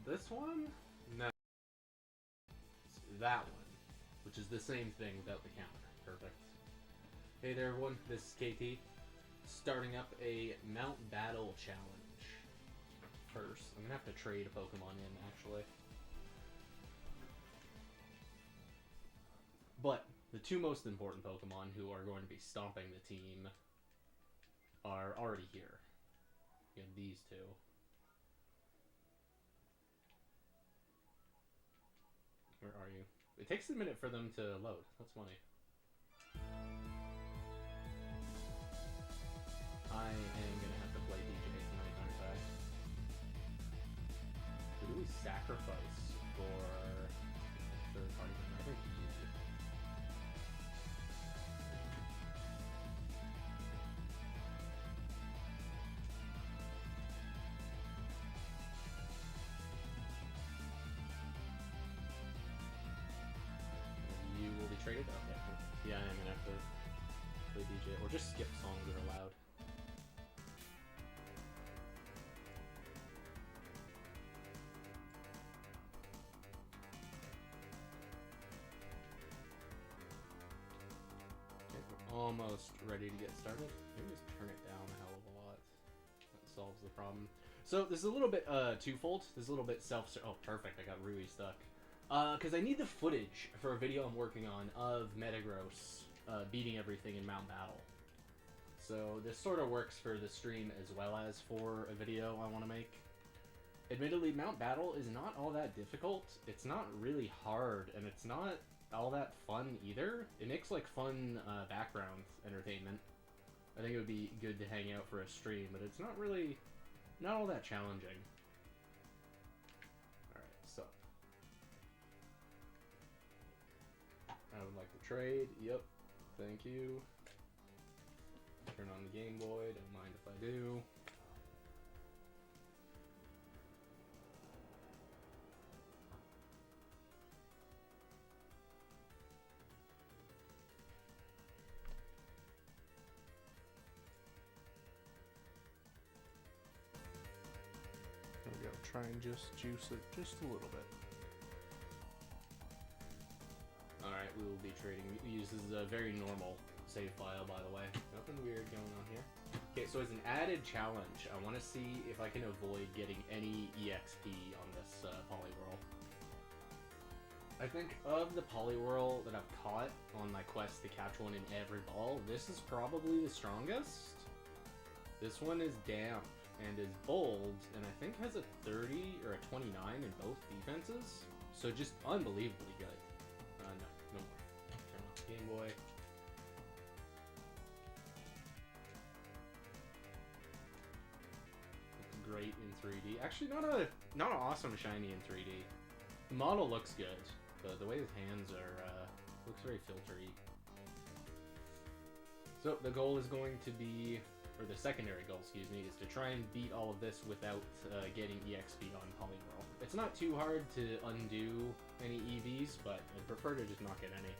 this one? No. It's that one, which is the same thing without the counter. Perfect. Hey there, everyone. This is KT. Starting up a Mt.Battle challenge. First, I'm gonna have to trade a Pokemon in, actually. But the two most important Pokemon who are going to be stomping the team are already here. You have these two. Where are you? It takes a minute for them to load. That's funny. I am gonna have to play DJ tonight, aren't I? Who do we sacrifice for third party? I think you. You will be traded? Okay. Yeah, I'm gonna have to play DJ. Or just skip songs that are loud. Almost ready to get started. Maybe just turn it down a hell of a lot. That solves the problem. So this is a little bit twofold. This is a little bit oh, perfect. I got Rui stuck. Because I need the footage for a video I'm working on of Metagross beating everything in Mt.Battle. So this sort of works for the stream as well as for a video I want to make. Admittedly, Mt.Battle is not all that difficult. It's not really hard, and it's not all that fun either. It makes like fun background entertainment. I think it would be good to hang out for a stream, but it's not all that challenging. Alright, so I would like to trade. Yep, thank you. Turn on the Game Boy, don't mind if I do. There we go. Try and just juice it just a little bit. Alright, we will be trading. This is a very normal save file, by the way. Nothing weird going on here. Okay, so as an added challenge, I want to see if I can avoid getting any EXP on this Poliwhirl. I think of the Poliwhirl that I've caught on my quest to catch one in every ball, this is probably the strongest. This one is damp and is bold, and I think has a 30 or a 29 in both defenses. So just unbelievably good. No more. Turn off the Game Boy. Looks great in 3D. Actually, not an awesome shiny in 3D. The model looks good, but the way his hands are looks very filtery. So the goal is going to be, or the secondary goal, excuse me, is to try and beat all of this without getting EXP on Poliwhirl. It's not too hard to undo any EVs, but I'd prefer to just not get any.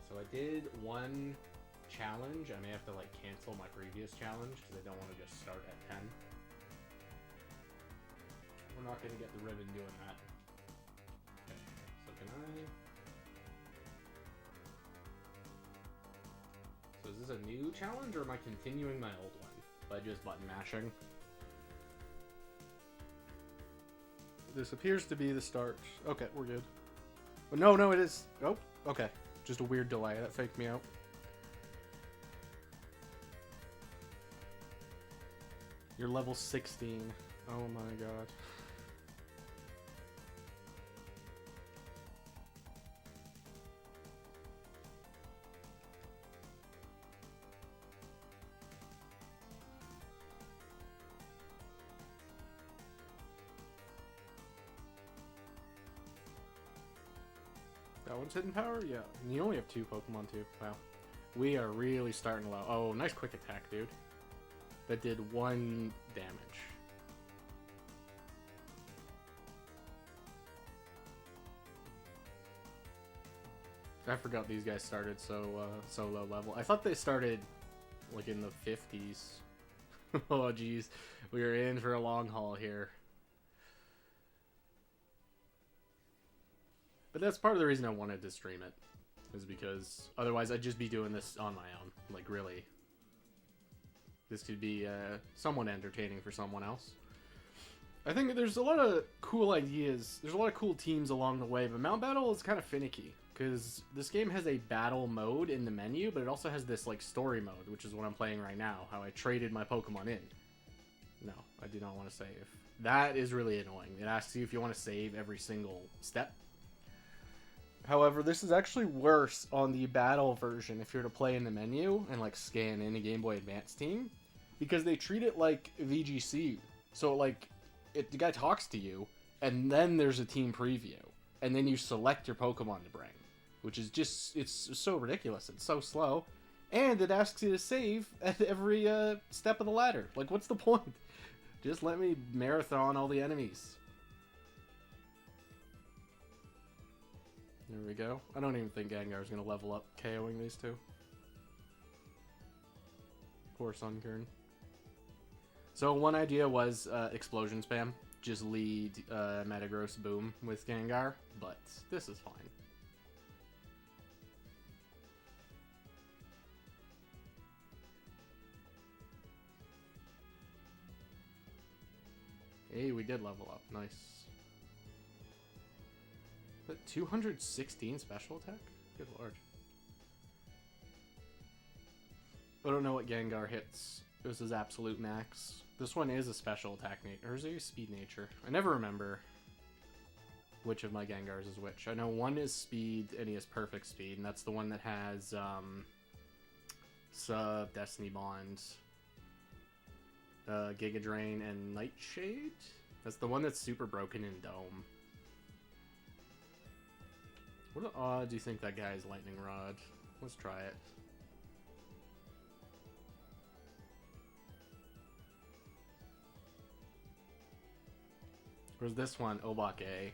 So I did one challenge. I may have to like cancel my previous challenge because I don't want to just start at 10. We're not going to get the ribbon doing that. Okay, so can I... So is this a new challenge, or am I continuing my old one by just button mashing? This appears to be the start. Okay, we're good. But no, it is... Oh, okay. Just a weird delay. That faked me out. You're level 16. Oh my god. That one's hidden power? Yeah. And you only have 2 Pokemon too. Wow. We are really starting low. Oh, nice quick attack, dude. That did 1 damage. I forgot these guys started so low level. I thought they started like in the 50s. Oh geez, we are in for a long haul here. But that's part of the reason I wanted to stream it, is because otherwise I'd just be doing this on my own. Like really, this could be somewhat entertaining for someone else. I think there's a lot of cool ideas. There's a lot of cool teams along the way, but Mt.Battle is kind of finicky because this game has a battle mode in the menu, but it also has this like story mode, which is what I'm playing right now. How I traded my Pokemon in. No, I do not want to save. That is really annoying. It asks you if you want to save every single step. However, this is actually worse on the battle version if you're to play in the menu and like scan in a Game Boy Advance team, because they treat it like VGC. So like, the guy talks to you, and then there's a team preview, and then you select your Pokemon to bring, which is just, it's so ridiculous. It's so slow, and it asks you to save at every step of the ladder. Like, what's the point? Just let me marathon all the enemies. There we go. I don't even think Gengar's gonna level up KOing these two. Poor Sunkern. So one idea was explosion spam. Just lead Metagross Boom with Gengar, but this is fine. Hey, we did level up. Nice. But 216 special attack? Good lord. I don't know what Gengar hits. This is absolute max. This one is a special attack nature, or is it a speed nature? I never remember which of my Gengars is which. I know one is speed, and he has perfect speed, and that's the one that has Sub, Destiny Bond, Giga Drain, and Nightshade? That's the one that's super broken in Dome. What odds do you think that guy is Lightning Rod? Let's try it. Whereas this one, Obak A,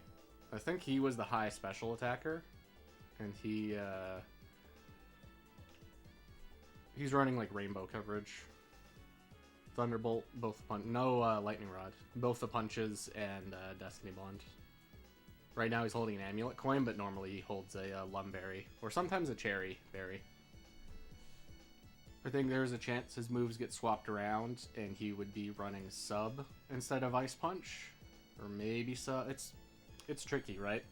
I think he was the high special attacker, and he's running like rainbow coverage. Thunderbolt, both no Lightning Rod, both the punches and Destiny Bond. Right now he's holding an Amulet Coin, but normally he holds a Lumberry, or sometimes a Cherry Berry. I think there's a chance his moves get swapped around, and he would be running Sub instead of Ice Punch. Or maybe Sub. It's tricky, right?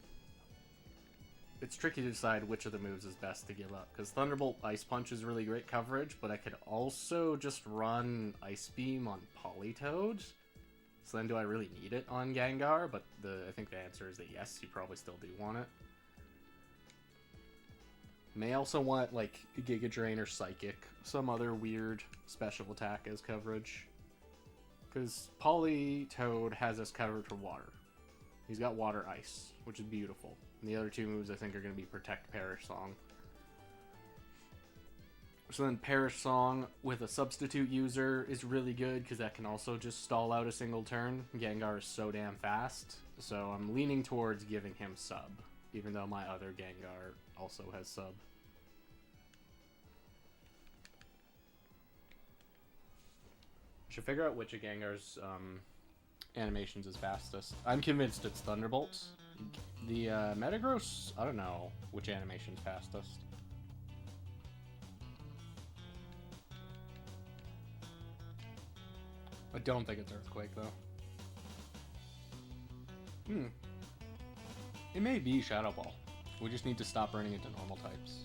It's tricky to decide which of the moves is best to give up, because Thunderbolt Ice Punch is really great coverage, but I could also just run Ice Beam on Politoed. So then do I really need it on Gengar? But I think the answer is that yes, you probably still do want it. May also want like Giga Drain or Psychic, some other weird special attack as coverage. Because Politoed has us covered for water. He's got Water Ice, which is beautiful. And the other two moves I think are going to be Protect, Perish Song. So then Perish Song with a substitute user is really good because that can also just stall out a single turn. Gengar is so damn fast, so I'm leaning towards giving him Sub, even though my other Gengar also has Sub. Should figure out which of Gengar's animations is fastest. I'm convinced it's Thunderbolt. The Metagross, I don't know which animation's fastest. I don't think it's Earthquake, though. It may be Shadow Ball. We just need to stop running into normal types.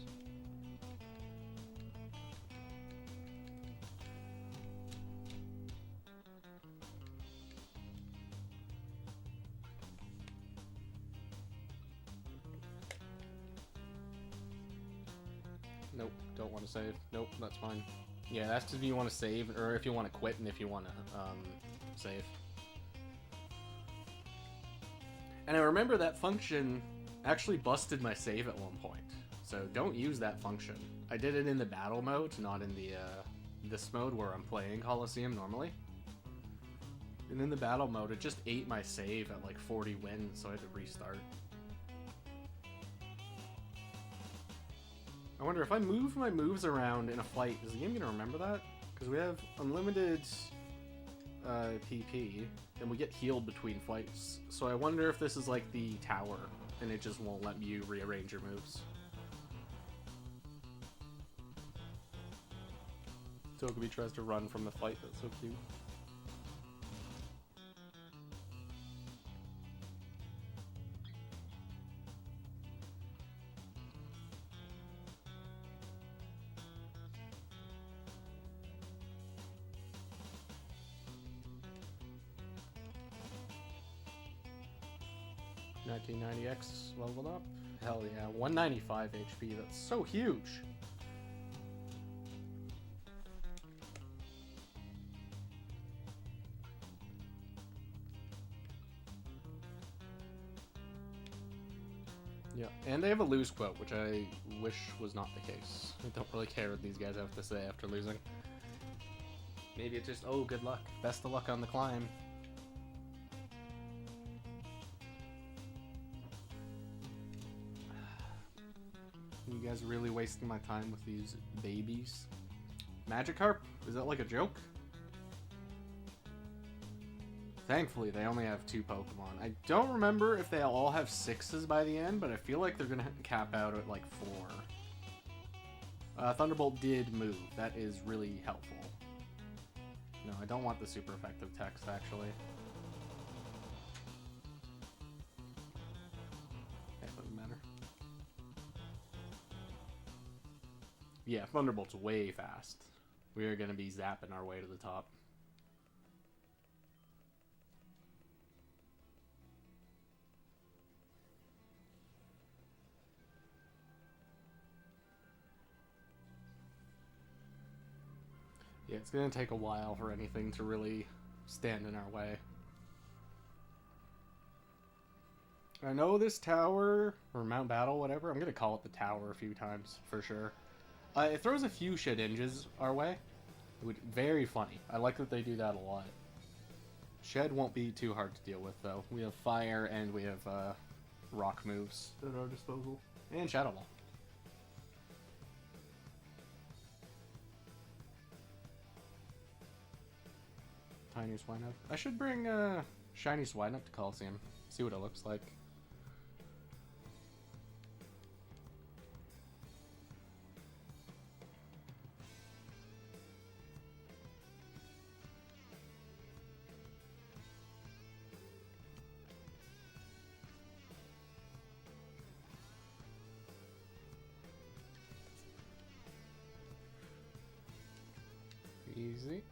Nope, don't want to save. Nope, that's fine. Yeah, that's if you want to save, or if you want to quit, and if you want to save. And I remember that function actually busted my save at one point, so don't use that function. I did it in the battle mode, not in the this mode where I'm playing Coliseum normally. And in the battle mode, it just ate my save at like 40 wins, so I had to restart. I wonder if I move my moves around in a fight, is the game gonna remember that? Because we have unlimited PP, and we get healed between fights. So I wonder if this is like the tower, and it just won't let you rearrange your moves. Togepi tries to run from the fight, that's so cute. $1990X leveled up. Hell yeah, 195 HP, that's so huge! Yeah, and they have a lose quote, which I wish was not the case. I don't really care what these guys have to say after losing. Maybe it's just, oh, good luck. Best of luck on the climb. You guys are really wasting my time with these babies. Magikarp? Is that like a joke? Thankfully, they only have 2 Pokemon. I don't remember if they all have 6s by the end, but I feel like they're gonna cap out at like 4. Thunderbolt did move. That is really helpful. No, I don't want the super effective text, actually. It doesn't matter. Yeah, Thunderbolt's way fast. We are gonna be zapping our way to the top. Yeah, it's gonna take a while for anything to really stand in our way. I know this tower, or Mt.Battle, whatever, I'm gonna call it the tower a few times, for sure. It throws a few Shedinjas our way. Very funny. I like that they do that a lot. Shed won't be too hard to deal with, though. We have fire and we have rock moves at our disposal. And Shadow Ball. Tiny Swinub. I should bring Shiny Swinub to Coliseum. See what it looks like. Easy.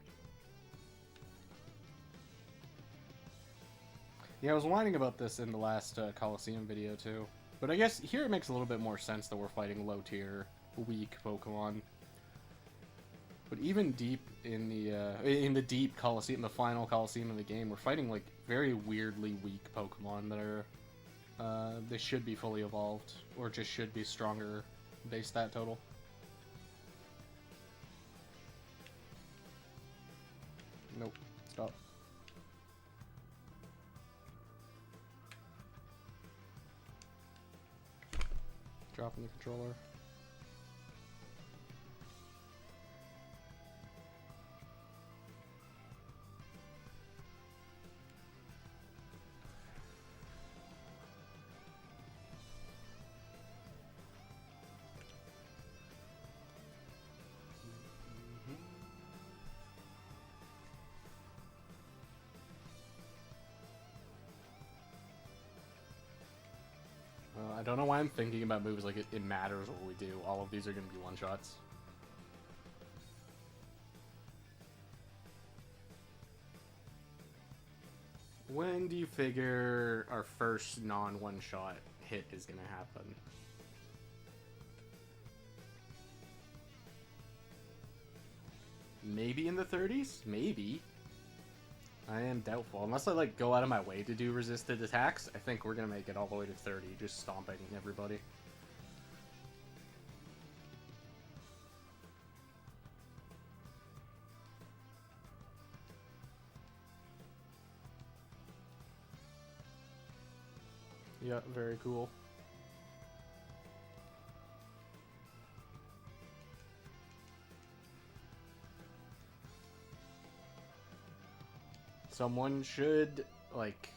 Yeah, I was whining about this in the last Coliseum video too. But I guess here it makes a little bit more sense that we're fighting low tier, weak Pokemon. But even deep in the deep Coliseum, the final Coliseum of the game, we're fighting like very weirdly weak Pokemon that are they should be fully evolved or just should be stronger base stat total. Nope. Stop. Dropping the controller. I don't know why I'm thinking about moves like it matters what we do. All of these are going to be one-shots. When do you figure our first non-one-shot hit is going to happen? Maybe in the 30s? Maybe. I am doubtful. Unless I like go out of my way to do resisted attacks, I think we're gonna make it all the way to 30, just stomping everybody. Yeah, very cool. Someone should, like,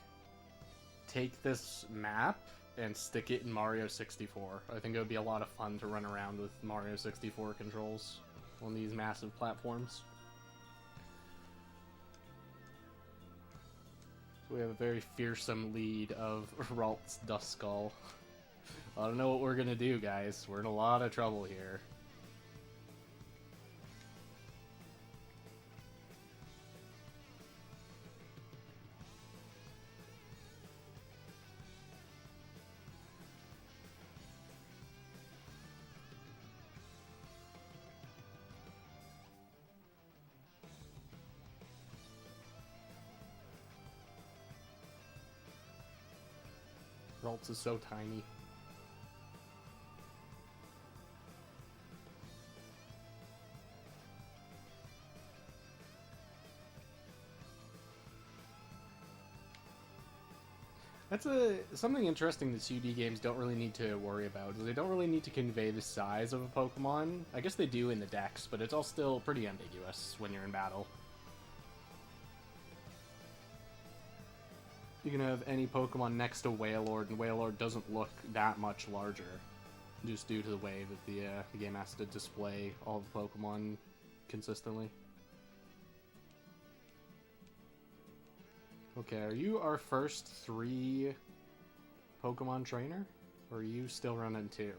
take this map and stick it in Mario 64. I think it would be a lot of fun to run around with Mario 64 controls on these massive platforms. So we have a very fearsome lead of Ralt's Dust Skull. I don't know what we're gonna do, guys. We're in a lot of trouble here. Ralt's is so tiny. That's something interesting that 2D games don't really need to worry about. They don't really need to convey the size of a Pokemon. I guess they do in the decks, but it's all still pretty ambiguous when you're in battle. You can have any Pokemon next to Wailord, and Wailord doesn't look that much larger, just due to the way that the game has to display all the Pokemon consistently. Okay, are you our first 3 Pokemon trainer? Or are you still running 2?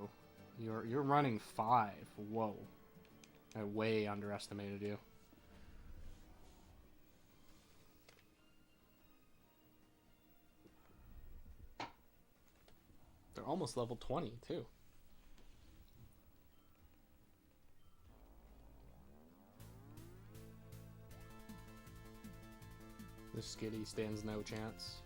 You're running 5. Whoa. I way underestimated you. They're almost level 20, too. This Skitty stands no chance.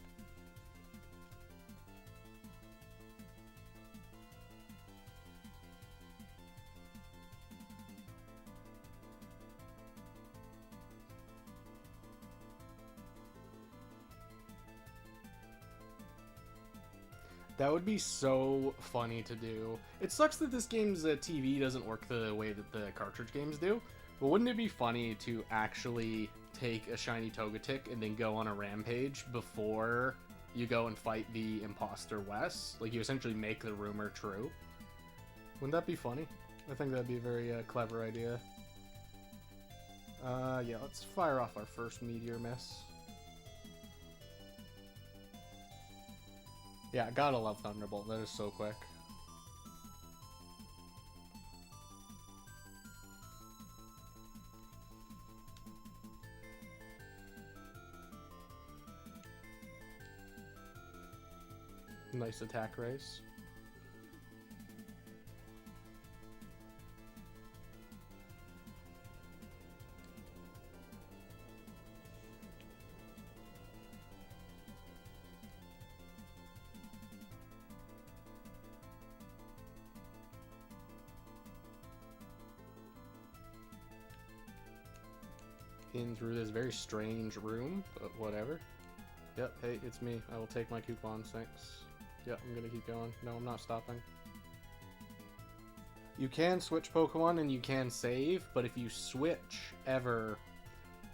That would be so funny to do. It sucks that this game's TV doesn't work the way that the cartridge games do, but wouldn't it be funny to actually take a shiny Togetic and then go on a rampage before you go and fight the imposter Wes? Like, you essentially make the rumor true. Wouldn't that be funny? I think that'd be a very clever idea. Yeah, let's fire off our first Meteor Miss. Yeah, gotta love Thunderbolt. That is so quick. Nice attack race. In through this very strange room, but whatever. Yep, hey, it's me. I will take my coupons, thanks. Yep, I'm gonna keep going. No, I'm not stopping. You can switch Pokemon and you can save, but if you switch ever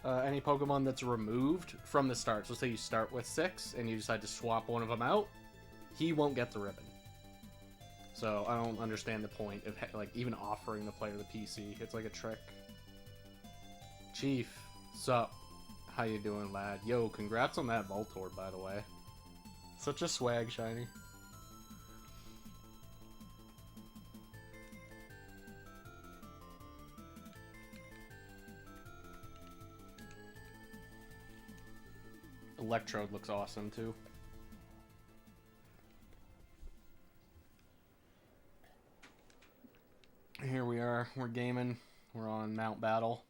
any Pokemon that's removed from the start, so say you start with 6 and you decide to swap one of them out, he won't get the ribbon. So I don't understand the point of like even offering the player the PC. It's like a trick. Chief, sup? How you doing, lad? Yo, congrats on that Voltorb, by the way. Such a swag shiny. Electrode looks awesome too. Here we are. We're gaming. We're on Mt.Battle.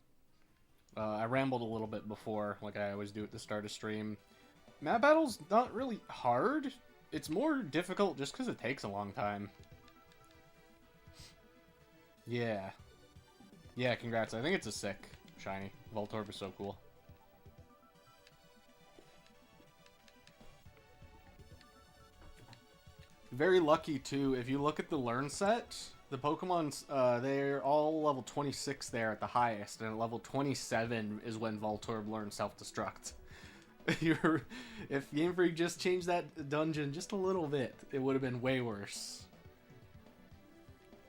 I rambled a little bit before, like I always do at the start of stream. Mt.Battle's not really hard. It's more difficult just because it takes a long time. Yeah. Yeah, congrats. I think it's a sick shiny. Voltorb is so cool. Very lucky, too. If you look at the learn set, the Pokemon's, they're all level 26 there at the highest, and at level 27 is when Voltorb learns self-destruct. You're, if Game Freak just changed that dungeon just a little bit, it would have been way worse.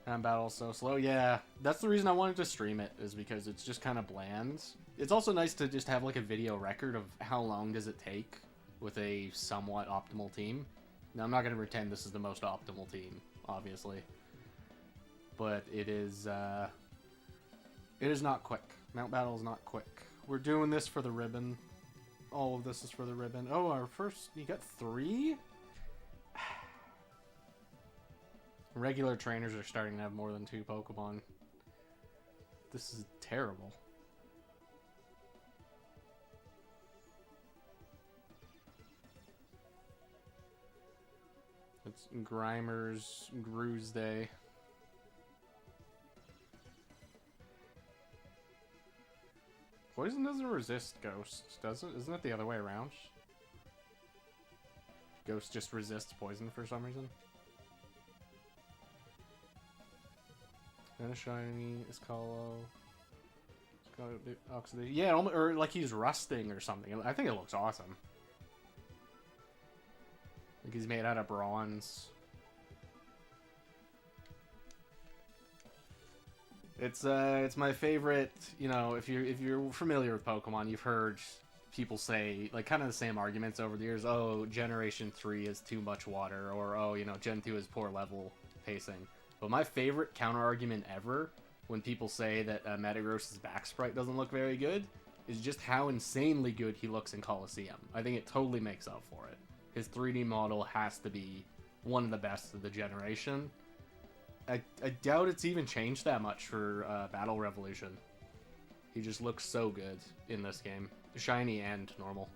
And Battle's so slow. Yeah, that's the reason I wanted to stream it, is because it's just kind of bland. It's also nice to just have like a video record of how long does it take with a somewhat optimal team. Now, I'm not going to pretend this is the most optimal team, obviously. But it is not quick. Mt.Battle is not quick. We're doing this for the ribbon. All of this is for the ribbon. Oh, our first... You got 3? Regular trainers are starting to have more than 2 Pokemon. This is terrible. It's Grimer's Gru's Day. Poison doesn't resist Ghost, does it? Isn't it the other way around? Ghost just resists poison for some reason. And a shiny Iskalo. Oxidation. Yeah, or like he's rusting or something. I think it looks awesome. Like he's made out of bronze. It's my favorite. You know, if you're familiar with Pokemon, you've heard people say like kind of the same arguments over the years. Oh, Generation 3 is too much water, or oh, you know, Gen 2 is poor level pacing. But my favorite counter argument ever, when people say that Metagross's back sprite doesn't look very good, is just how insanely good he looks in Colosseum. I think it totally makes up for it. His 3D model has to be one of the best of the generation. I doubt it's even changed that much for Battle Revolution. He just looks so good in this game. Shiny and normal.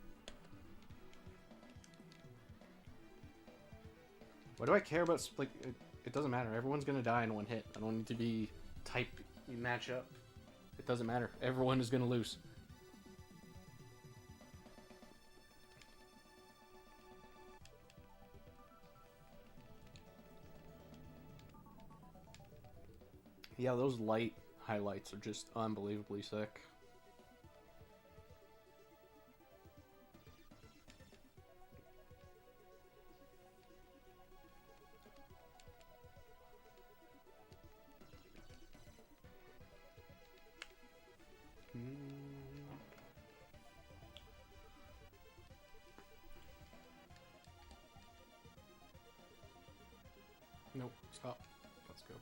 Why do I care about, like, it doesn't matter. Everyone's gonna die in one hit. I don't need to be type matchup. It doesn't matter. Everyone is gonna lose. Yeah, those light highlights are just unbelievably sick. Nope, stop. Let's go.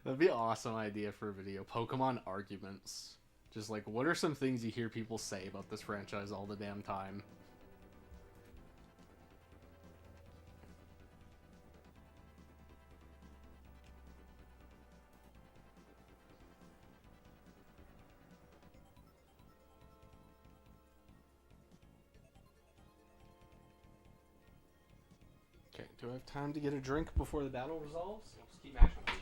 That'd be an awesome idea for a video. Pokemon arguments. Just like, what are some things you hear people say about this franchise all the damn time? Okay, do I have time to get a drink before the battle resolves? I'll just keep mashing the tea.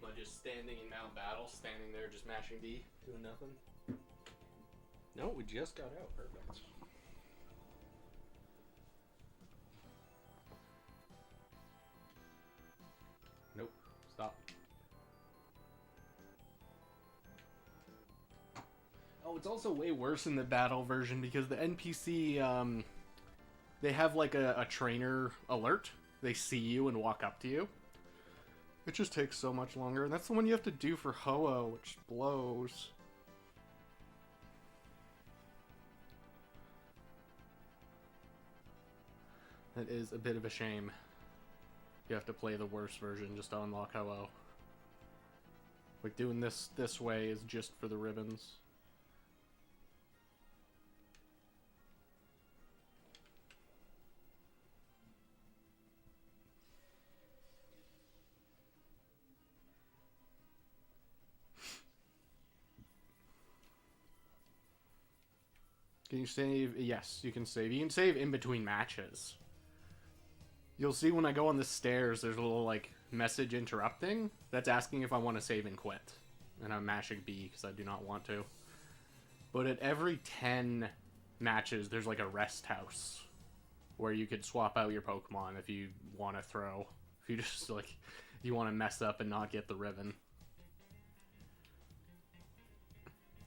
Am I just standing in Mt.Battle, standing there just mashing D, doing nothing? No, we just got out. Perfect. Nope. Stop. Oh, it's also way worse in the battle version because the NPC, they have like a trainer alert. They see you and walk up to you. It just takes so much longer, and that's the one you have to do for Ho-Oh, which blows. That is a bit of a shame. You have to play the worst version just to unlock Hello. Like, doing this way is just for the ribbons. Can you save? Yes, you can save. You can save in between matches. You'll see when I go on the stairs, there's a little, like, message interrupting. That's asking if I want to save and quit. And I'm mashing B because I do not want to. But at every 10 matches, there's, like, a rest house where you could swap out your Pokemon if you want to throw. If you just, like, you want to mess up and not get the ribbon.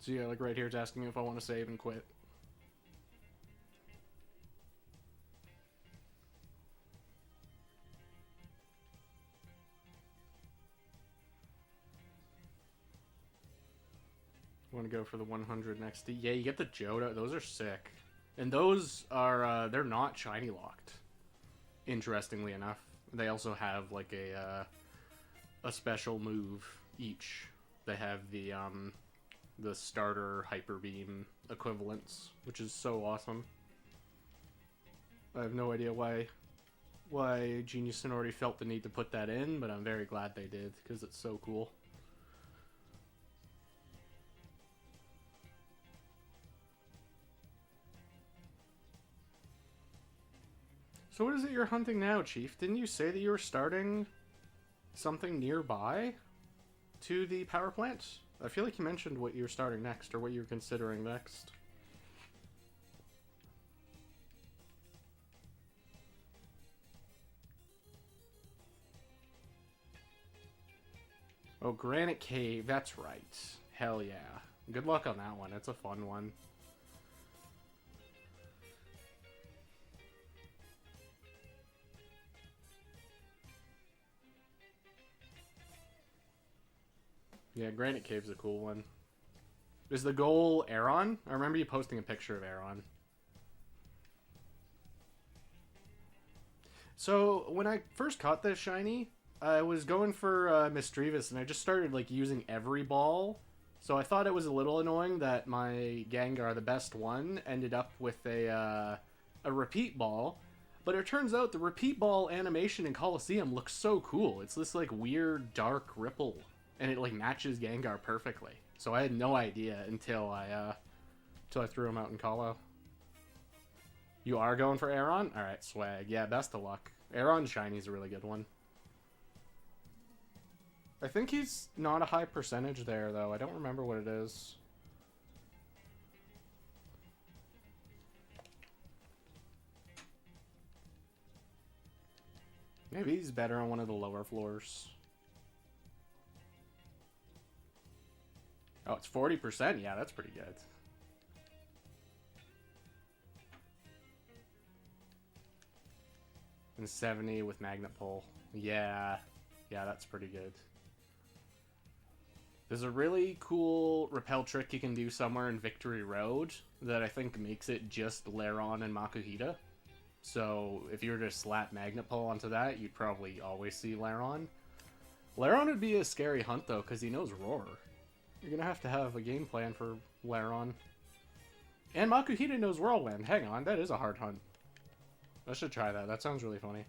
So yeah, like right here, it's asking if I want to save and quit. Want to go for the 100 next to... Yeah, you get the Johto. Those are sick. And those are, they're not shiny locked. Interestingly enough. They also have, like, a special move each. They have the starter Hyper Beam equivalents, which is so awesome. I have no idea why Genius Sonority felt the need to put that in, but I'm very glad they did, because it's so cool. So what is it you're hunting now, Chief? Didn't you say that you were starting something nearby to the power plant? I feel like you mentioned what you're starting next, or what you're considering next. Oh, Granite Cave, that's right. Hell yeah. Good luck on that one, it's a fun one. Yeah, Granite Cave's a cool one. Is the goal Aeron? I remember you posting a picture of Aeron. So, when I first caught this shiny, I was going for Misdreavus, and I just started, like, using every ball. So I thought it was a little annoying that my Gengar, the best one, ended up with a repeat ball. But it turns out the repeat ball animation in Coliseum looks so cool. It's this, like, weird, dark ripple. And it, like, matches Gengar perfectly. So I had no idea until I threw him out in Colo. You are going for Aeron? Alright, swag. Yeah, best of luck. Aeron Shiny's a really good one. I think he's not a high percentage there, though. I don't remember what it is. Maybe he's better on one of the lower floors. Oh, it's 40%? Yeah, that's pretty good. And 70 with Magnet Pull. Yeah. Yeah, that's pretty good. There's a really cool repel trick you can do somewhere in Victory Road that I think makes it just Lairon and Makuhita. So if you were to slap Magnet Pull onto that, you'd probably always see Lairon. Lairon would be a scary hunt, though, because he knows Roar. You're going to have a game plan for Lairon. And Makuhita knows Whirlwind. Hang on, that is a hard hunt. I should try that. That sounds really funny.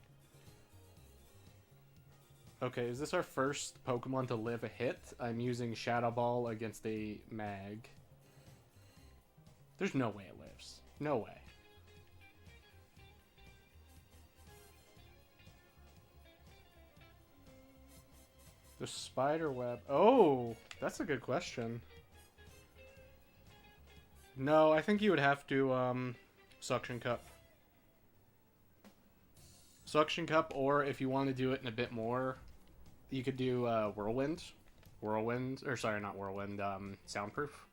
Okay, is this our first Pokemon to live a hit? I'm using Shadow Ball against a Mag. There's no way it lives. No way. The spider web. Oh, that's a good question. No, I think you would have to Suction Cup. Suction Cup, or if you want to do it in a bit more, you could do Whirlwind. Whirlwind, or sorry, not Whirlwind, Soundproof.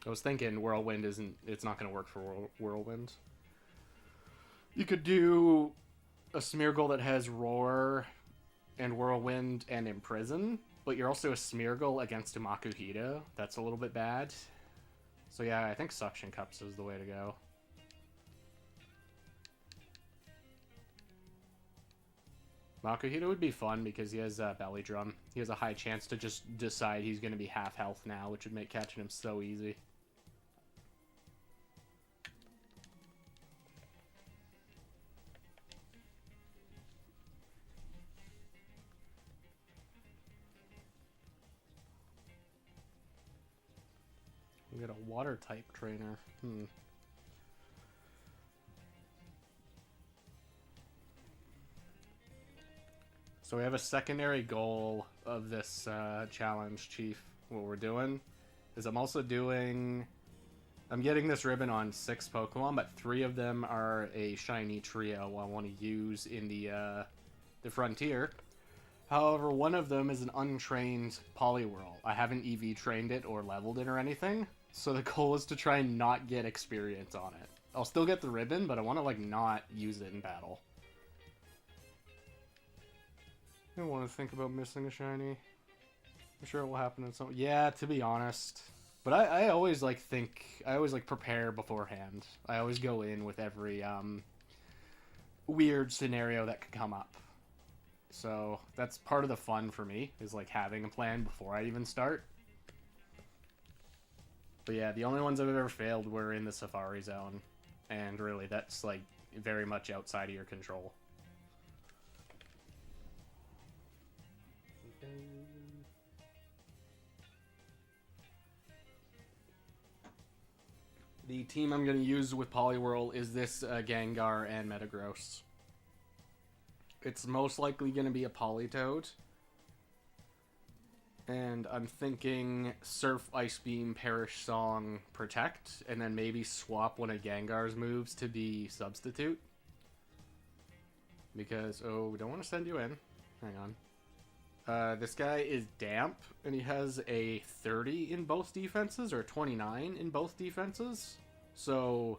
I was thinking Whirlwind it's not going to work for Whirlwind. You could do a Smeargle that has Roar and Whirlwind and Imprison, but you're also a Smeargle against a Makuhita. That's a little bit bad. So yeah, I think Suction Cups is the way to go. Makuhita would be fun because he has belly drum. He has a high chance to just decide he's going to be half health now, which would make catching him so easy. We got a water type trainer. So we have a secondary goal of this challenge, Chief. What we're doing is I'm getting this ribbon on 6 Pokemon, but 3 of them are a shiny trio I want to use in the Frontier. However, one of them is an untrained Poliwhirl. I haven't EV trained it or leveled it or anything, so the goal is to try and not get experience on it. I'll still get the ribbon, but I want to like not use it in battle. I don't want to think about missing a shiny. I'm sure it will happen in some... Yeah, to be honest. But I always like prepare beforehand. I always go in with every weird scenario that could come up. So that's part of the fun for me, is like having a plan before I even start. But yeah, the only ones I've ever failed were in the Safari Zone. And really, that's like very much outside of your control. The team I'm going to use with Poliwhirl is this Gengar and Metagross. It's most likely going to be a Politoed. And I'm thinking Surf, Ice Beam, Perish Song, Protect, and then maybe swap one of Gengar's moves to be Substitute. Because, oh, we don't want to send you in. Hang on. This guy is Damp, and he has a 30 in both defenses, or 29 in both defenses. So,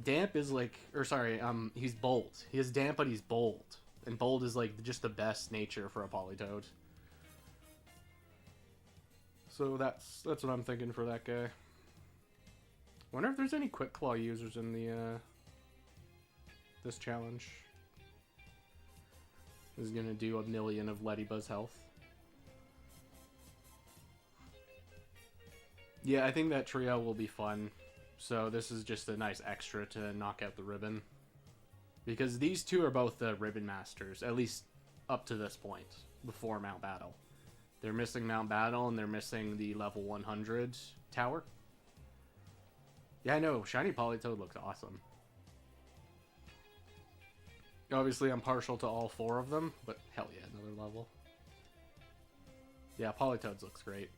Damp is like, or sorry, he's Bold. He has Damp, but he's Bold. And Bold is like just the best nature for a Politoed. So that's what I'm thinking for that guy. Wonder if there's any Quick Claw users in the this challenge. This is gonna do 1,000,000 of Ledybuzz health. Yeah, I think that trio will be fun. So this is just a nice extra to knock out the ribbon. Because these two are both the ribbon masters, at least up to this point, before Mt.Battle. They're missing Mt.Battle, and they're missing the level 100 tower. Yeah, I know, Shiny Politoed looks awesome. Obviously, I'm partial to all 4 of them, but hell yeah, another level. Yeah, Politoed's looks great.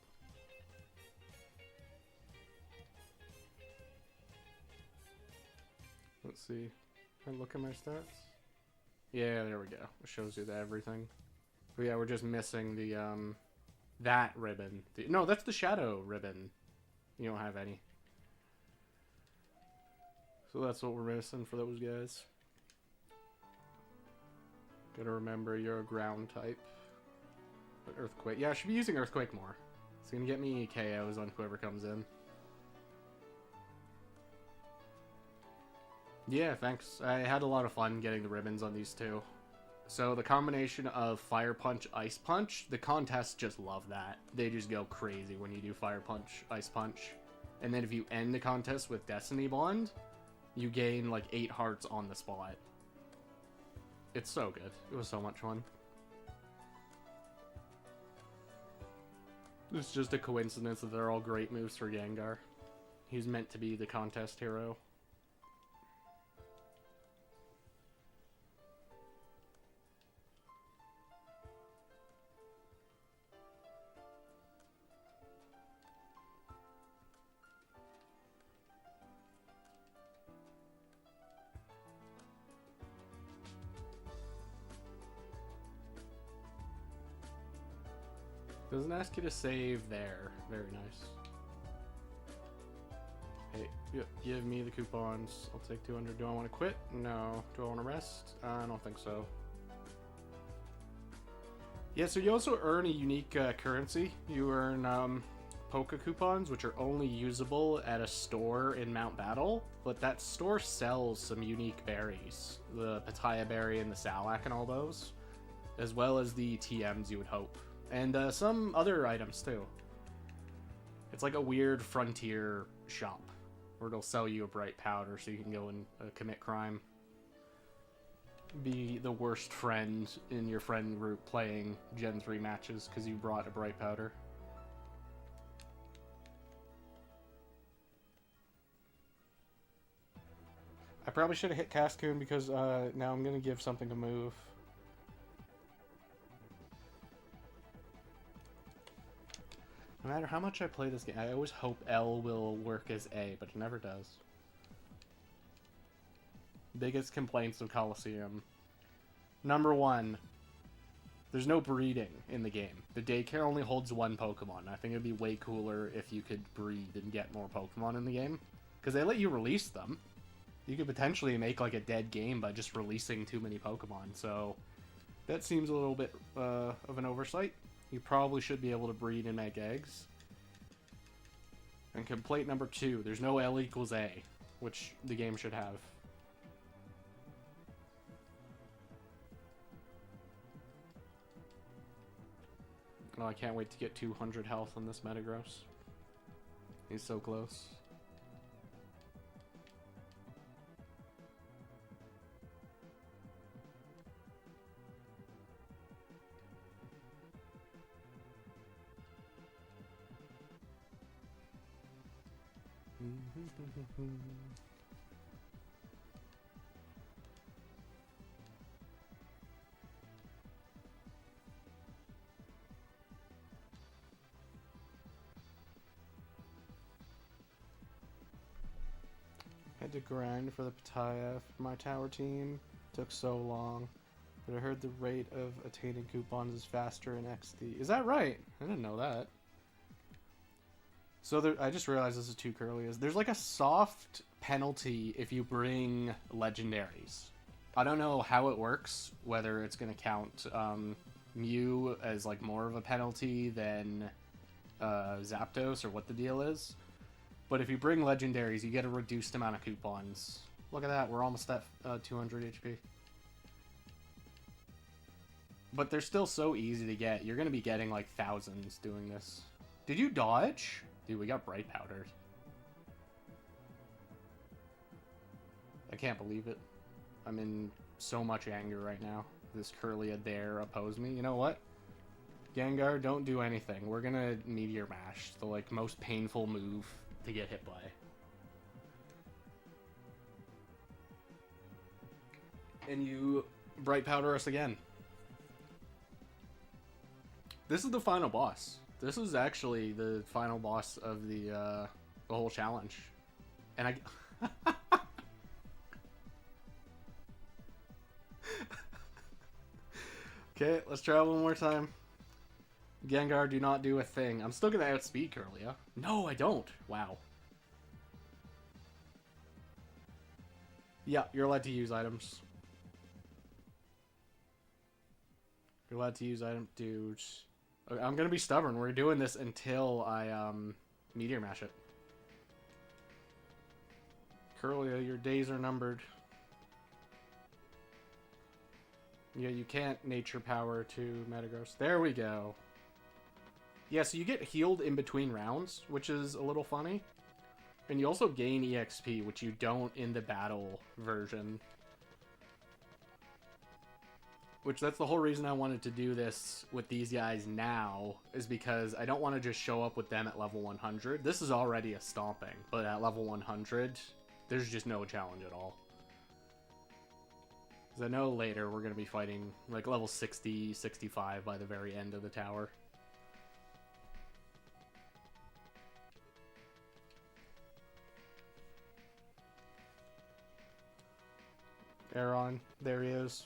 Let's see. Can I look at my stats? Yeah, there we go. It shows you everything. But yeah, we're just missing the, that ribbon. No, that's the Shadow ribbon. You don't have any. So that's what we're missing for those guys. Gotta remember you're a ground type. But Earthquake. Yeah, I should be using Earthquake more. It's gonna get me KOs on whoever comes in. Yeah, thanks. I had a lot of fun getting the ribbons on these two. So the combination of Fire Punch, Ice Punch, the contests just love that. They just go crazy when you do Fire Punch, Ice Punch. And then if you end the contest with Destiny Bond, you gain like 8 hearts on the spot. It's so good. It was so much fun. It's just a coincidence that they're all great moves for Gengar. He's meant to be the contest hero. Doesn't ask you to save there. Very nice. Hey, give me the coupons. I'll take 200. Do I want to quit? No. Do I want to rest? I don't think so. Yeah, so you also earn a unique currency. You earn Poke coupons, which are only usable at a store in Mt.Battle, but that store sells some unique berries. The Pitaya berry and the Salak and all those. as well as the TMs you would hope. And some other items too. It's like a weird frontier shop where it'll sell you a bright powder so you can go and commit crime. Be the worst friend in your friend group playing Gen 3 matches because you brought a bright powder. I probably should have hit Cascoon because now I'm going to give something a move. No matter how much I play this game, I always hope L will work as A, but it never does. Biggest complaints of Coliseum. Number 1, there's no breeding in the game. The daycare only holds 1 Pokemon. I think it'd be way cooler if you could breed and get more Pokemon in the game. Because they let you release them. You could potentially make like a dead game by just releasing too many Pokemon. So that seems a little bit of an oversight. You probably should be able to breed and make eggs. And complaint number 2, there's no L equals A, which the game should have. Oh, I can't wait to get 200 health on this Metagross. He's so close. Had to grind for the Pataya for my tower team. Took so long. But I heard the rate of attaining coupons is faster in XD. Is that right? I didn't know that. So there, I just realized this is too curly. There's like a soft penalty if you bring legendaries. I don't know how it works, whether it's going to count Mew as like more of a penalty than Zapdos or what the deal is. But if you bring legendaries, you get a reduced amount of coupons. Look at that, we're almost at 200 HP. But they're still so easy to get. You're going to be getting like thousands doing this. Did you dodge? Dude, we got bright powdered. I can't believe it. I'm in so much anger right now. This Curlia dare oppose me. You know what? Gengar, don't do anything. We're gonna Meteor Mash, the like most painful move to get hit by. And you bright powder us again. This is the final boss. This is actually the final boss of the whole challenge. And I... Okay, let's try one more time. Gengar, do not do a thing. I'm still gonna outspeed Curlia. No, I don't. Wow. Yeah, you're allowed to use items. You're allowed to use items, dude. Okay, I'm gonna be stubborn. We're doing this until I Meteor Mash it. Curlia, your days are numbered. Yeah, you can't nature power to Metagross. There we go. Yeah, so you get healed in between rounds, which is a little funny. And you also gain EXP, which you don't in the battle version. Which, that's the whole reason I wanted to do this with these guys now, is because I don't want to just show up with them at level 100. This is already a stomping, but at level 100, there's just no challenge at all. Because I know later we're going to be fighting like level 60, 65 by the very end of the tower. Aeron, there he is.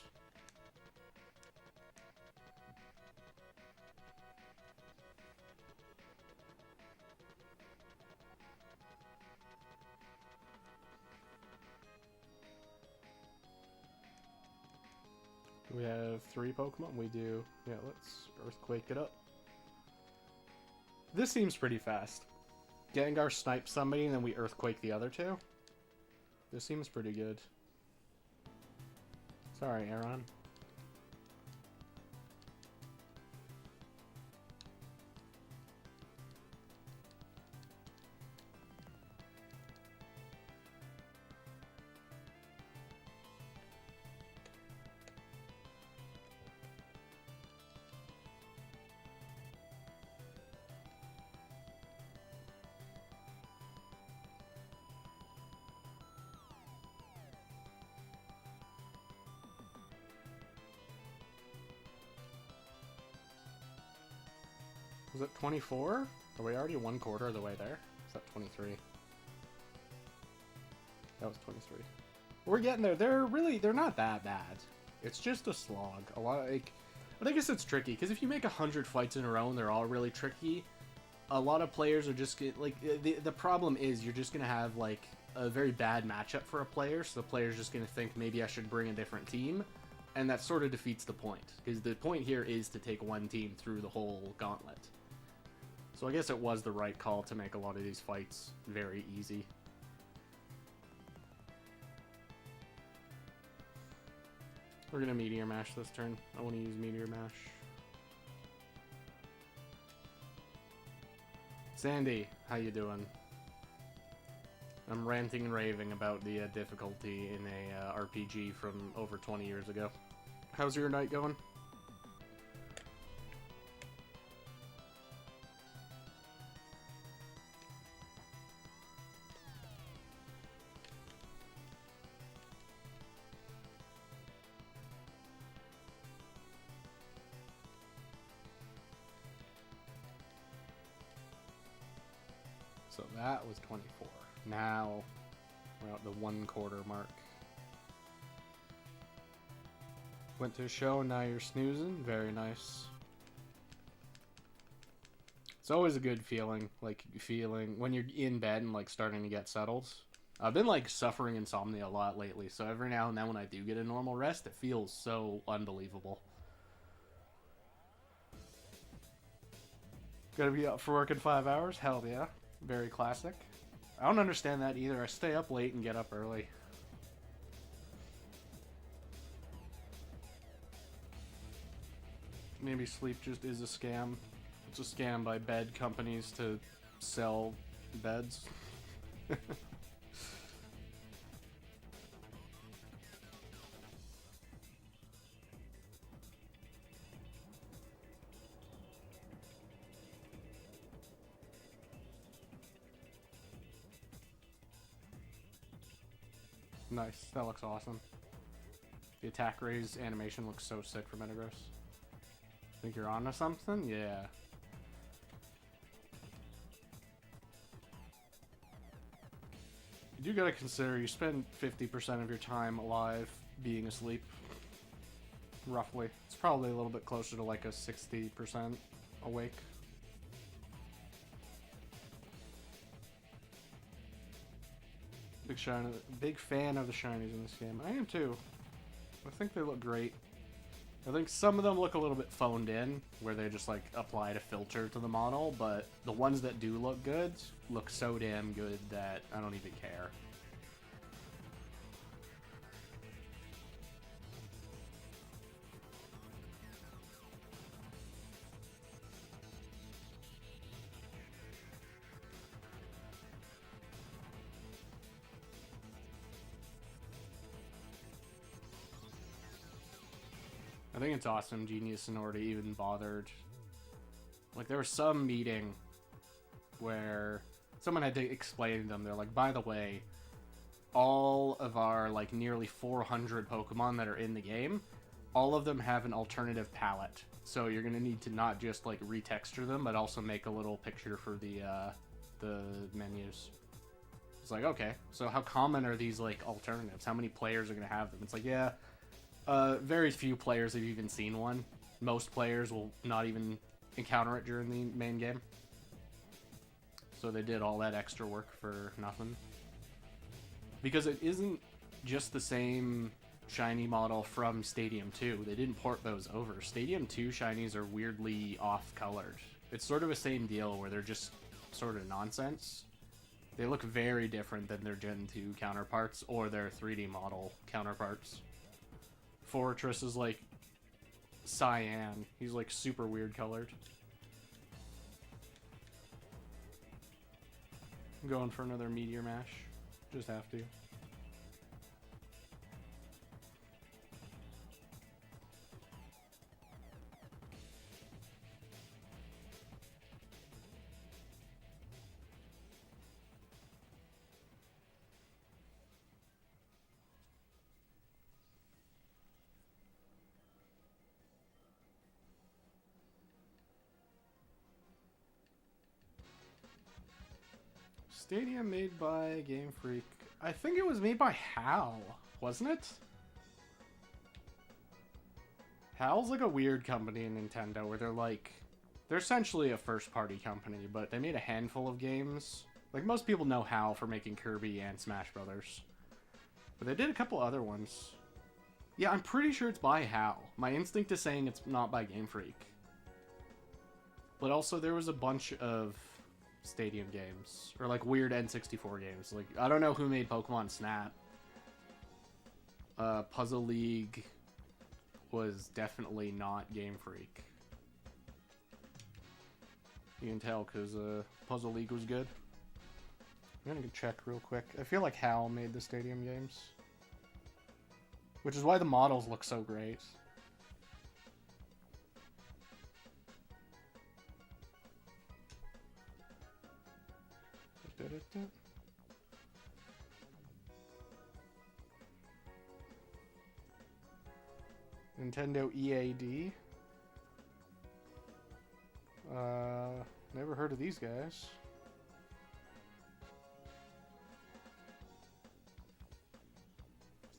We have 3 Pokemon. We do. Yeah, let's Earthquake it up. This seems pretty fast. Gengar snipes somebody and then we Earthquake the other 2. This seems pretty good. Sorry, Aeron. Was it 24? Are we already 1/4 of the way there? Is that 23? That was 23. We're getting there. They're not that bad. It's just a slog. A lot of, like, but I guess it's tricky, because if you make 100 fights in a row and they're all really tricky, a lot of players are just like, the problem is you're just gonna have like a very bad matchup for a player, so the player's just gonna think maybe I should bring a different team, and that sort of defeats the point, because the point here is to take one team through the whole gauntlet. So I guess it was the right call to make a lot of these fights very easy. We're gonna Meteor Mash this turn. I want to use Meteor Mash. Sandy, how you doing? I'm ranting and raving about the difficulty in a RPG from over 20 years ago. How's your night going? So that was 24. Now we're at the 1/4 mark. Went to a show, now you're snoozing. Very nice. It's always a good feeling, like feeling when you're in bed and like starting to get settled. I've been like suffering insomnia a lot lately, so every now and then when I do get a normal rest, it feels so unbelievable. Gotta be up for work in 5 hours? Hell yeah. Very classic. I don't understand that either. I stay up late and get up early. Maybe sleep just is a scam. It's a scam by bed companies to sell beds. Nice. That looks awesome. The attack raise animation looks so sick for Metagross. Think you're onto something? Yeah. You do gotta consider you spend 50% of your time alive being asleep. Roughly. It's probably a little bit closer to like a 60% awake. Big fan of the shinies in this game. I am too. I think they look great. I think some of them look a little bit phoned in, where they just like applied a filter to the model, but the ones that do look good look so damn good that I don't even care. I think it's awesome Genius and Orta even bothered. Like, there was some meeting where someone had to explain to them, they're like, by the way, all of our, like, nearly 400 Pokemon that are in the game, all of them have an alternative palette. So you're gonna need to not just, like, retexture them, but also make a little picture for the menus. It's like, okay, so how common are these, like, alternatives? How many players are gonna have them? It's like, yeah, very few players have even seen one. Most players will not even encounter it during the main game. So they did all that extra work for nothing. Because it isn't just the same shiny model from Stadium 2. They didn't port those over. Stadium 2 shinies are weirdly off-colored. It's sort of the same deal where they're just sort of nonsense. They look very different than their Gen 2 counterparts or their 3D model counterparts. Fortress is like cyan. He's like super weird colored. I'm going for another Meteor Mash. Just have to. Stadium made by Game Freak. I think it was made by HAL, wasn't it? HAL's like a weird company in Nintendo where they're essentially a first-party company, but they made a handful of games. Like, most people know HAL for making Kirby and Smash Brothers. But they did a couple other ones. Yeah, I'm pretty sure it's by HAL. My instinct is saying it's not by Game Freak. But also, there was a bunch of Stadium games. Or, like, weird N64 games. Like, I don't know who made Pokemon Snap. Puzzle League was definitely not Game Freak. You can tell, because Puzzle League was good. I'm gonna check real quick. I feel like HAL made the Stadium games. Which is why the models look so great. Nintendo EAD. Never heard of these guys.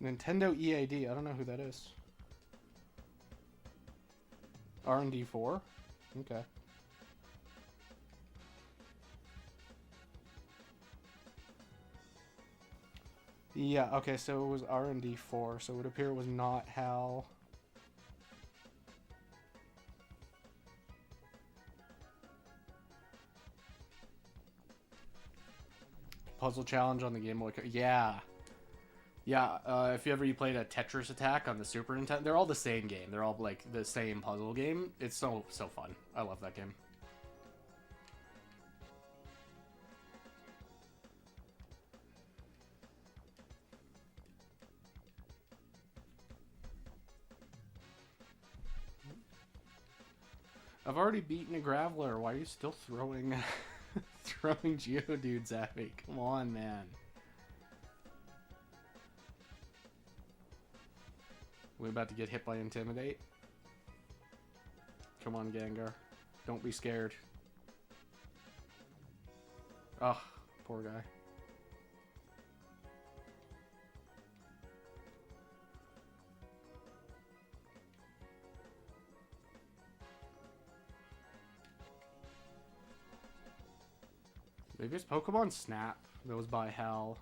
Nintendo EAD. I don't know who that is. R&D 4? Okay. Yeah, okay, so it was R&D 4, so it would appear it was not HAL. Puzzle challenge on the Game Boy. Yeah. Yeah, if you played a Tetris Attack on the Super Nintendo, they're all the same game. They're all, like, the same puzzle game. It's so fun. I love that game. I've already beaten a Graveler. Why are you still throwing throwing Geodudes at me? Come on, man. We about to get hit by Intimidate? Come on, Gengar. Don't be scared. Ugh, poor guy. Maybe it's Pokemon Snap that was by HAL.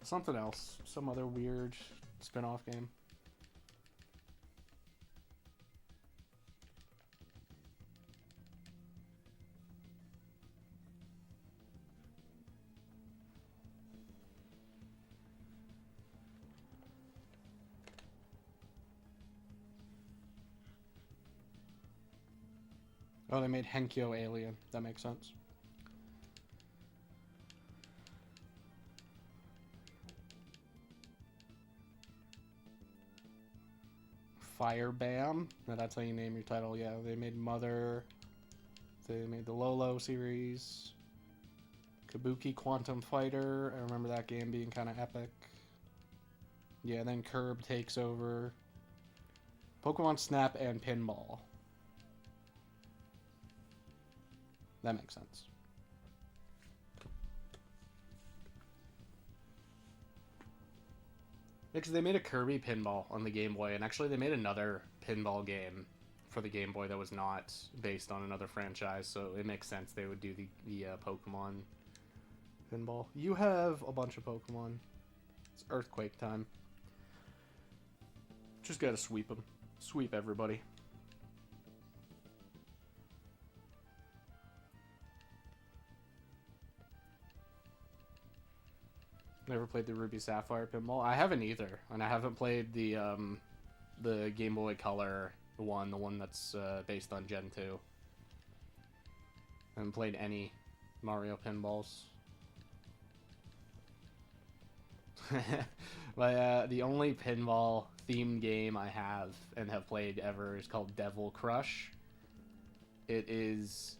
Something else. Some other weird spin-off game. Oh, they made Henkyo Alien. That makes sense. Fire Bam. No, that's how you name your title. Yeah, they made Mother. They made the Lolo series. Kabuki Quantum Fighter. I remember that game being kind of epic. Yeah, then Curb takes over. Pokemon Snap and Pinball. That makes sense. Because they made a Kirby pinball on the Game Boy, and actually they made another pinball game for the Game Boy that was not based on another franchise, so it makes sense they would do the Pokemon pinball. You have a bunch of Pokemon. It's Earthquake time. Just gotta sweep them. Sweep everybody. Never played the Ruby Sapphire pinball. I haven't either, and I haven't played the Game Boy Color one, the one that's based on Gen 2. I haven't played any Mario pinballs. But the only pinball themed game I have and have played ever is called Devil Crush. It is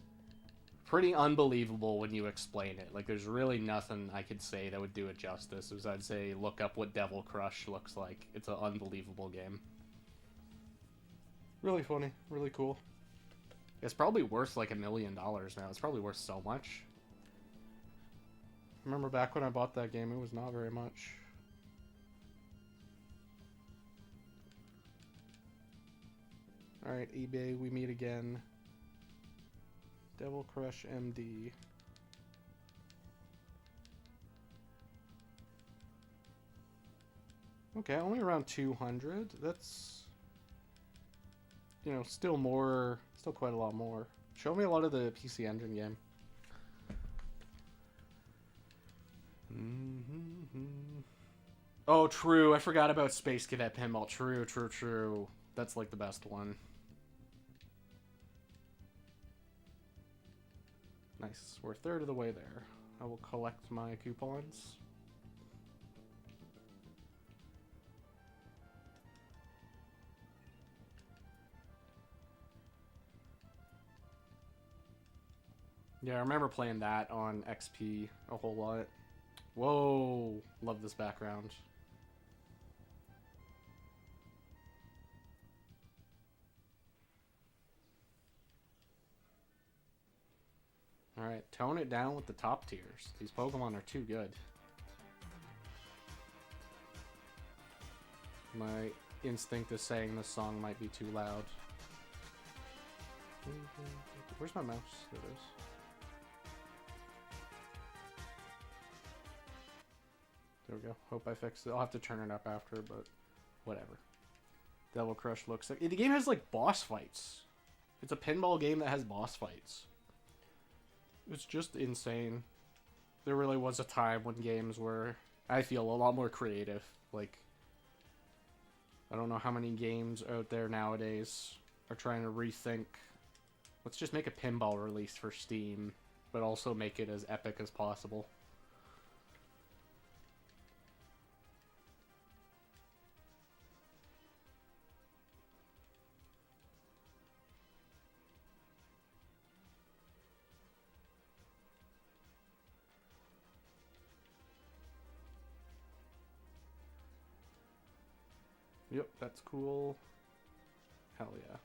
pretty unbelievable when you explain it. Like, there's really nothing I could say that would do it justice. As I'd say, look up what Devil Crush looks like. It's an unbelievable game. Really funny. Really cool. It's probably worth like $1 million now. It's probably worth so much. Remember back when I bought that game, it was not very much. Alright, eBay, we meet again. Devil Crush MD. Okay, only around 200. That's, you know, still more, still quite a lot more. Show me a lot of the PC Engine game. Oh, true. I forgot about Space Cadet Pinball. True. That's like the best one. Nice. We're a third of the way there. I will collect my coupons. Yeah, I remember playing that on XP a whole lot. Whoa! Love this background. Alright, tone it down with the top tiers. These Pokemon are too good. My instinct is saying this song might be too loud. Where's my mouse? There it is. There we go. Hope I fixed it. I'll have to turn it up after, but whatever. Devil Crush looks like... The game has, like, boss fights. It's a pinball game that has boss fights. It's just insane. There really was a time when games were, I feel, a lot more creative. Like, I don't know how many games out there nowadays are trying to rethink, let's just make a pinball release for Steam, but also make it as epic as possible. Yep, that's cool. Hell yeah.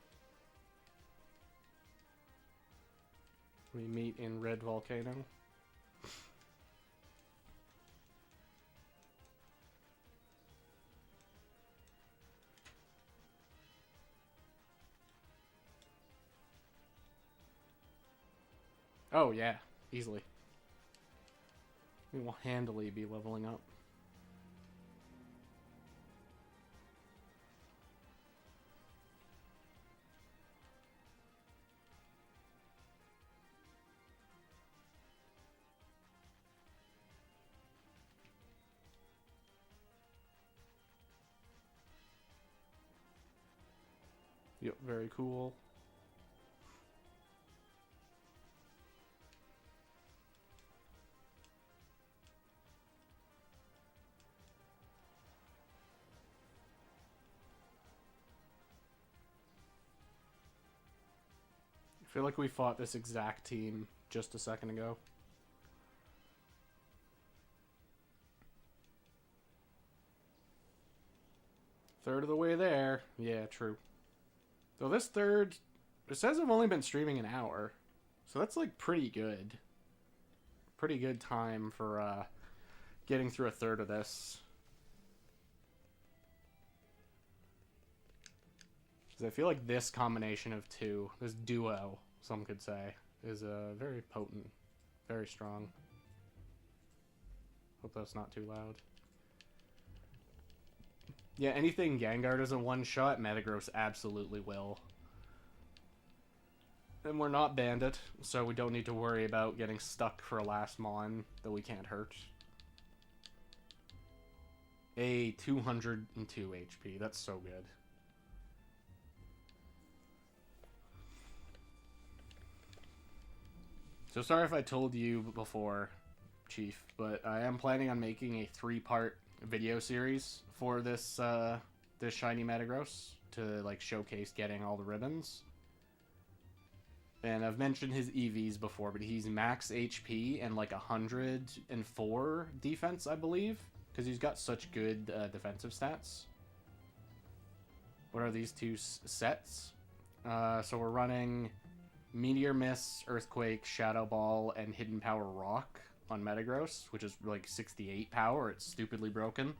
We meet in Red Volcano. Oh yeah, easily. We will handily be leveling up. Yep, very cool. I feel like we fought this exact team just a second ago. Third of the way there. Yeah, true. So this third, it says I've only been streaming an hour. So that's like pretty good. Pretty good time for getting through a third of this. Because I feel like this combination of two, this duo, some could say, is very potent. Very strong. Hope that's not too loud. Yeah, anything Gengar does a one-shot, Metagross absolutely will. And we're not Bandit, so we don't need to worry about getting stuck for a last Mon that we can't hurt. A 202 HP, that's so good. So sorry if I told you before, Chief, but I am planning on making a 3-part video series for this this shiny Metagross to like showcase getting all the ribbons. And I've mentioned his EVs before, but he's max HP and like 104 defense, I believe, because he's got such good defensive stats. What are these two sets? So we're running Meteor Miss, Earthquake, Shadow Ball, and Hidden Power Rock on Metagross, which is like 68 power. It's stupidly broken.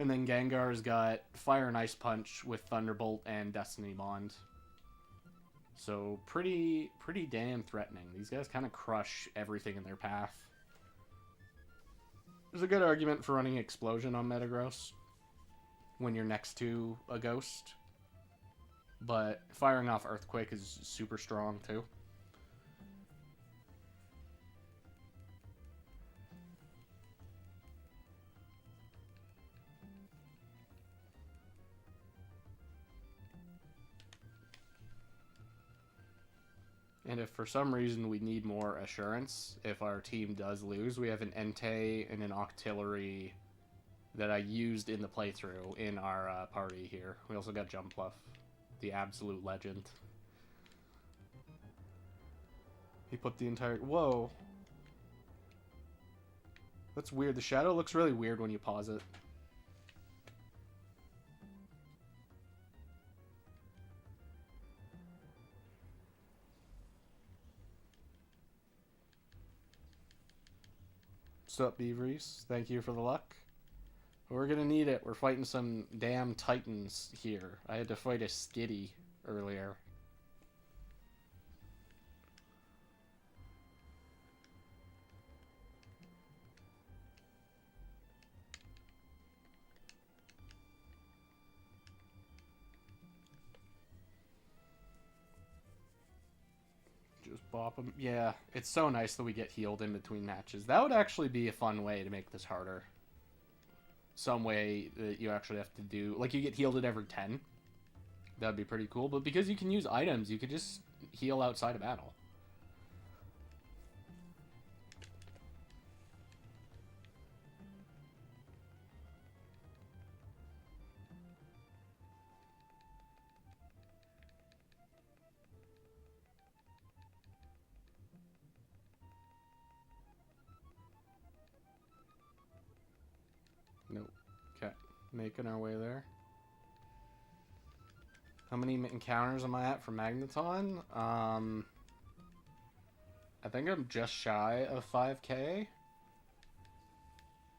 And then Gengar's got Fire and Ice Punch with Thunderbolt and Destiny Bond. So pretty damn threatening. These guys kind of crush everything in their path. There's a good argument for running Explosion on Metagross when you're next to a ghost. But firing off Earthquake is super strong too. And if for some reason we need more assurance, if our team does lose, we have an Entei and an Octillery that I used in the playthrough in our party here. We also got Jumpluff, the absolute legend. He put the entire... Whoa. That's weird. The shadow looks really weird when you pause it. What's up, Beaveries? Thank you for the luck. We're gonna need it. We're fighting some damn titans here. I had to fight a Skitty earlier. Just bop them. Yeah, it's so nice that we get healed in between matches. That would actually be a fun way to make this harder. Some way that you actually have to do... Like, you get healed at every 10. That'd be pretty cool. But because you can use items, you could just heal outside of battle. Nope. Okay. Making our way there. How many encounters am I at for Magneton? I think I'm just shy of 5k.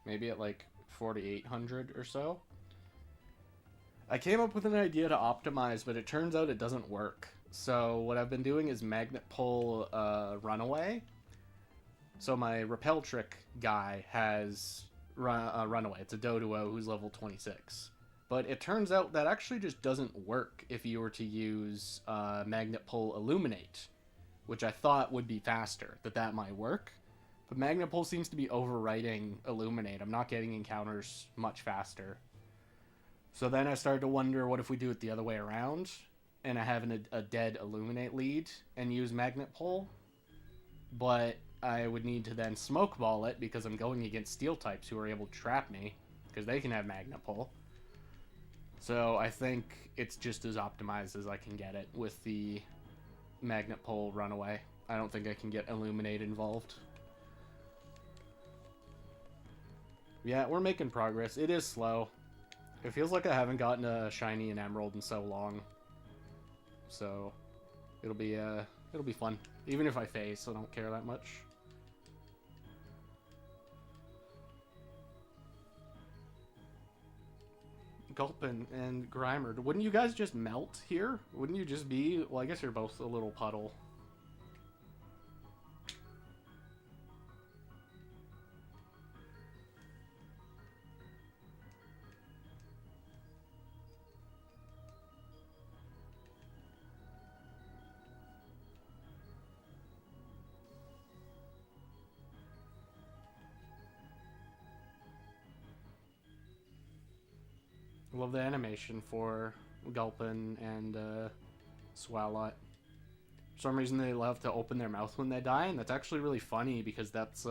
Maybe at like 4,800 or so. I came up with an idea to optimize, but it turns out it doesn't work. So what I've been doing is Magnet Pull Runaway. So my Repel Trick guy has... Runaway. It's a Doduo who's level 26. But it turns out that actually just doesn't work if you were to use Magnet Pull Illuminate, which I thought would be faster, that might work. But Magnet Pull seems to be overwriting Illuminate. I'm not getting encounters much faster. So then I started to wonder, what if we do it the other way around, and I have a dead Illuminate lead and use Magnet Pull? But I would need to then Smoke Ball it because I'm going against Steel types who are able to trap me because they can have Magnet Pull. So I think it's just as optimized as I can get it with the Magnet Pull Runaway. I don't think I can get Illuminate involved. Yeah, we're making progress. It is slow. It feels like I haven't gotten a Shiny and Emerald in so long. So it'll be fun. Even if I face, I don't care that much. Gulpin and Grimer. Wouldn't you guys just melt here? Wouldn't you just be... Well, I guess you're both a little puddle. Love the animation for Gulpin and Swalot. For some reason they love to open their mouth when they die, and that's actually really funny because that's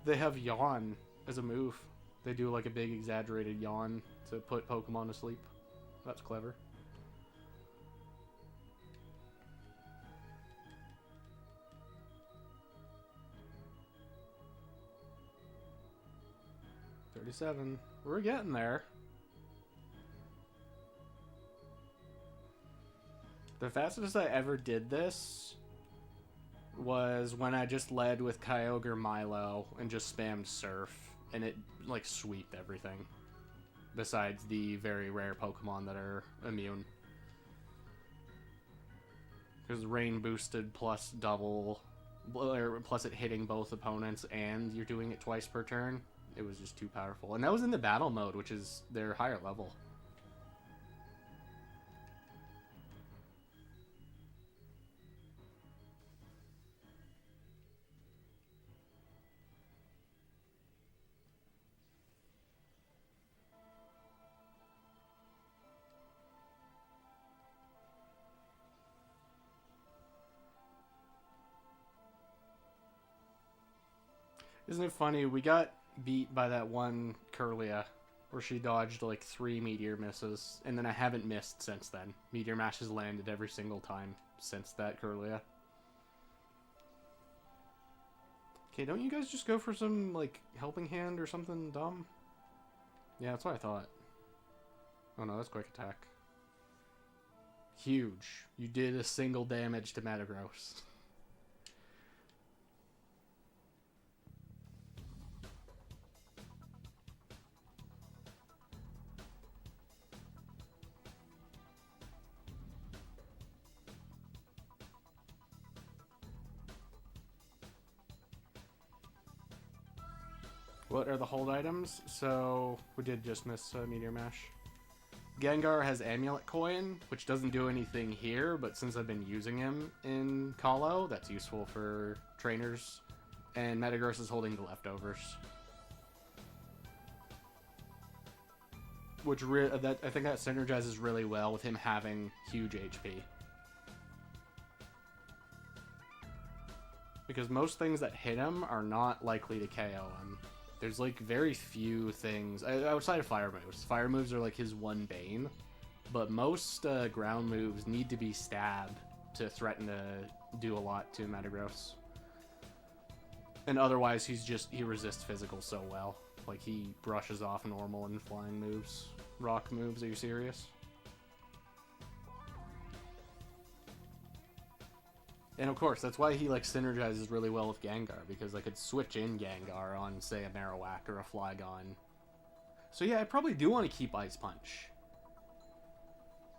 they have yawn as a move. They do like a big exaggerated yawn to put Pokemon to sleep. That's clever. $37. We're getting there. The fastest I ever did this was when I just led with Kyogre Milo and just spammed Surf, and it, like, sweeped everything. Besides the very rare Pokemon that are immune. Because Rain boosted plus double, or plus it hitting both opponents, and you're doing it twice per turn. It was just too powerful. And that was in the battle mode, which is their higher level. Isn't it funny? We got beat by that one Kirlia where she dodged like 3 Meteor misses, and then I haven't missed since then. Meteor Mash has landed every single time since that Kirlia. Okay, don't you guys just go for some, like, helping hand or something dumb? Yeah, that's what I thought. Oh no, that's quick attack. Huge. You did a single damage to Metagross. What are the hold items? So, we did just miss Meteor Mash. Gengar has Amulet Coin, which doesn't do anything here, but since I've been using him in Kahlo, that's useful for trainers. And Metagross is holding the leftovers. Which I think that synergizes really well with him having huge HP. Because most things that hit him are not likely to KO him. There's, like, very few things outside of fire moves. Fire moves are, like, his one bane. But most ground moves need to be stab to threaten to do a lot to Metagross. And otherwise, he resists physical so well. Like, he brushes off normal and flying moves. Rock moves, are you serious? And of course, that's why he, like, synergizes really well with Gengar, because I could switch in Gengar on, say, a Marowak or a Flygon. So yeah, I probably do want to keep Ice Punch.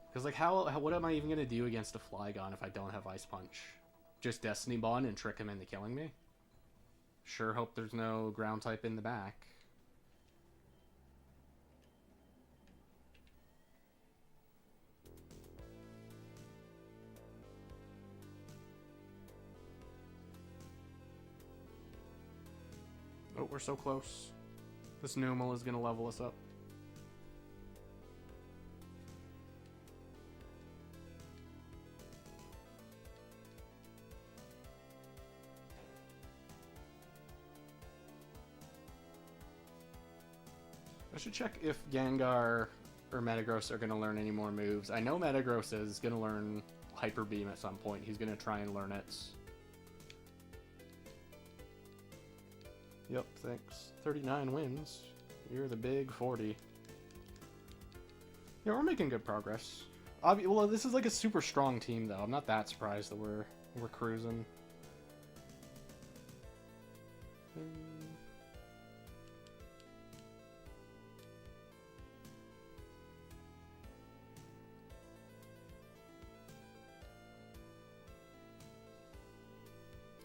Because, like, what am I even going to do against a Flygon if I don't have Ice Punch? Just Destiny Bond and trick him into killing me? Sure hope there's no ground type in the back. Oh, we're so close. This Numel is going to level us up. I should check if Gengar or Metagross are going to learn any more moves. I know Metagross is going to learn Hyper Beam at some point. He's going to try and learn it. Yep, thanks. 39 wins. You're the big 40. Yeah, we're making good progress. Well, this is like a super strong team, though. I'm not that surprised that we're cruising.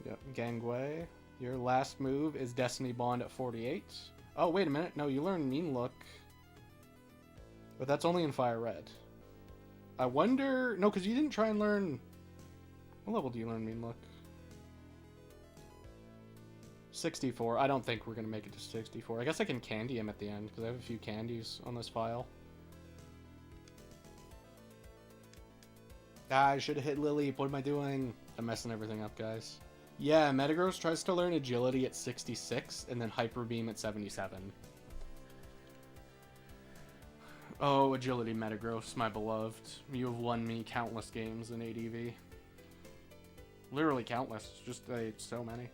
Yep, Gangway. Your last move is Destiny Bond at 48. Oh, wait a minute. No, you learn Mean Look. But that's only in Fire Red. I wonder... No, because you didn't try and learn... What level do you learn Mean Look? 64. I don't think we're going to make it to 64. I guess I can candy him at the end, because I have a few candies on this file. Ah, I should have hit Lily. What am I doing? I'm messing everything up, guys. Yeah, Metagross tries to learn Agility at 66, and then Hyper Beam at 77. Oh, Agility Metagross, my beloved. You have won me countless games in ADV. Literally countless, just so many.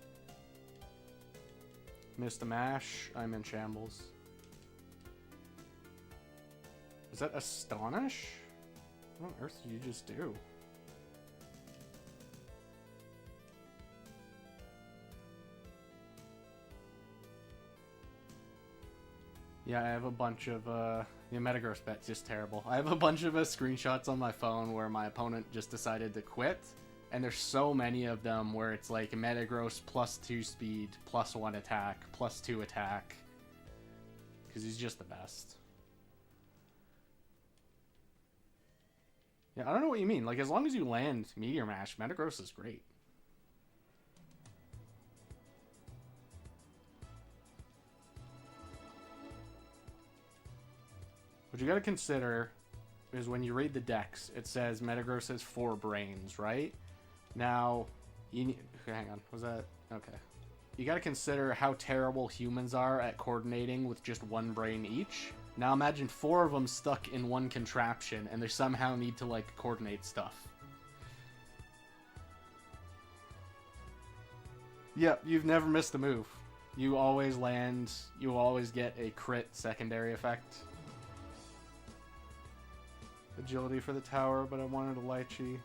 Missed a mash, I'm in shambles. Is that Astonish? What on earth did you just do? Yeah, I have a bunch of, the Metagross bet's just terrible. I have a bunch of screenshots on my phone where my opponent just decided to quit, and there's so many of them where it's like Metagross +2 speed, +1 attack, +2 attack, because he's just the best. Yeah, I don't know what you mean. Like, as long as you land Meteor Mash, Metagross is great. What you gotta consider is when you read the decks, it says Metagross has 4 brains, right? Now, you need... Hang on, was that... Okay. You gotta consider how terrible humans are at coordinating with just 1 brain each. Now imagine 4 of them stuck in one contraption, and they somehow need to, like, coordinate stuff. Yep, you've never missed a move. You always land, you always get a crit secondary effect. Agility for the tower, but I wanted a Lychee.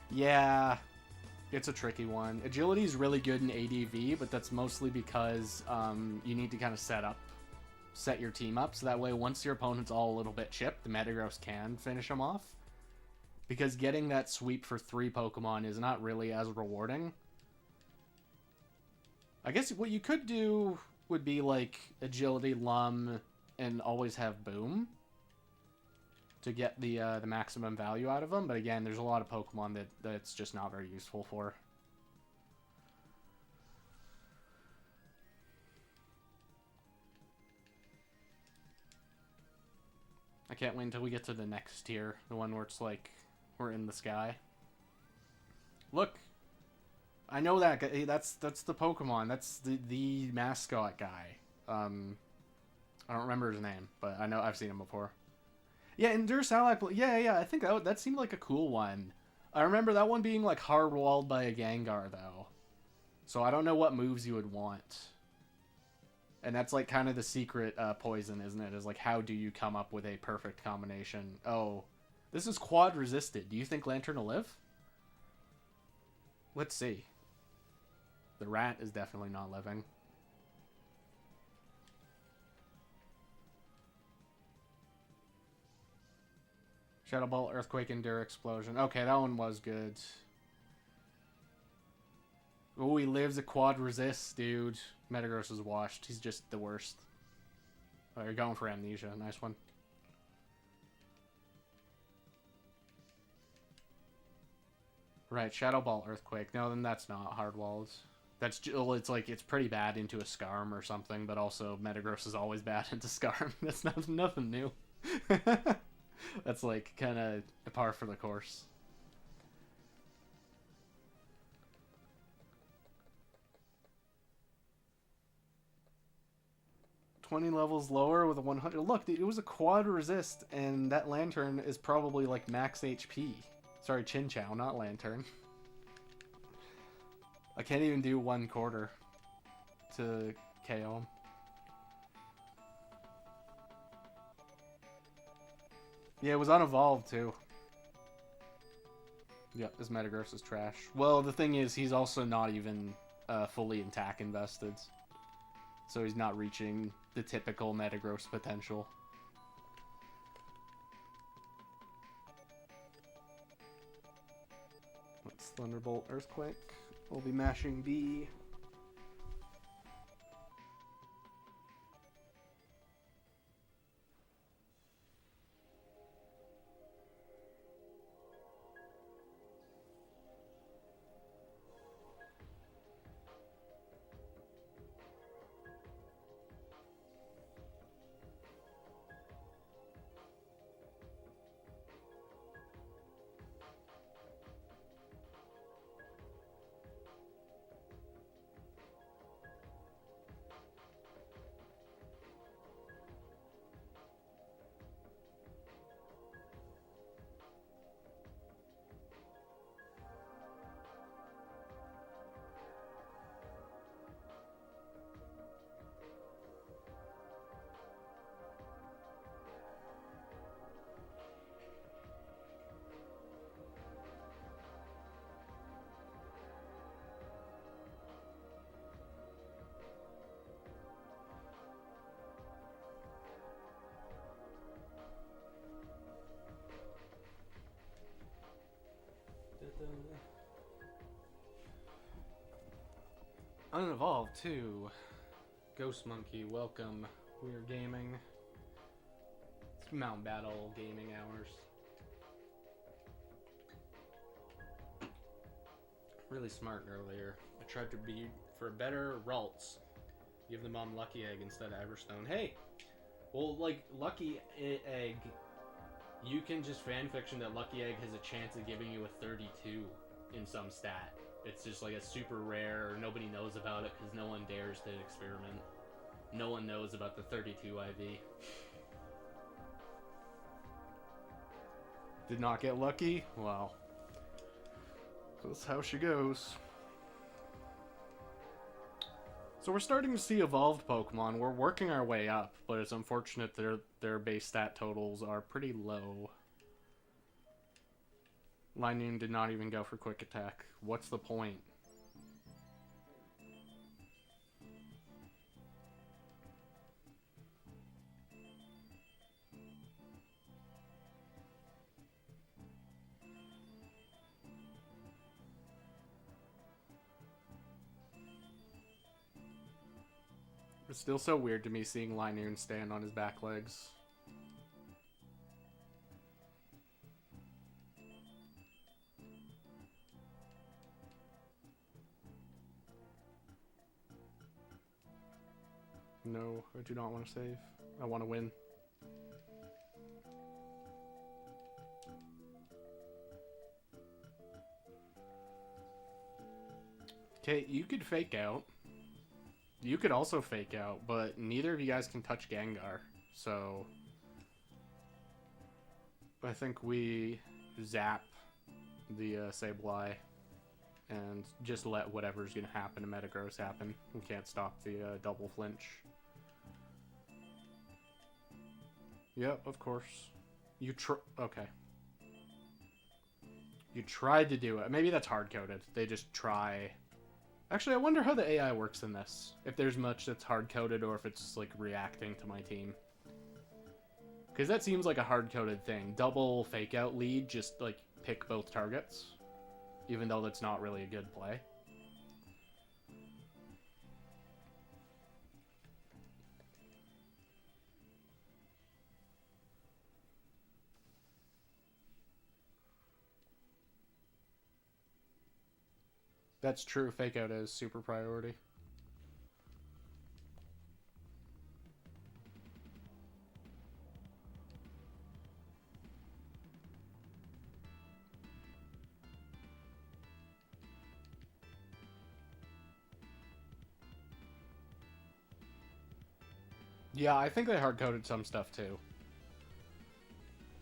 Yeah, it's a tricky one. Agility is really good in ADV, but that's mostly because you need to kind of set your team up, so that way once your opponent's all a little bit chipped, the Metagross can finish them off. Because getting that sweep for 3 Pokemon is not really as rewarding. I guess what you could do would be like Agility, Lum, and always have Boom to get the maximum value out of them, but again, there's a lot of Pokemon that's just not very useful for. I can't wait until we get to the next tier, the one where it's like we're in the sky. Look, I know that guy. That's the Pokemon. That's the mascot guy. I don't remember his name, but I know I've seen him before. Yeah, and Dursalak, yeah, I think that seemed like a cool one. I remember that one being, like, hard-walled by a Gengar, though. So I don't know what moves you would want. And that's, like, kind of the secret poison, isn't it? Is, like, how do you come up with a perfect combination? Oh, this is quad-resisted. Do you think Lantern will live? Let's see. The rat is definitely not living. Shadow Ball, Earthquake, Endure, Explosion. Okay, that one was good. Oh, he lives a quad resist, dude. Metagross is washed. He's just the worst. Oh, you're going for Amnesia. Nice one. Right, Shadow Ball, Earthquake. No, then that's not hard-walled. That's it's like it's pretty bad into a Scarm or something, but also Metagross is always bad into Scarm. That's nothing new. That's like kind of a par for the course. $20 levels lower with a 100. Look, it was a quad resist, and that Lantern is probably like max HP. Sorry, Chinchou, not Lantern. I can't even do 1/4 to KO him. Yeah, it was unevolved too. Yep, this Metagross is trash. Well, the thing is, he's also not even fully in attack invested. So he's not reaching the typical Metagross potential. Let's Thunderbolt Earthquake. We'll be mashing B. Unevolved too. Ghost Monkey, welcome. We are gaming. It's Mt.Battle gaming hours. Really smart earlier. I tried to be for better results. Give the mom Lucky Egg instead of Everstone. Hey! Well, like, Lucky Egg, you can just fanfiction that Lucky Egg has a chance of giving you a 32 in some stat. It's just like a super rare, or nobody knows about it because no one dares to experiment. No one knows about the 32 IV. Did not get lucky? Well, that's how she goes. So we're starting to see evolved Pokemon. We're working our way up, but it's unfortunate their base stat totals are pretty low. Lightning did not even go for Quick Attack. What's the point? It's still so weird to me seeing Linoon stand on his back legs. No, I do not want to save. I want to win. Okay, you could fake out. You could also fake out, but neither of you guys can touch Gengar. So I think we zap the Sableye and just let whatever's going to happen to Metagross happen. We can't stop the double flinch. Yep, of course. Okay. You tried to do it. Maybe that's hard-coded. They just try. Actually, I wonder how the AI works in this. If there's much that's hard-coded or if it's, like, reacting to my team. Because that seems like a hard-coded thing. Double fake-out lead, just, like, pick both targets. Even though that's not really a good play. That's true. Fake out is super priority. Yeah, I think they hard-coded some stuff too.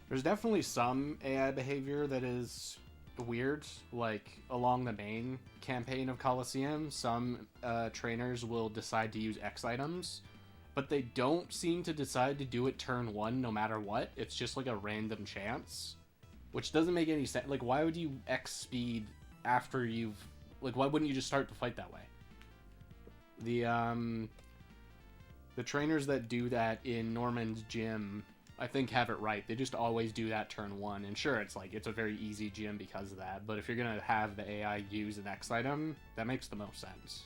There's definitely some AI behavior that is weird, like along the main campaign of Coliseum, some trainers will decide to use X items, but they don't seem to decide to do it turn 1 no matter what. It's just like a random chance, which doesn't make any sense. Like, why would you X speed after you've... Like, why wouldn't you just start the fight that way? The trainers that do that in Norman's gym, I think, have it right. They just always do that turn 1. And sure, it's like, it's a very easy gym because of that. But if you're going to have the AI use an X item, that makes the most sense.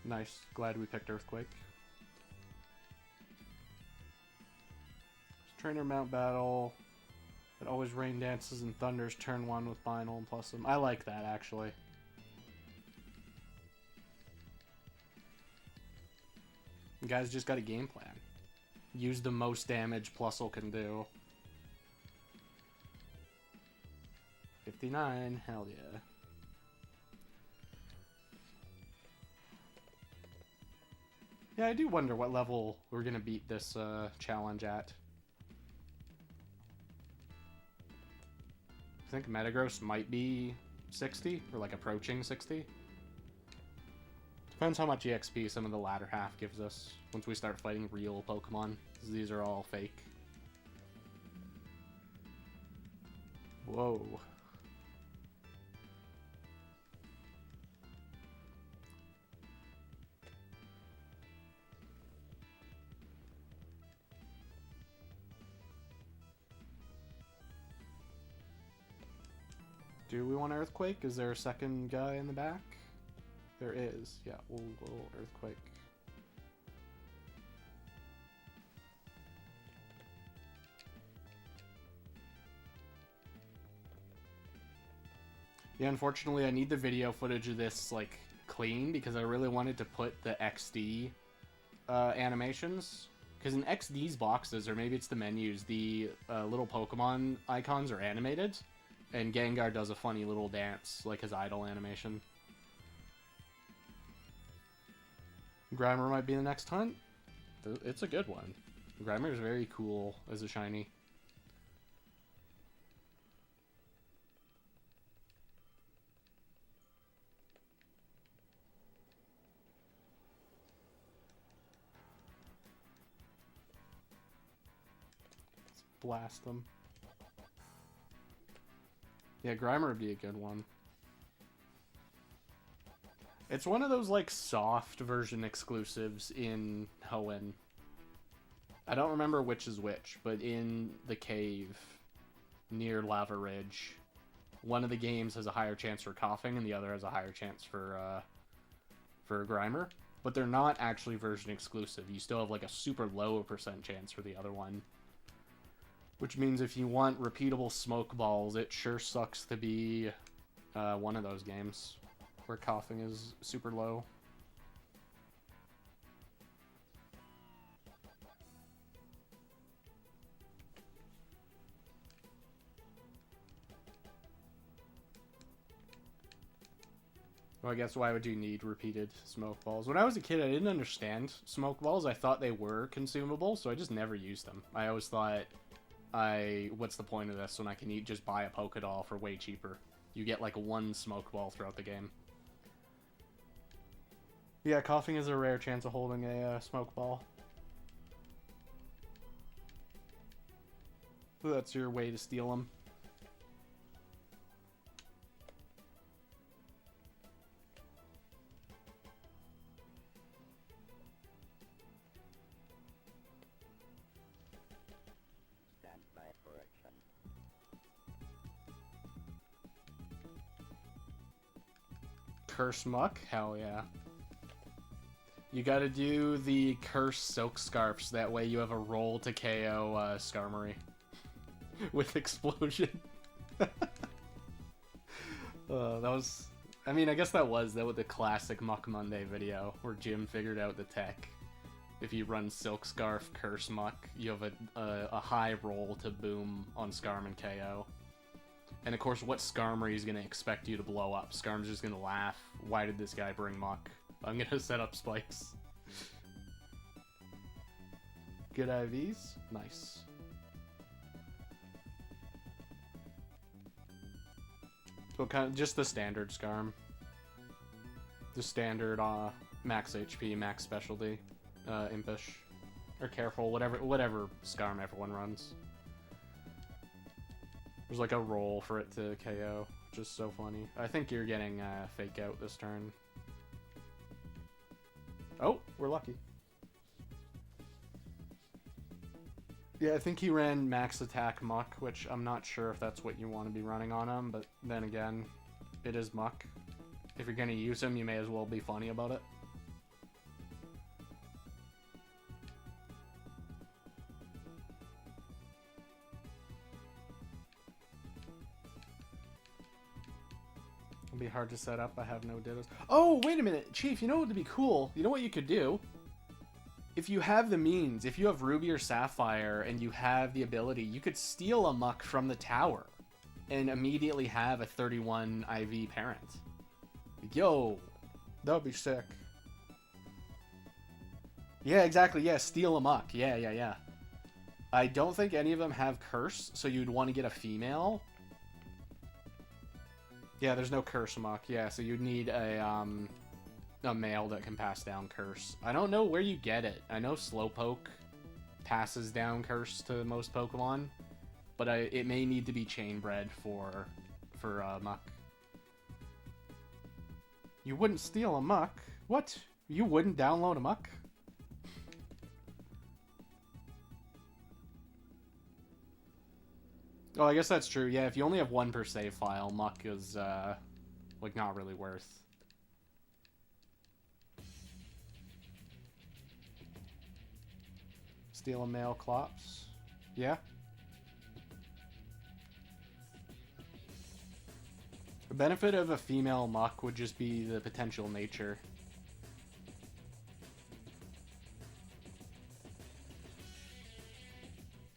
Nice. Glad we picked Earthquake. Trainer Mt.Battle. It always rain dances and thunders turn 1 with Final and plus them. I like that, actually. You guys just got a game plan. Use the most damage Plusle can do. 59, hell yeah. Yeah, I do wonder what level we're gonna beat this challenge at. I think Metagross might be 60, or like approaching 60. Depends how much EXP some of the latter half gives us once we start fighting real Pokemon, because these are all fake. Whoa. Do we want Earthquake? Is there a second guy in the back? There is. Yeah, we'll Earthquake. Yeah, unfortunately, I need the video footage of this, like, clean, because I really wanted to put the XD animations. Because in XD's boxes, or maybe it's the menus, the little Pokemon icons are animated, and Gengar does a funny little dance, like his idle animation. Grimer might be the next hunt. It's a good one. Grimer is very cool as a shiny. Let's blast them. Yeah, Grimer would be a good one. It's one of those, like, soft version exclusives in Hoenn. I don't remember which is which, but in the cave near Lava Ridge, one of the games has a higher chance for coughing and the other has a higher chance for Grimer. But they're not actually version exclusive. You still have, like, a super low % chance for the other one. Which means if you want repeatable smoke balls, it sure sucks to be one of those games where coughing is super low. Well, I guess why would you need repeated smoke balls? When I was a kid, I didn't understand smoke balls. I thought they were consumable, so I just never used them. I always thought, what's the point of this when I can just buy a Pokédoll for way cheaper? You get like one smoke ball throughout the game. Yeah, coughing is a rare chance of holding a smoke ball. So that's your way to steal them. Curse Muck? Hell yeah. You gotta do the Curse Silk Scarfs, that way you have a roll to KO Skarmory. With Explosion. That was... I mean, I guess that was the classic Muck Monday video, where Jim figured out the tech. If you run Silk Scarf, Curse Muck, you have a high roll to boom on Skarm and KO. And of course, what Skarmory is going to expect you to blow up? Skarm's just going to laugh. Why did this guy bring Muck? I'm going to set up spikes. Good IVs? Nice. So kind of just the standard Skarm. The standard max HP, max specialty, impish. Or careful, whatever Skarm everyone runs. There's like a roll for it to KO, which is so funny. I think you're getting Fake Out this turn. Oh, we're lucky. Yeah, I think he ran max attack Muck, which I'm not sure if that's what you want to be running on him, but then again, it is Muck. If you're going to use him, you may as well be funny about it. It'll be hard to set up. I have no dittos. Oh, wait a minute. Chief, you know what would be cool? You know what you could do? If you have the means, if you have Ruby or Sapphire and you have the ability, you could steal a Muck from the tower and immediately have a 31 IV parent. Yo, that would be sick. Yeah, exactly. Yeah, steal a Muck. Yeah. I don't think any of them have Curse, so you'd want to get a female. Yeah, there's no Curse Muck. Yeah, so you'd need a male that can pass down Curse. I don't know where you get it. I know Slowpoke passes down Curse to most Pokemon, but it may need to be chain bred for Muck. You wouldn't steal a Muck? What? You wouldn't download a Muck? Oh, I guess that's true. Yeah, if you only have one per save file, Muck is, like, not really worth. Steal a male Clops. Yeah. The benefit of a female Muck would just be the potential nature.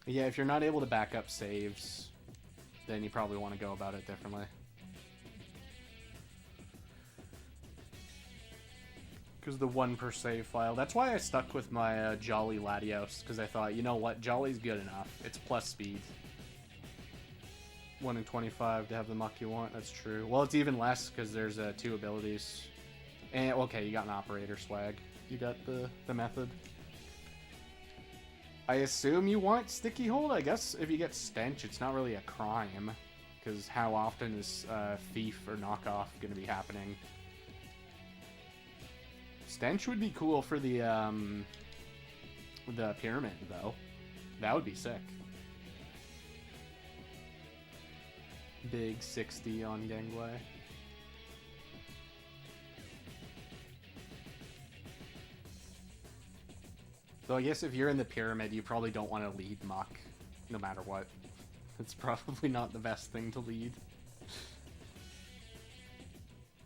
Yeah, if you're not able to back up saves, then you probably want to go about it differently. Because the one per save file. That's why I stuck with my Jolly Latios, because I thought, you know what, Jolly's good enough. It's plus speed. 1 in 25 to have the Muck you want, that's true. Well, it's even less, because there's 2 abilities. And, okay, you got an Operator swag. You got the method. I assume you want Sticky Hold? I guess if you get Stench, it's not really a crime. Because how often is Thief or Knockoff going to be happening? Stench would be cool for the pyramid, though. That would be sick. Big 60 on Gangway. So I guess if you're in the pyramid, you probably don't want to lead Muck, no matter what. It's probably not the best thing to lead.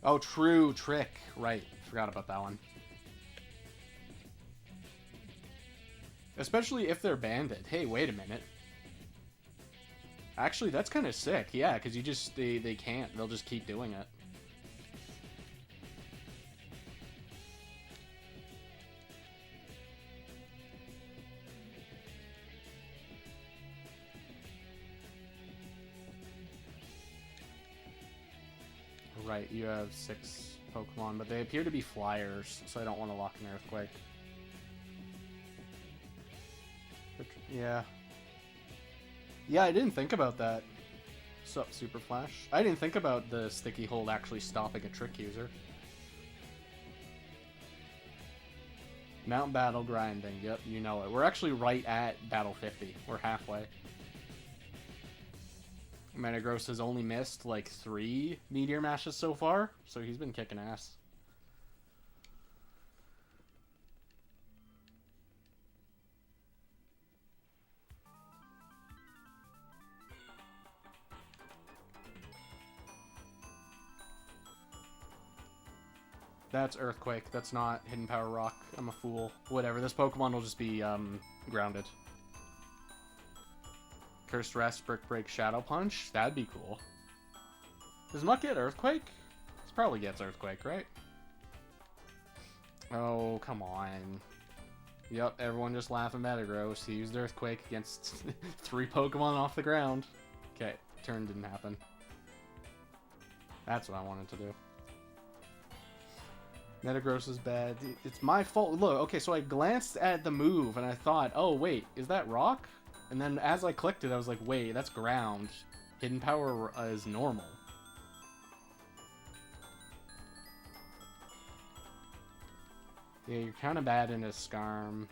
Oh, true, Trick. Right, forgot about that one. Especially if they're banded. Hey, wait a minute. Actually, that's kind of sick. Yeah, because you just, they can't. They'll just keep doing it. Right, you have 6 Pokemon, but they appear to be flyers, so I don't want to lock an Earthquake. But, yeah. Yeah, I didn't think about that. Sup, Super Flash? I didn't think about the Sticky Hold actually stopping a Trick user. Mt.Battle grinding, yep, you know it. We're actually right at Battle 50. We're halfway. Metagross has only missed like 3 Meteor Mashes so far, so he's been kicking ass. That's Earthquake. That's not Hidden Power Rock. I'm a fool. Whatever. This Pokemon will just be grounded. Cursed Rest, Brick Break, Shadow Punch. That'd be cool. Does Muck get Earthquake? This probably gets Earthquake, right? Oh, come on. Yep, everyone just laughing Metagross. He used Earthquake against 3 Pokemon off the ground. Okay, turn didn't happen. That's what I wanted to do. Metagross is bad. It's my fault. Look, okay, so I glanced at the move and I thought, oh, wait, is that rock? And then as I clicked it, I was like, wait, that's ground. Hidden Power is normal. Yeah, you're kind of bad in a Scarm.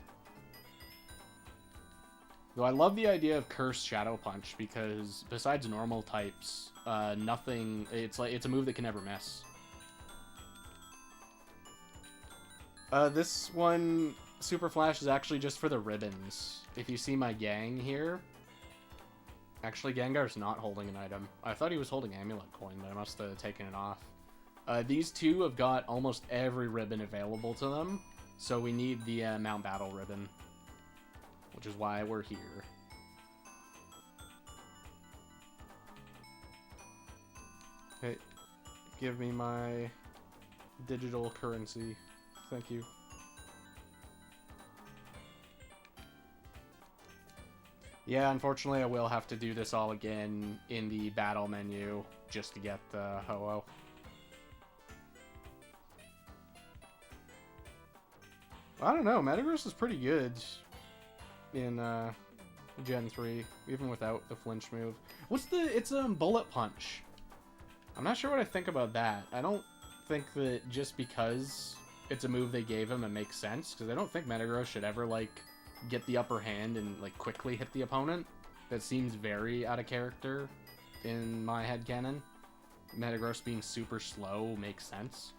Though I love the idea of Curse Shadow Punch because besides normal types, nothing. It's a move that can never miss. This one, Super Flash, is actually just for the ribbons. If you see my gang here... Actually, Gengar's not holding an item. I thought he was holding Amulet Coin, but I must have taken it off. These two have got almost every ribbon available to them, so we need the Mt.Battle ribbon. Which is why we're here. Hey, give me my digital currency. Thank you. Yeah, unfortunately I will have to do this all again in the battle menu just to get the Ho-Oh. I don't know, Metagross is pretty good in Gen 3, even without the flinch move. It's Bullet Punch. I'm not sure what I think about that. I don't think that just because it's a move they gave him, it makes sense, because I don't think Metagross should ever, like, get the upper hand and, like, quickly hit the opponent. that seems very out of character in my headcanon. Metagross being super slow makes sense.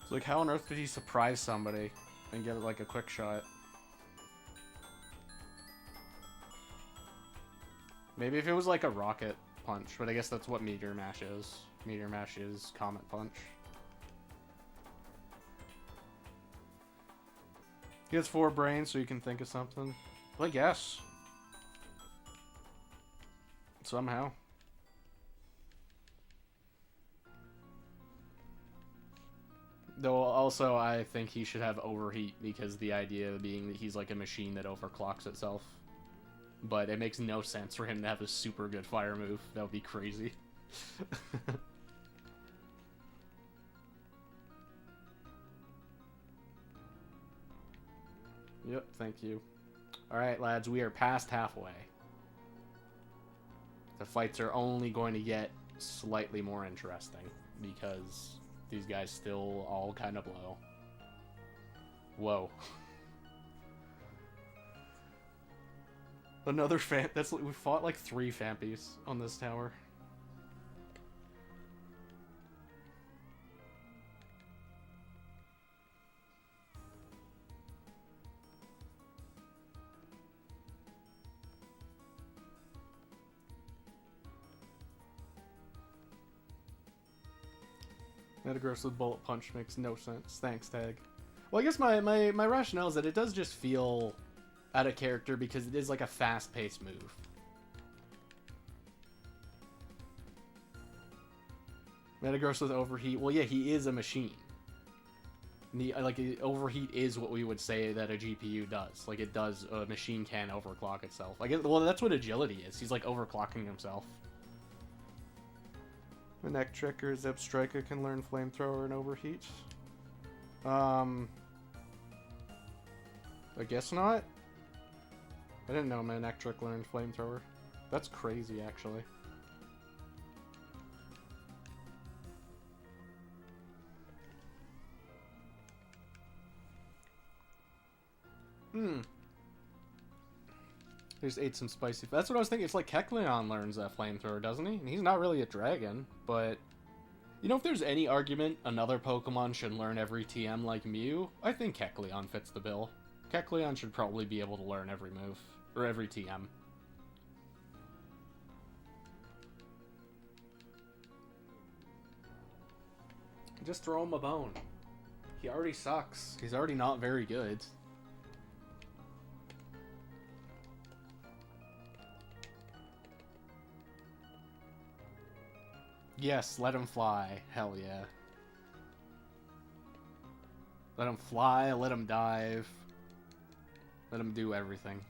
It's like, how on earth did he surprise somebody and get like a quick shot? Maybe if it was like a rocket punch, but I guess that's what Meteor Mash is. Meteor Mash is Comet Punch. He has 4 brains, so you can think of something. Well, I guess. Somehow. Though also, I think he should have Overheat, because the idea being that he's like a machine that overclocks itself. But it makes no sense for him to have a super good fire move. That would be crazy. Yep, thank you. Alright, lads, we are past halfway. The fights are only going to get slightly more interesting, because these guys still all kind of blow. Whoa. Another fan. That's, we fought like 3 Fampies on this tower. Metagross with Bullet Punch makes no sense. Thanks, Tag. Well, I guess my rationale is that it does just feel out of character because it is like a fast-paced move. Metagross with Overheat. Well, yeah, he is a machine. Like, Overheat is what we would say that a GPU does. Like, it does, a machine can overclock itself. I guess, well, that's what Agility is. He's, like, overclocking himself. The Neck Tricker, Zip Striker can learn Flamethrower and Overheat. I guess not. I didn't know my Neck Trick learned Flamethrower. That's crazy, actually. I just ate some spicy. That's what I was thinking. It's like Kecleon learns that Flamethrower, doesn't he? And he's not really a dragon, but... You know, if there's any argument another Pokemon should learn every TM like Mew, I think Kecleon fits the bill. Kecleon should probably be able to learn every move. Or every TM. Just throw him a bone. He already sucks. He's already not very good. Yes, let him fly. Hell yeah. Let him fly, let him dive. Let him do everything.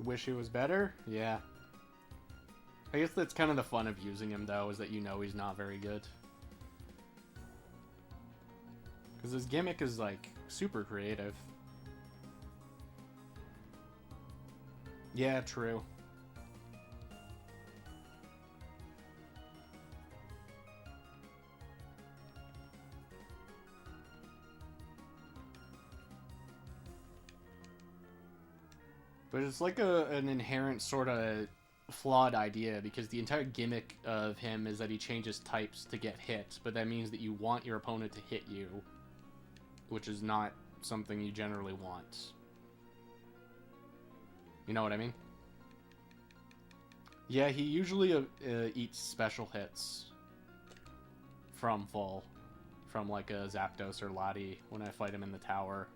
Wish he was better? Yeah. I guess that's kind of the fun of using him, though, is that you know he's not very good. Because his gimmick is, like, super creative. Yeah, true. But it's like an inherent sort of flawed idea, because the entire gimmick of him is that he changes types to get hit, but that means that you want your opponent to hit you, which is not something you generally want. You know what I mean? Yeah, he usually eats special hits from full, from like a Zapdos or Lottie when I fight him in the tower.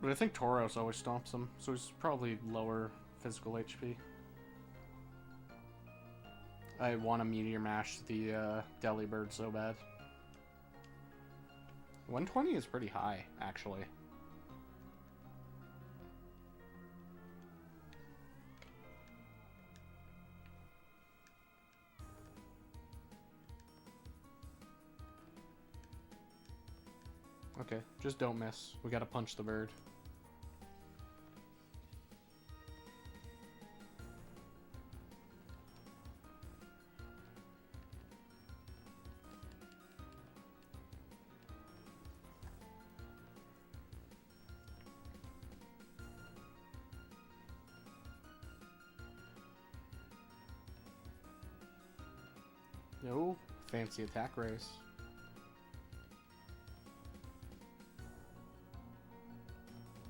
But I think Tauros always stomps him, so he's probably lower physical HP. I want to Meteor Mash the Delibird so bad. 120 is pretty high, actually. Okay, just don't miss. We gotta punch the bird. No, fancy attack race.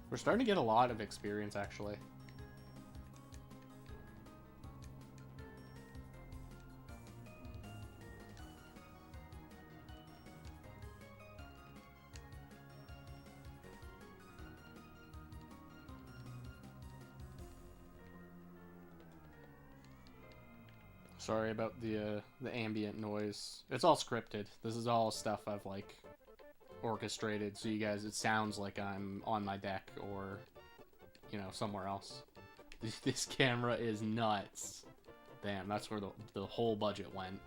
We're starting to get a lot of experience, actually. Sorry about the ambient noise. It's all scripted. This is all stuff I've like orchestrated, so you guys, it sounds like I'm on my deck or, you know, somewhere else. This camera is nuts. Damn, that's where the whole budget went.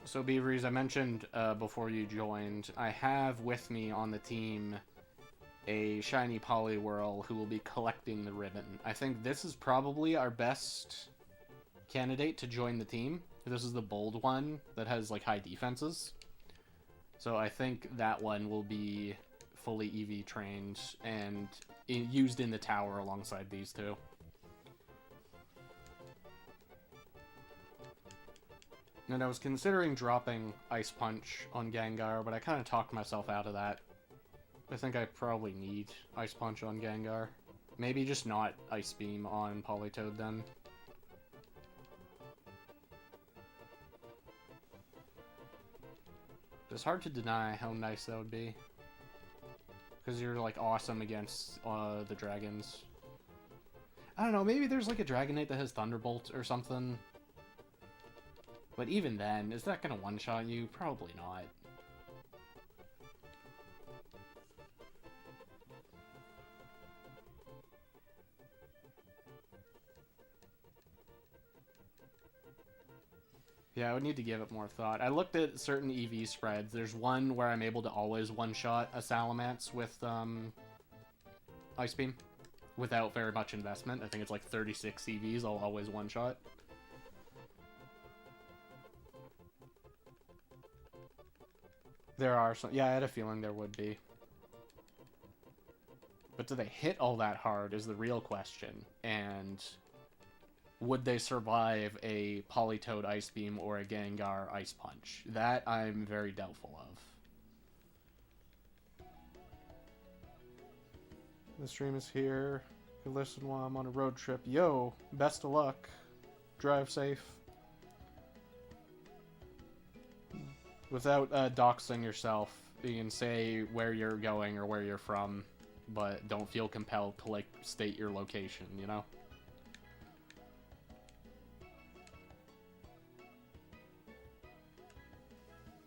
So Beaveries, I mentioned before you joined, I have with me on the team a shiny Poliwhirl who will be collecting the ribbon. I think this is probably our best candidate to join the team. This is the bold one that has like high defenses. So I think that one will be fully EV trained and used in the tower alongside these two. And I was considering dropping Ice Punch on Gengar, but I kind of talked myself out of that. I think I probably need Ice Punch on Gengar. Maybe just not Ice Beam on Politoed then. It's hard to deny how nice that would be. Because you're like awesome against the dragons. I don't know, maybe there's like a Dragonite that has Thunderbolt or something. But even then, is that going to one-shot you? Probably not. Yeah, I would need to give it more thought. I looked at certain EV spreads. There's one where I'm able to always one-shot a Salamence with Ice Beam without very much investment. I think it's like 36 EVs, I'll always one-shot. There are some... Yeah, I had a feeling there would be. But do they hit all that hard is the real question. And would they survive a Politoed Ice Beam or a Gengar Ice Punch? That I'm very doubtful of. The stream is here. You can listen while I'm on a road trip. Yo, best of luck. Drive safe. Without doxing yourself, you can say where you're going or where you're from, but don't feel compelled to, like, state your location, you know?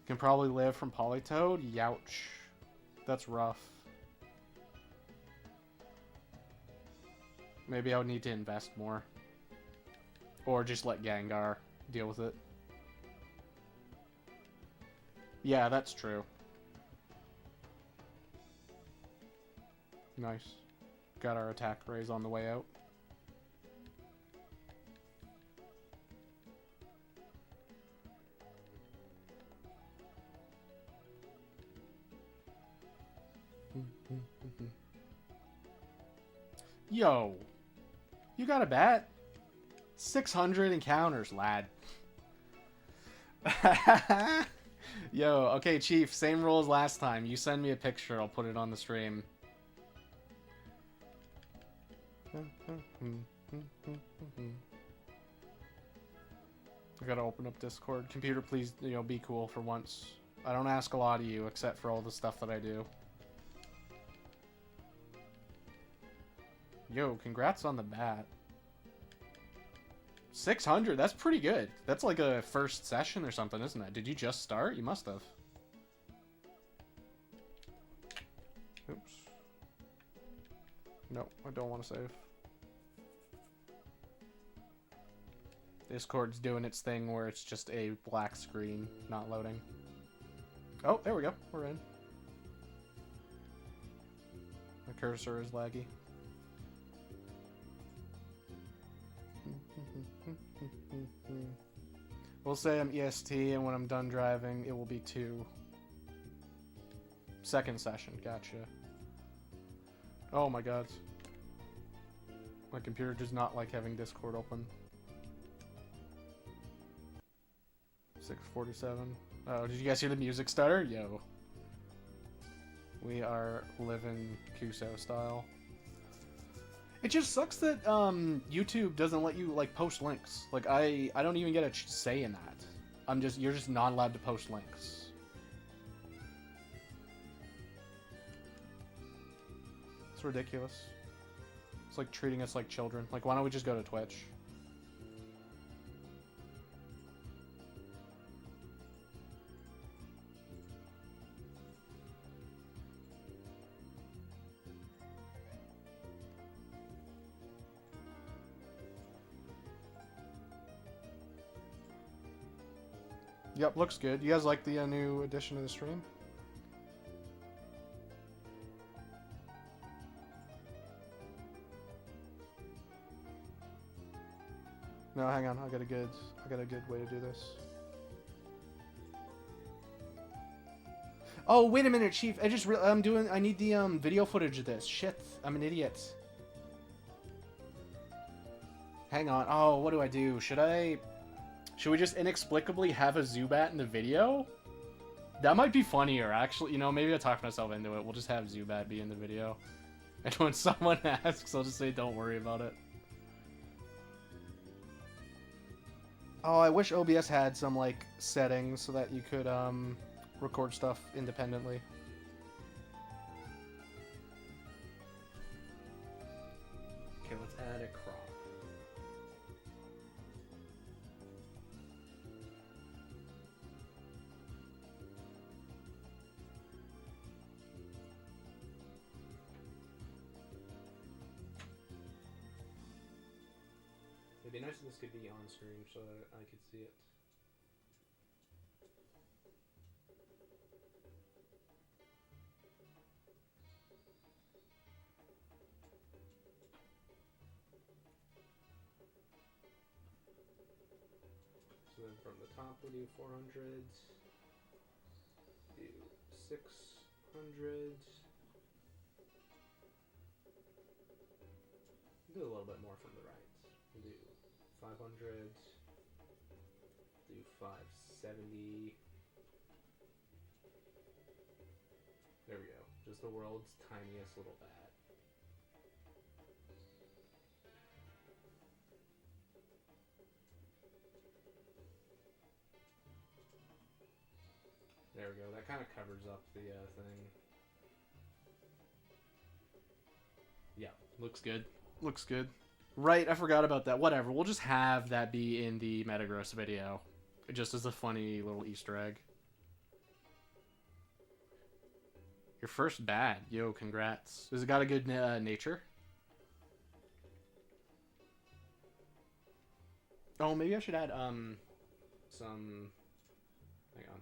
Can probably live from Politoed? Youch. That's rough. Maybe I would need to invest more. Or just let Gengar deal with it. Yeah, that's true. Nice. Got our attack raise on the way out. Yo! You got a bat? 600 encounters, lad. Yo, okay, Chief, same rule as last time. You send me a picture, I'll put it on the stream. I gotta open up Discord. Computer, please, you know, be cool for once. I don't ask a lot of you, except for all the stuff that I do. Yo, congrats on the bat. 600, that's pretty good. That's like a first session or something, isn't it? Did you just start? You must have. Oops. No, I don't want to save. Discord's doing its thing where it's just a black screen, not loading. Oh, there we go. We're in. The cursor is laggy. We'll say I'm EST, and when I'm done driving, it will be 2. Second session, gotcha. Oh my god. My computer does not like having Discord open. 6:47. Oh, did you guys hear the music stutter? Yo. We are living Kuso style. It just sucks that YouTube doesn't let you like post links. Like I don't even get a say in that. You're just not allowed to post links. It's ridiculous. It's like treating us like children. Like, why don't we just go to Twitch? Yep, looks good. You guys like the new addition to the stream? No, hang on. I got a good way to do this. Oh, wait a minute, Chief. I need the video footage of this. Shit, I'm an idiot. Hang on. Oh, what do I do? Should we just inexplicably have a Zubat in the video? That might be funnier, actually. You know, maybe I talked myself into it. We'll just have Zubat be in the video. And when someone asks, I'll just say, don't worry about it. Oh, I wish OBS had some, like, settings so that you could, record stuff independently. Okay, let's add a crop. It'd be nice if this could be on screen so that I could see it. So then from the top we do 400, do 600, do a little bit more from the right. We'll do 500, do 570. There we go. Just the world's tiniest little bat. There we go. That kind of covers up the thing. Yeah, looks good. Looks good. Right, I forgot about that. Whatever, we'll just have that be in the Metagross video. Just as a funny little Easter egg. Your first bat. Yo, congrats. Has it got a good nature? Oh, maybe I should add, some... Hang on.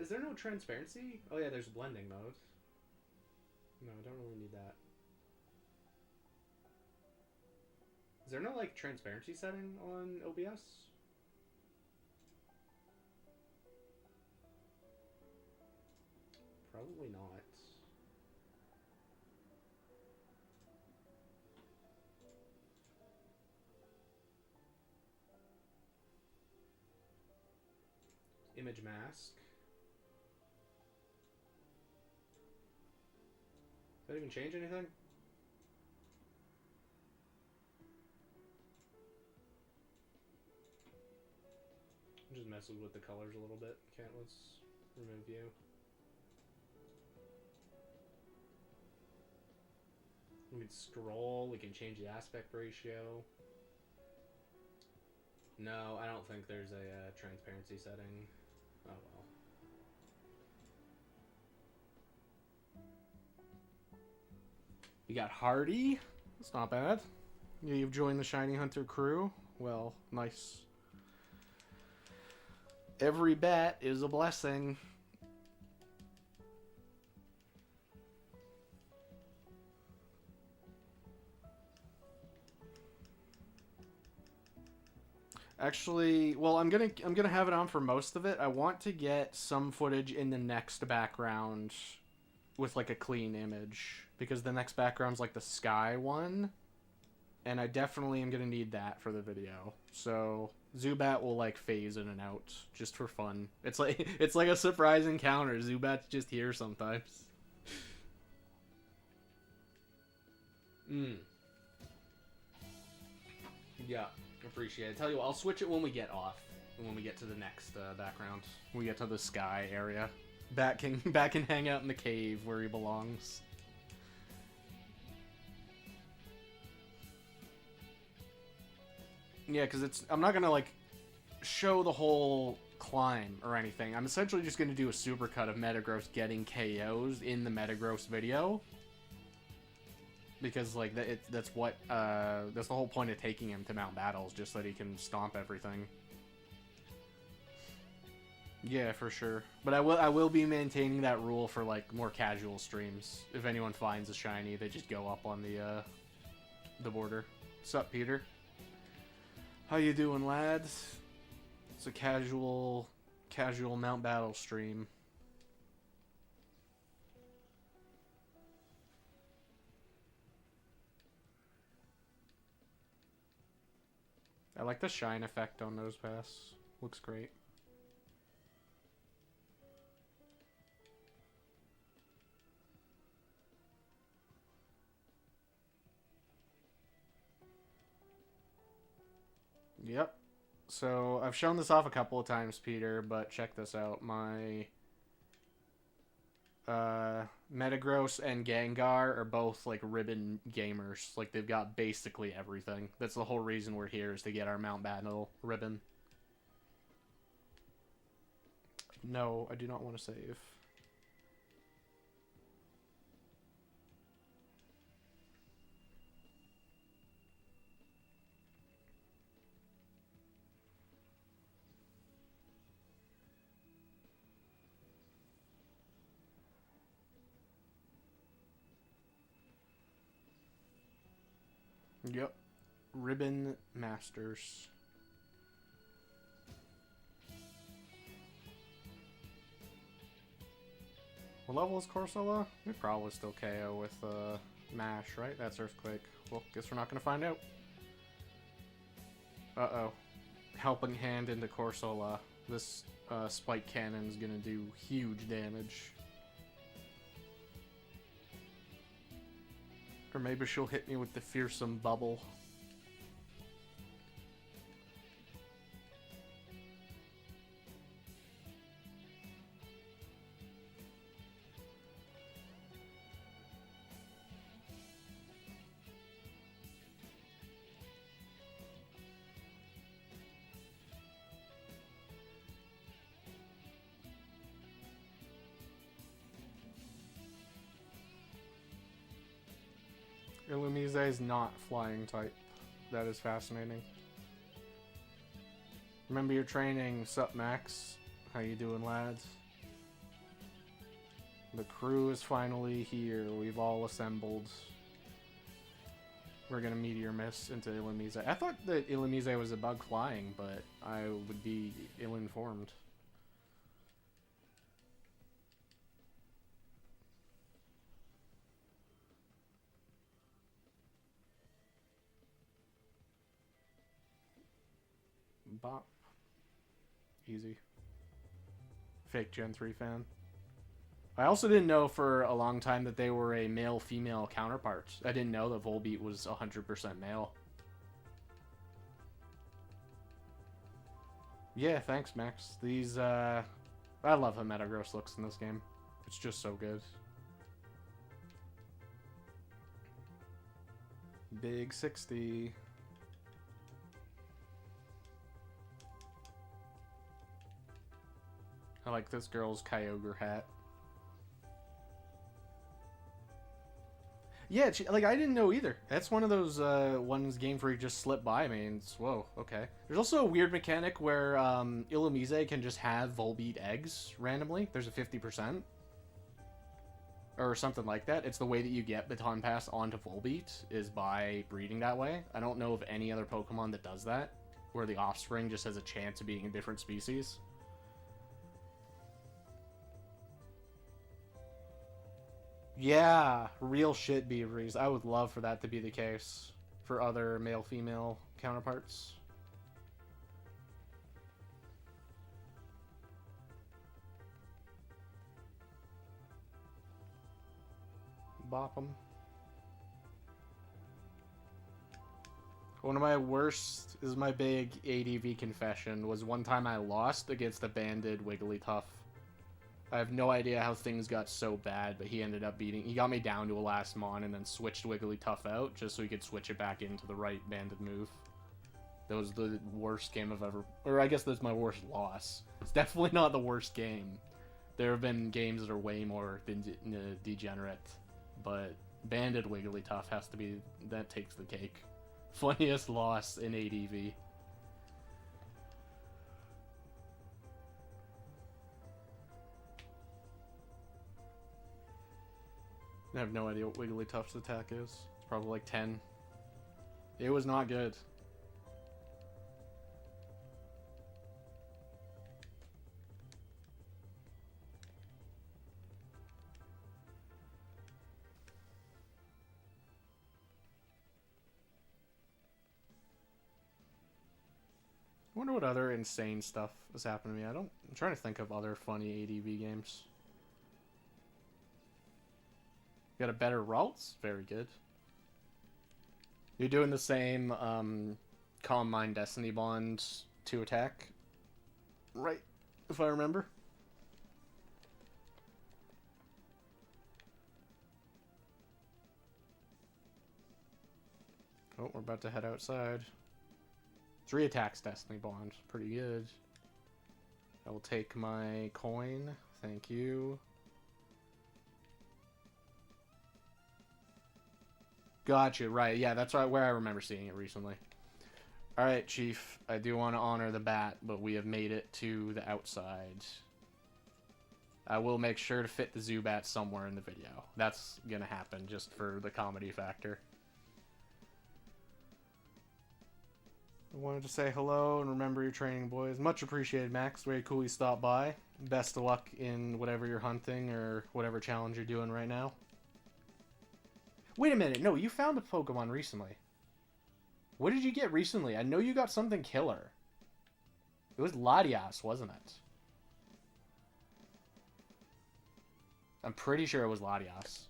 Is there no transparency? Oh yeah, there's blending mode. No, I don't really need that. Is there no, like, transparency setting on OBS? Probably not. Image mask. Does that even change anything? Just messes with the colors a little bit. Okay, let's remove you. We can scroll. We can change the aspect ratio. No, I don't think there's a transparency setting. Oh well. You got Hardy. That's not bad. Yeah, you've joined the Shiny Hunter crew. Well, nice. Every bat is a blessing. Actually, well, I'm gonna have it on for most of it. I want to get some footage in the next background with like a clean image, because the next background's like the sky one, and I definitely am gonna need that for the video. So Zubat will like phase in and out just for fun. It's like a surprise encounter. Zubat's just here sometimes. Yeah, appreciate it. Tell you what, I'll switch it when we get off. When we get to the next background. We get to the sky area. Bat can hang out in the cave where he belongs. Yeah, because I'm not gonna like show the whole climb or anything. I'm essentially just gonna do a supercut of Metagross getting KOs in the Metagross video, because like that's the whole point of taking him to Mt.Battle, is just that he can stomp everything. Yeah, for sure. But I will be maintaining that rule for like more casual streams. If anyone finds a shiny, they just go up on the border. Sup, Peter? How you doing, lads? It's a casual Mt.Battle stream. I like the shine effect on Nosepass. Looks great. Yep. So I've shown this off a couple of times, Peter, but check this out. My Metagross and Gengar are both like ribbon gamers. Like they've got basically everything. That's the whole reason we're here, is to get our Mt.Battle ribbon. No, I do not want to save. Yep. Ribbon Masters. What level is Corsola? We probably still KO with Mash, right? That's Earthquake. Well, guess we're not going to find out. Uh-oh. Helping Hand into Corsola. This Spike Cannon is going to do huge damage. Or maybe she'll hit me with the Fearsome Bubble. Illumise is not flying type. That is fascinating. Remember your training. Sup, Max? How you doing, lads? The crew is finally here. We've all assembled. We're gonna Meteor Miss into Illumise. I thought that Illumise was a bug flying, but I would be ill-informed. Bop. Easy. Fake Gen 3 fan. I also didn't know for a long time that they were a male-female counterpart. I didn't know that Volbeat was 100% male. Yeah, thanks, Max. These, I love how Metagross looks in this game. It's just so good. Big 60. I like this girl's Kyogre hat. Yeah, like, I didn't know either. That's one of those ones games where you just slip by me and it's, whoa, okay. There's also a weird mechanic where Illumise can just have Volbeat eggs randomly. There's a 50%. Or something like that. It's the way that you get Baton Pass onto Volbeat, is by breeding that way. I don't know of any other Pokemon that does that, where the offspring just has a chance of being a different species. Yeah, real shit, Beaveries. I would love for that to be the case for other male-female counterparts. Bop 'em. One of my worst, is my big ADV confession, was one time I lost against a banded Wigglytuff. I have no idea how things got so bad, but he ended up beating... He got me down to a last mon and then switched Wigglytuff out just so he could switch it back into the right banded move. That was the worst game I've ever... Or I guess that's my worst loss. It's definitely not the worst game. There have been games that are way more degenerate. But banded Wigglytuff has to be... That takes the cake. Funniest loss in ADV. I have no idea what Wigglytuff's attack is. It's probably like 10. It was not good. I wonder what other insane stuff has happened to me. I'm trying to think of other funny ADV games. Got a better routes? Very good. You're doing the same Calm Mind Destiny Bond 2 attack, right? If I remember. Oh, we're about to head outside. 3 attacks Destiny Bond. Pretty good. I will take my coin. Thank you. Gotcha, right. Yeah, that's right where I remember seeing it recently. Alright, Chief. I do want to honor the bat, but we have made it to the outside. I will make sure to fit the Zubat somewhere in the video. That's gonna happen just for the comedy factor. I wanted to say hello and remember your training, boys. Much appreciated, Max. Very cool you stopped by. Best of luck in whatever you're hunting or whatever challenge you're doing right now. Wait a minute. No, you found a Pokemon recently. What did you get recently? I know you got something killer. It was Latias, wasn't it? I'm pretty sure it was Latias.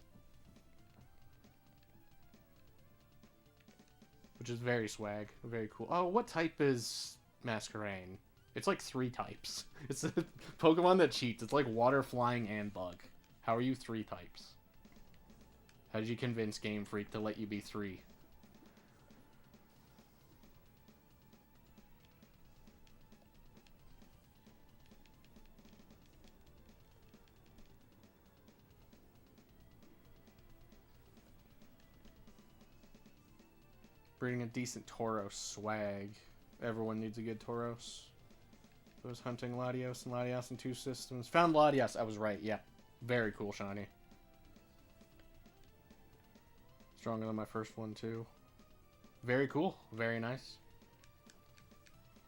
Which is very swag. Very cool. Oh, what type is Masquerain? It's like 3 types. It's a Pokemon that cheats. It's like water, flying, and bug. How are you 3 types? How did you convince Game Freak to let you be 3? Breeding a decent Tauros swag. Everyone needs a good Tauros. I was hunting Latios and Latias in 2 systems. Found Latias. I was right. Yeah. Very cool shiny. Stronger than my first one, too. Very cool. Very nice.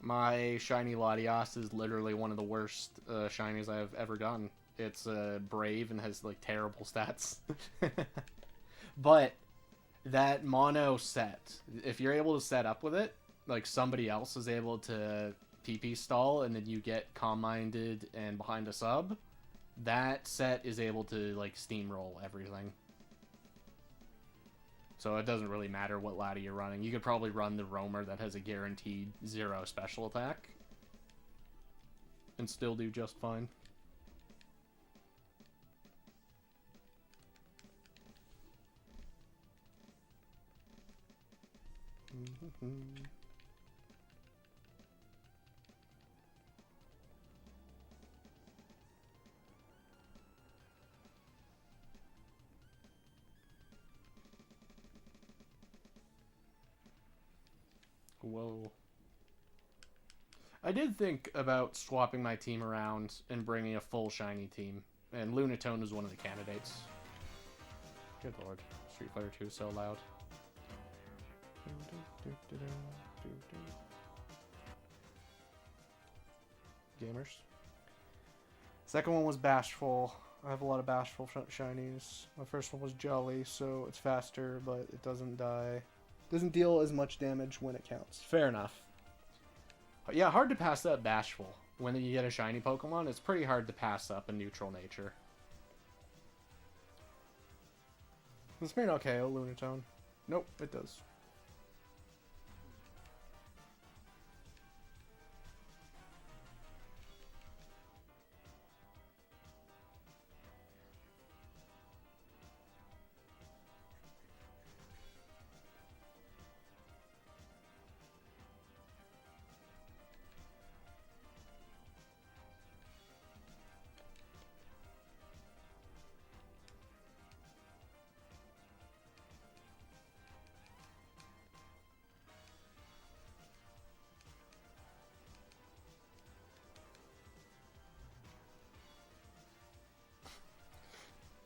My shiny Latias is literally one of the worst shinies I've ever gotten. It's brave and has, like, terrible stats. But that mono set, if you're able to set up with it, like, somebody else is able to TP stall, and then you get calm-minded and behind a sub, that set is able to, like, steamroll everything. So it doesn't really matter what ladder you're running. You could probably run the roamer that has a guaranteed 0 special attack and still do just fine. Whoa. I did think about swapping my team around and bringing a full shiny team, and Lunatone was one of the candidates. Good lord. Street Fighter 2 is so loud. Gamers. Second one was Bashful. I have a lot of Bashful shinies. My first one was Jolly, so it's faster, but it doesn't die. Doesn't deal as much damage when it counts. Fair enough. But yeah, hard to pass up Bashful. When you get a shiny Pokemon, it's pretty hard to pass up a neutral nature. This may not KO Lunatone. Nope, it does.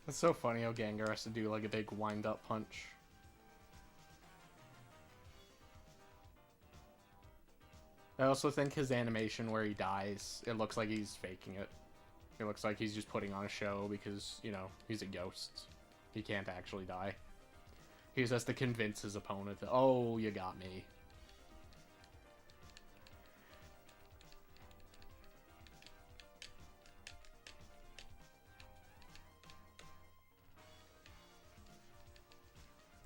It's so funny how Gengar has to do like a big wind-up punch. I also think his animation where he dies, it looks like he's faking it. It looks like he's just putting on a show because, you know, he's a ghost. He can't actually die. He just has to convince his opponent that, oh, you got me.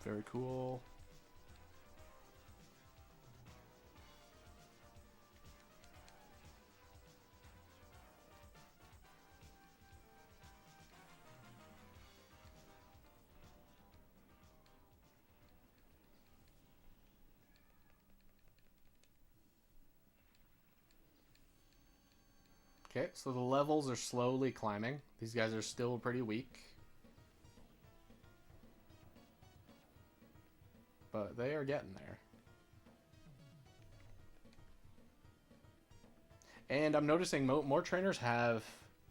Very cool. Okay, so the levels are slowly climbing. These guys are still pretty weak. But they are getting there. And I'm noticing more trainers have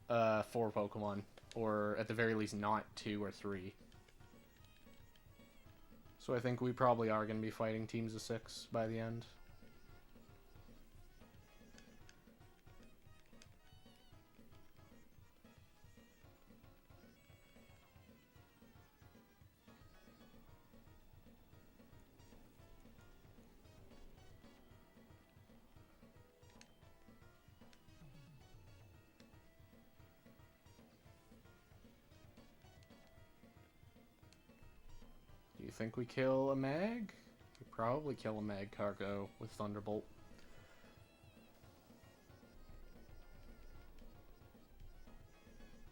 4 Pokemon, or at the very least not 2 or 3. So I think we probably are going to be fighting teams of 6 by the end. Do you think we kill a Mag? We probably kill a Mag Cargo with Thunderbolt.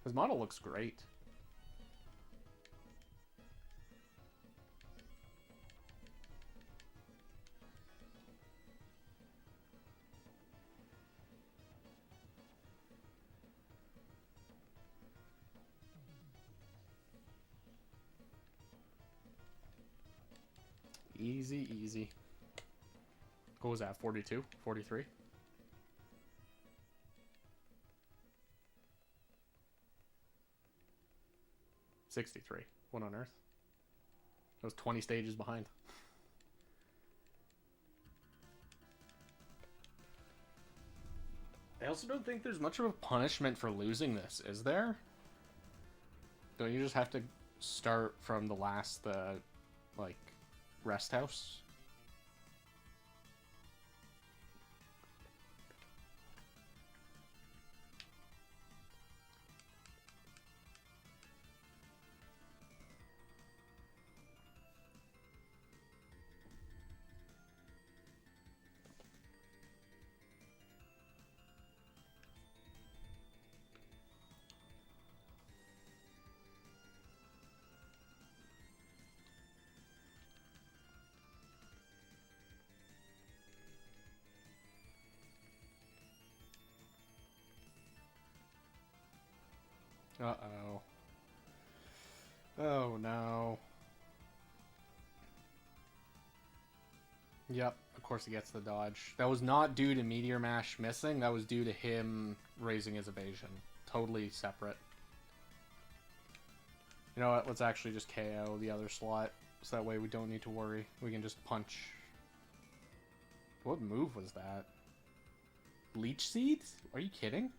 His model looks great. Easy, easy. What was that, 42? 43? 63. What on earth? I was 20 stages behind. I also don't think there's much of a punishment for losing this, is there? Don't you just have to start from the last, like, rest house? Uh-oh. Oh, no. Yep, of course he gets the dodge. That was not due to Meteor Mash missing. That was due to him raising his evasion. Totally separate. You know what? Let's actually just KO the other slot. So that way we don't need to worry. We can just punch. What move was that? Leech Seed? Are you kidding?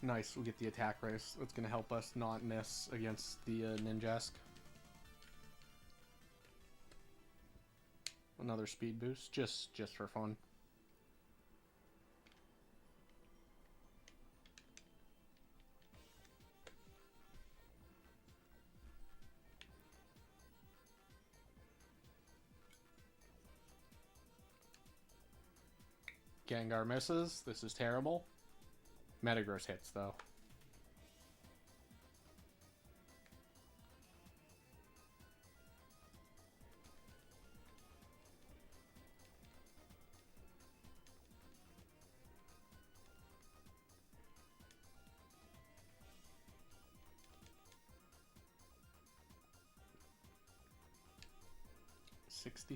Nice, we'll get the attack race. That's going to help us not miss against the Ninjask. Another speed boost, just for fun. Gengar misses. This is terrible. Metagross hits, though.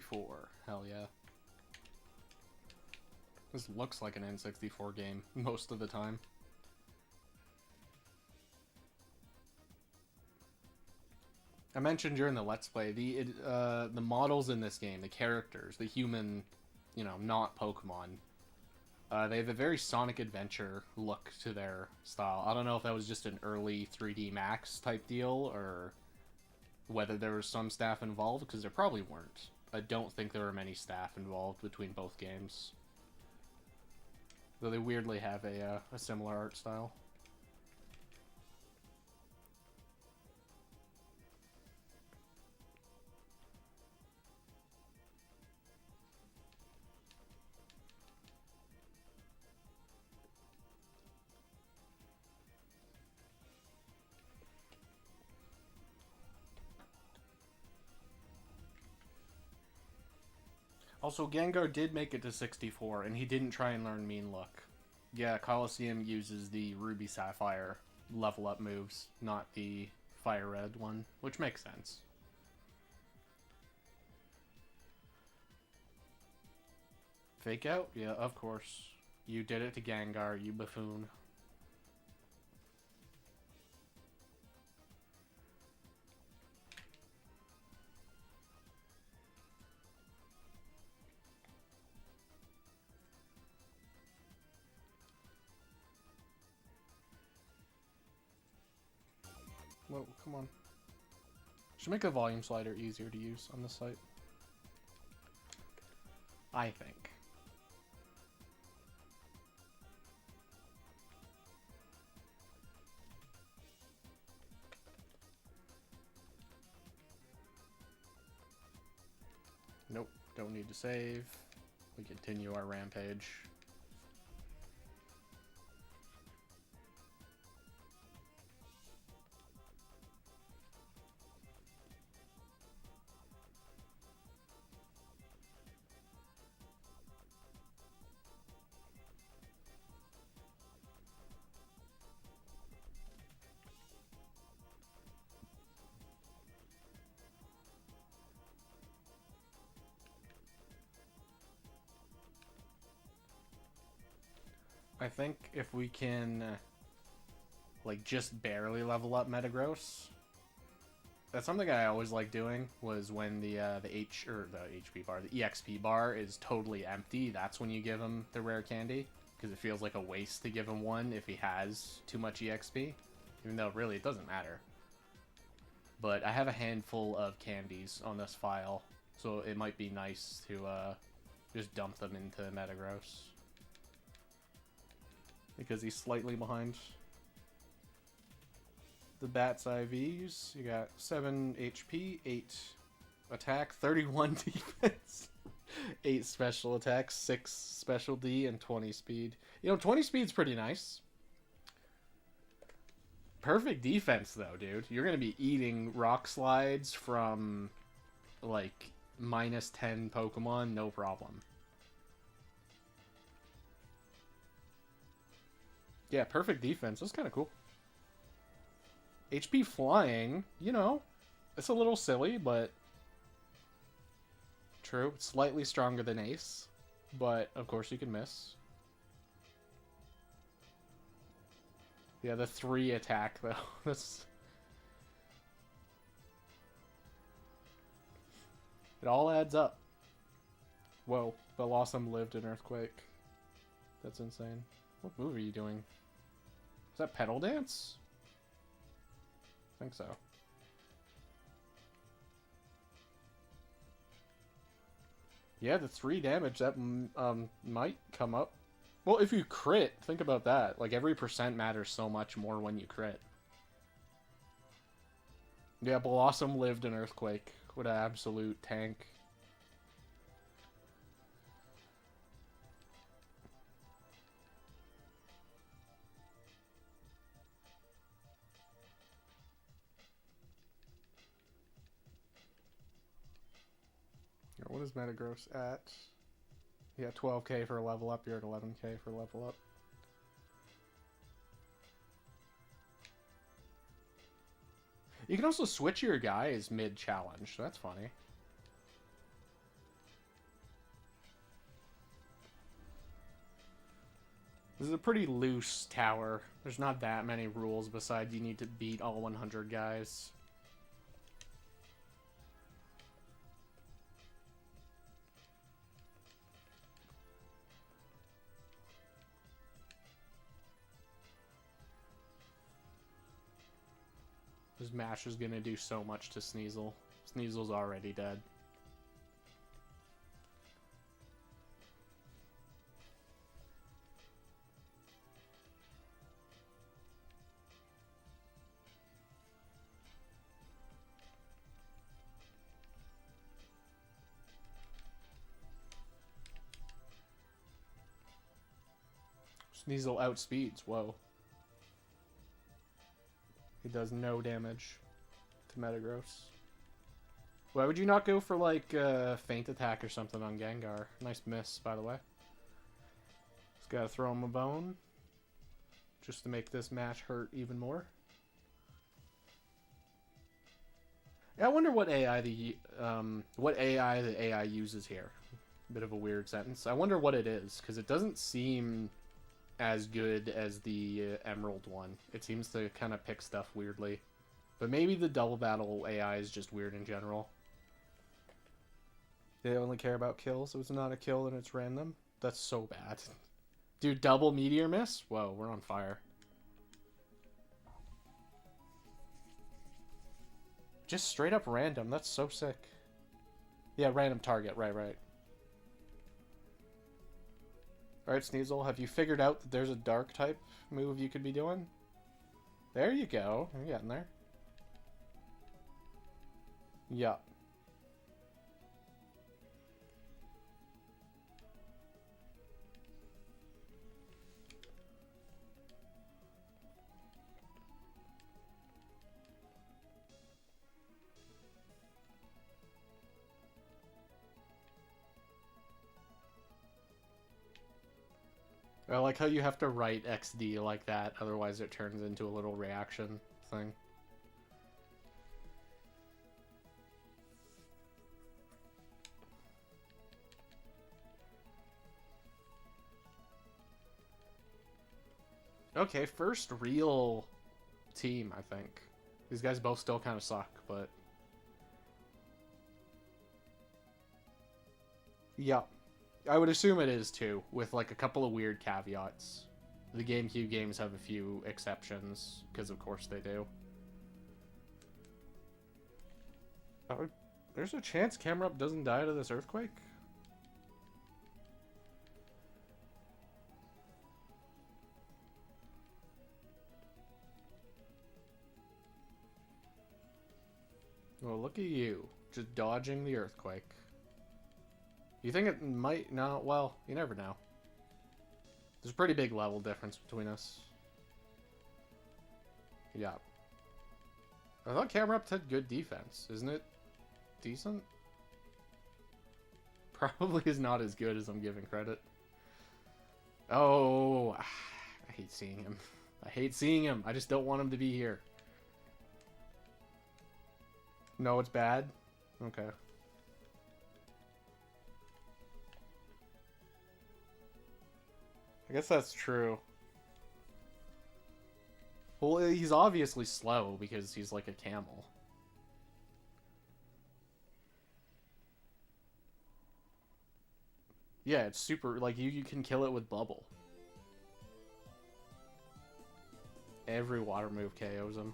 N64. Hell yeah. This looks like an N64 game most of the time. I mentioned during the Let's Play, the models in this game, the characters, the human, you know, not Pokemon, they have a very Sonic Adventure look to their style. I don't know if that was just an early 3D Max type deal, or whether there was some staff involved, because there probably weren't. I don't think there were many staff involved between both games. Though they weirdly have a similar art style. Also, Gengar did make it to 64, and he didn't try and learn Mean Look. Yeah, Coliseum uses the Ruby Sapphire level up moves, not the Fire Red one, which makes sense. Fake out? Yeah, of course. You did it to Gengar, you buffoon. Whoa, come on. Should make a volume slider easier to use on this site. I think. Nope, don't need to save. We continue our rampage. I think if we can, like, just barely level up Metagross, that's something I always like doing, was when the HP bar, the EXP bar is totally empty, that's when you give him the rare candy, because it feels like a waste to give him one if he has too much EXP, even though really it doesn't matter. But I have a handful of candies on this file, so it might be nice to just dump them into Metagross. Because he's slightly behind. the Bat's IVs. You got 7 HP, 8 attack, 31 defense, 8 special attacks, 6 special D, and 20 speed. You know, 20 speed's pretty nice. Perfect defense, though, dude. You're going to be eating rock slides from, like, minus 10 Pokemon, no problem. Yeah, perfect defense. That's kind of cool. HP flying, you know, it's a little silly, but true. It's slightly stronger than Ace, but of course you can miss. Yeah, the 3 attack, though. That's... It all adds up. Whoa, Blossom lived in Earthquake. That's insane. What move are you doing? Is that Petal Dance? I think so. Yeah, the 3 damage, that might come up. Well, if you crit, think about that. Like, every percent matters so much more when you crit. Yeah, Blossom lived in Earthquake. What an absolute tank. What is Metagross at? Yeah, 12k for a level up. You're at 11k for a level up. You can also switch your guys mid-challenge. So that's funny. This is a pretty loose tower. There's not that many rules besides you need to beat all 100 guys. This mash is gonna do so much to Sneasel. Sneasel's already dead. Sneasel outspeeds. Whoa. He does no damage to Metagross. Why would you not go for, like, Feint Attack or something on Gengar? Nice miss, by the way. Just gotta throw him a bone. Just to make this match hurt even more. Yeah, I wonder what AI the AI uses here. Bit of a weird sentence. I wonder what it is, because it doesn't seem as good as the Emerald one. It seems to kind of pick stuff weirdly. But maybe the Double Battle AI is just weird in general. They only care about kills, so it's not a kill and it's random. That's so bad. Dude, double Meteor Miss? Whoa, we're on fire. Just straight up random. That's so sick. Yeah, random target. Right. Alright, Sneasel, have you figured out that there's a dark type move you could be doing? There you go. You're getting there. Yeah. I like how you have to write XD like that, otherwise it turns into a little reaction thing. Okay, first real team, I think. These guys both still kind of suck, but... Yeah. I would assume it is, too, with, like, a couple of weird caveats. The GameCube games have a few exceptions, because of course they do. Oh, there's a chance Camerupt doesn't die to this earthquake? Well, look at you. Just dodging the earthquake. You think it might... No, well, you never know. There's a pretty big level difference between us. Yeah. I thought Camera Up had good defense. Isn't it decent? Probably is not as good as I'm giving credit. Oh, I hate seeing him. I hate seeing him. I just don't want him to be here. No, it's bad? Okay. I guess that's true. Well, he's obviously slow because he's like a camel. Yeah, it's super... Like, you can kill it with bubble. Every water move KOs him.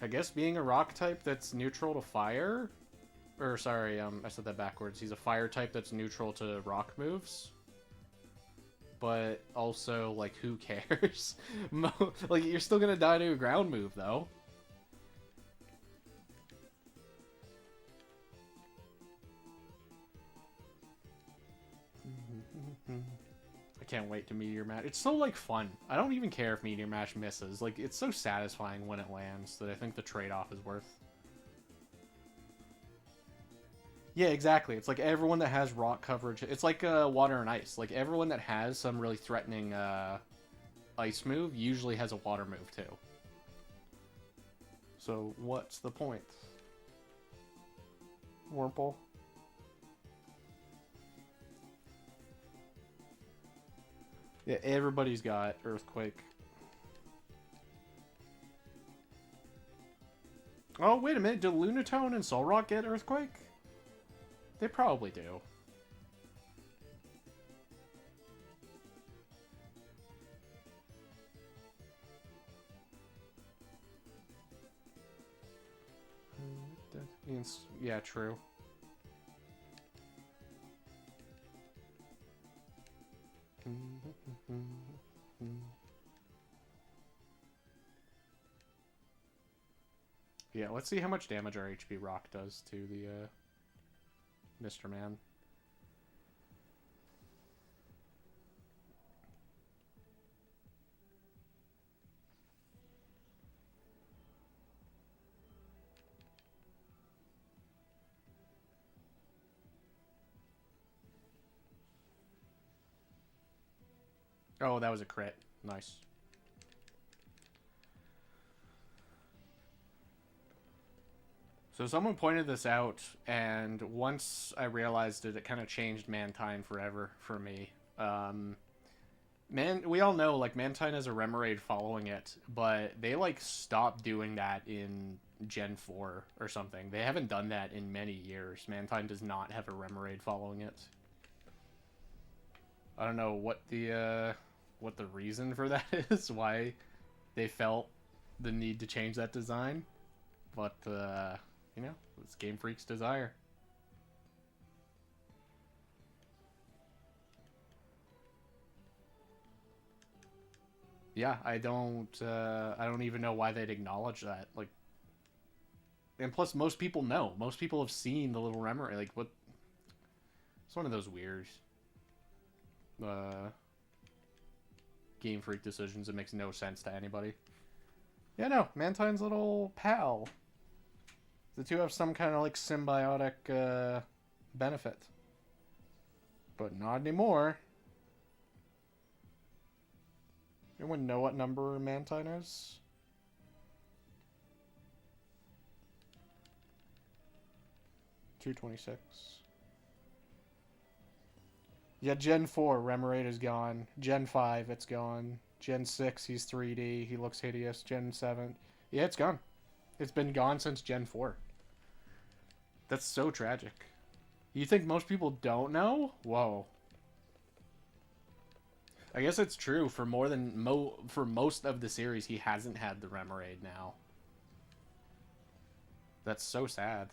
I guess being a rock type that's neutral to fire... Or, sorry, I said that backwards. He's a fire type that's neutral to rock moves. But also, like, who cares? Like, you're still gonna die to a ground move, though. I can't wait to Meteor Mash. It's so, like, fun. I don't even care if Meteor Mash misses. Like, it's so satisfying when it lands that I think the trade-off is worth. Yeah, exactly. It's like everyone that has rock coverage. It's like water and ice. Like, everyone that has some really threatening ice move usually has a water move, too. So, what's the point? Wurmple? Yeah, everybody's got Earthquake. Oh, wait a minute. Do Lunatone and Solrock get Earthquake? They probably do. Yeah, true. Yeah, let's see how much damage our HP Rock does to the Mr. Man. Oh, that was a crit. Nice. So someone pointed this out, and once I realized it, it kind of changed Mantine forever for me. We all know, like, Mantine has a Remoraid following it, but they, like, stopped doing that in Gen 4 or something. They haven't done that in many years. Mantine does not have a Remoraid following it. I don't know what the reason for that is, why they felt the need to change that design, but, you know, it's Game Freak's desire. Yeah, I don't even know why they'd acknowledge that. Like, and plus, most people know. Most people have seen the little Remoraid. Like, what? It's one of those weird Game Freak decisions that makes no sense to anybody. Yeah, no, Mantine's little pal. The two have some kind of, like, symbiotic benefit. But not anymore. Anyone know what number Mantine is? $226. Yeah, Gen 4, Remoraid is gone. Gen 5, it's gone. Gen 6, he's 3D. He looks hideous. Gen 7. Yeah, it's gone. It's been gone since Gen 4. That's so tragic. You think most people don't know? Whoa. I guess it's true. For more than for most of the series, he hasn't had the Remoraid now. That's so sad.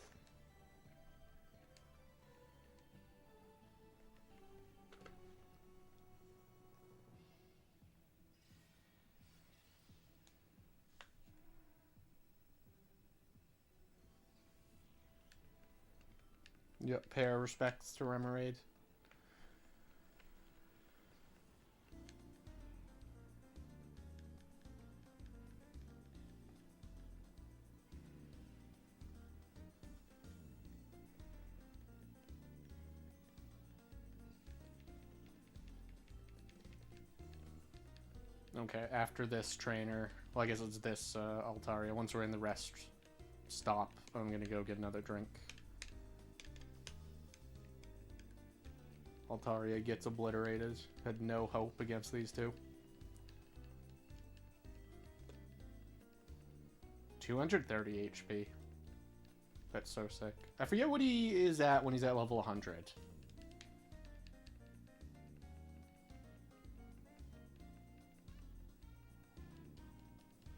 Yep, pay our respects to Remoraid. Okay, after this trainer, well, I guess it's this Altaria. Once we're in the rest stop, I'm gonna go get another drink. Altaria gets obliterated. Had no hope against these two. 230 HP. That's so sick. I forget what he is at when he's at level 100.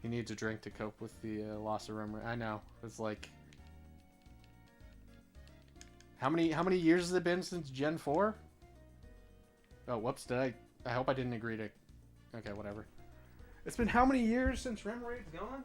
He needs a drink to cope with the loss of memory. I know. It's like... How many years has it been since Gen 4? Oh, whoops, I hope I didn't agree to... Okay, whatever. It's been how many years since Remoraid's gone?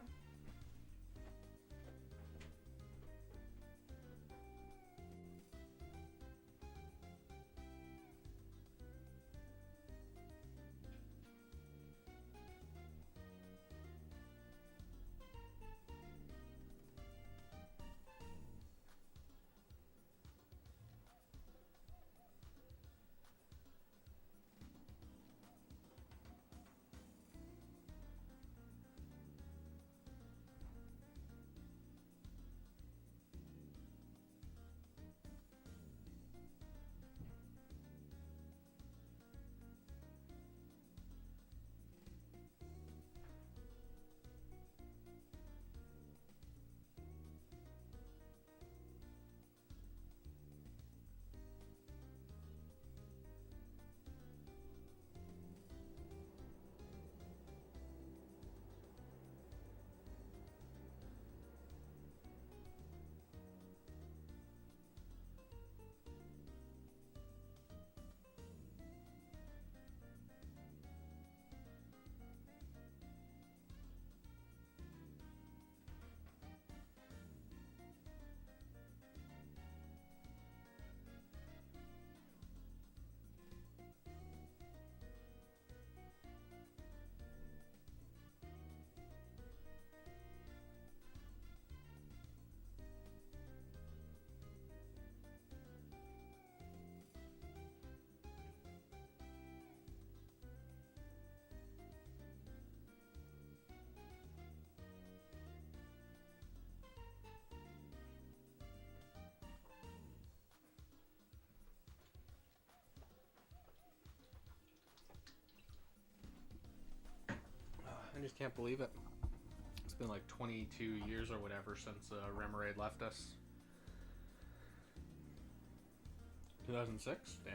I just can't believe it. It's been like 22 years or whatever since Remoraid left us. 2006? Damn.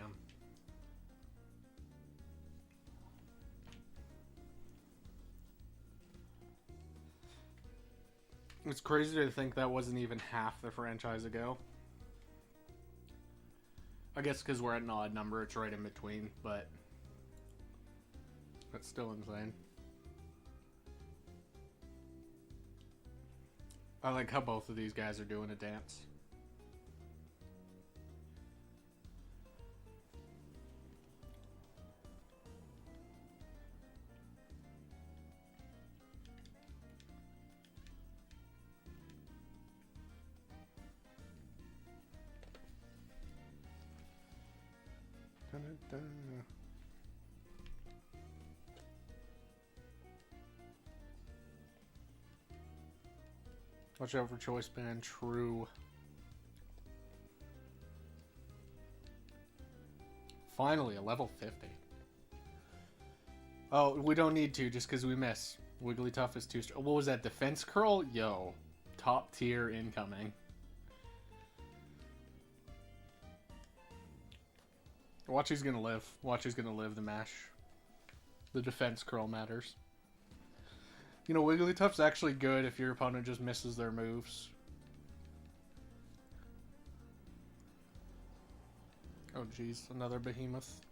It's crazy to think that wasn't even half the franchise ago. I guess because we're at an odd number, it's right in between, but that's still insane. I like how both of these guys are doing a dance. Dun-dun-dun. Watch out for choice band. True. Finally, a level 50. Oh, we don't need to just because we miss. Wigglytuff is too strong. What was that? Defense curl? Yo. Top tier incoming. Watch who's gonna live. Watch who's gonna live the mash. The defense curl matters. You know, Wigglytuff's actually good if your opponent just misses their moves. Oh jeez, another behemoth.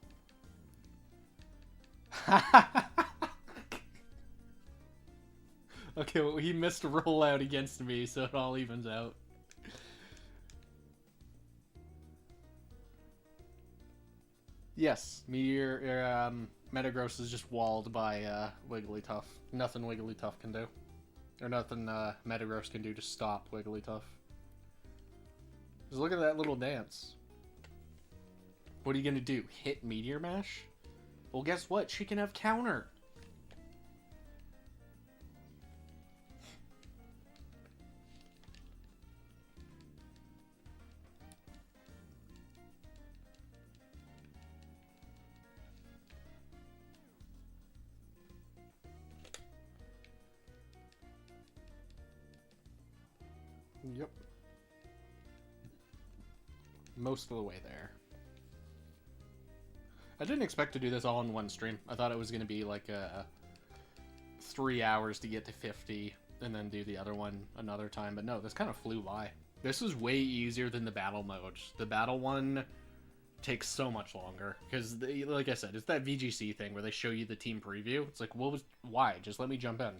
Okay, well, he missed a rollout against me, so it all evens out. Yes, Metagross is just walled by Wigglytuff. Nothing Wigglytuff can do. Or nothing Metagross can do to stop Wigglytuff. Just look at that little dance. What are you gonna do? Hit Meteor Mash? Well, guess what? She can have counter. Yep. Most of the way there. I didn't expect to do this all in one stream. I thought it was going to be like 3 hours to get to 50 and then do the other one another time. But no, this kind of flew by. This is way easier than the battle mode. The battle one takes so much longer because, like I said, it's that VGC thing where they show you the team preview. It's like, why? Just let me jump in.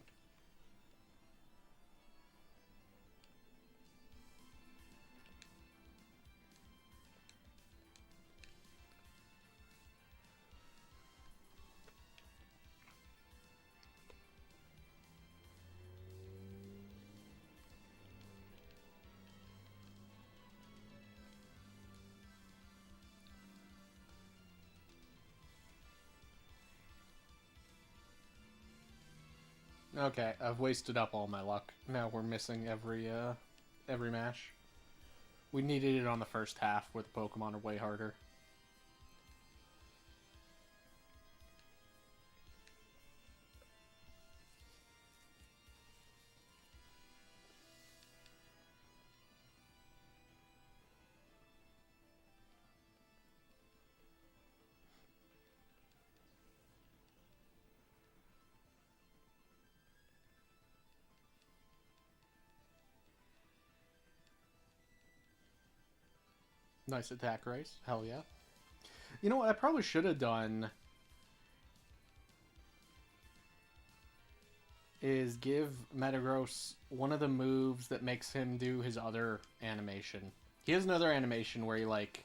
Okay, I've wasted up all my luck. Now we're missing every mash. We needed it on the first half where the Pokemon are way harder. Nice attack race. Hell yeah. You know what I probably should have done is give Metagross one of the moves that makes him do his other animation. He has another animation where he, like,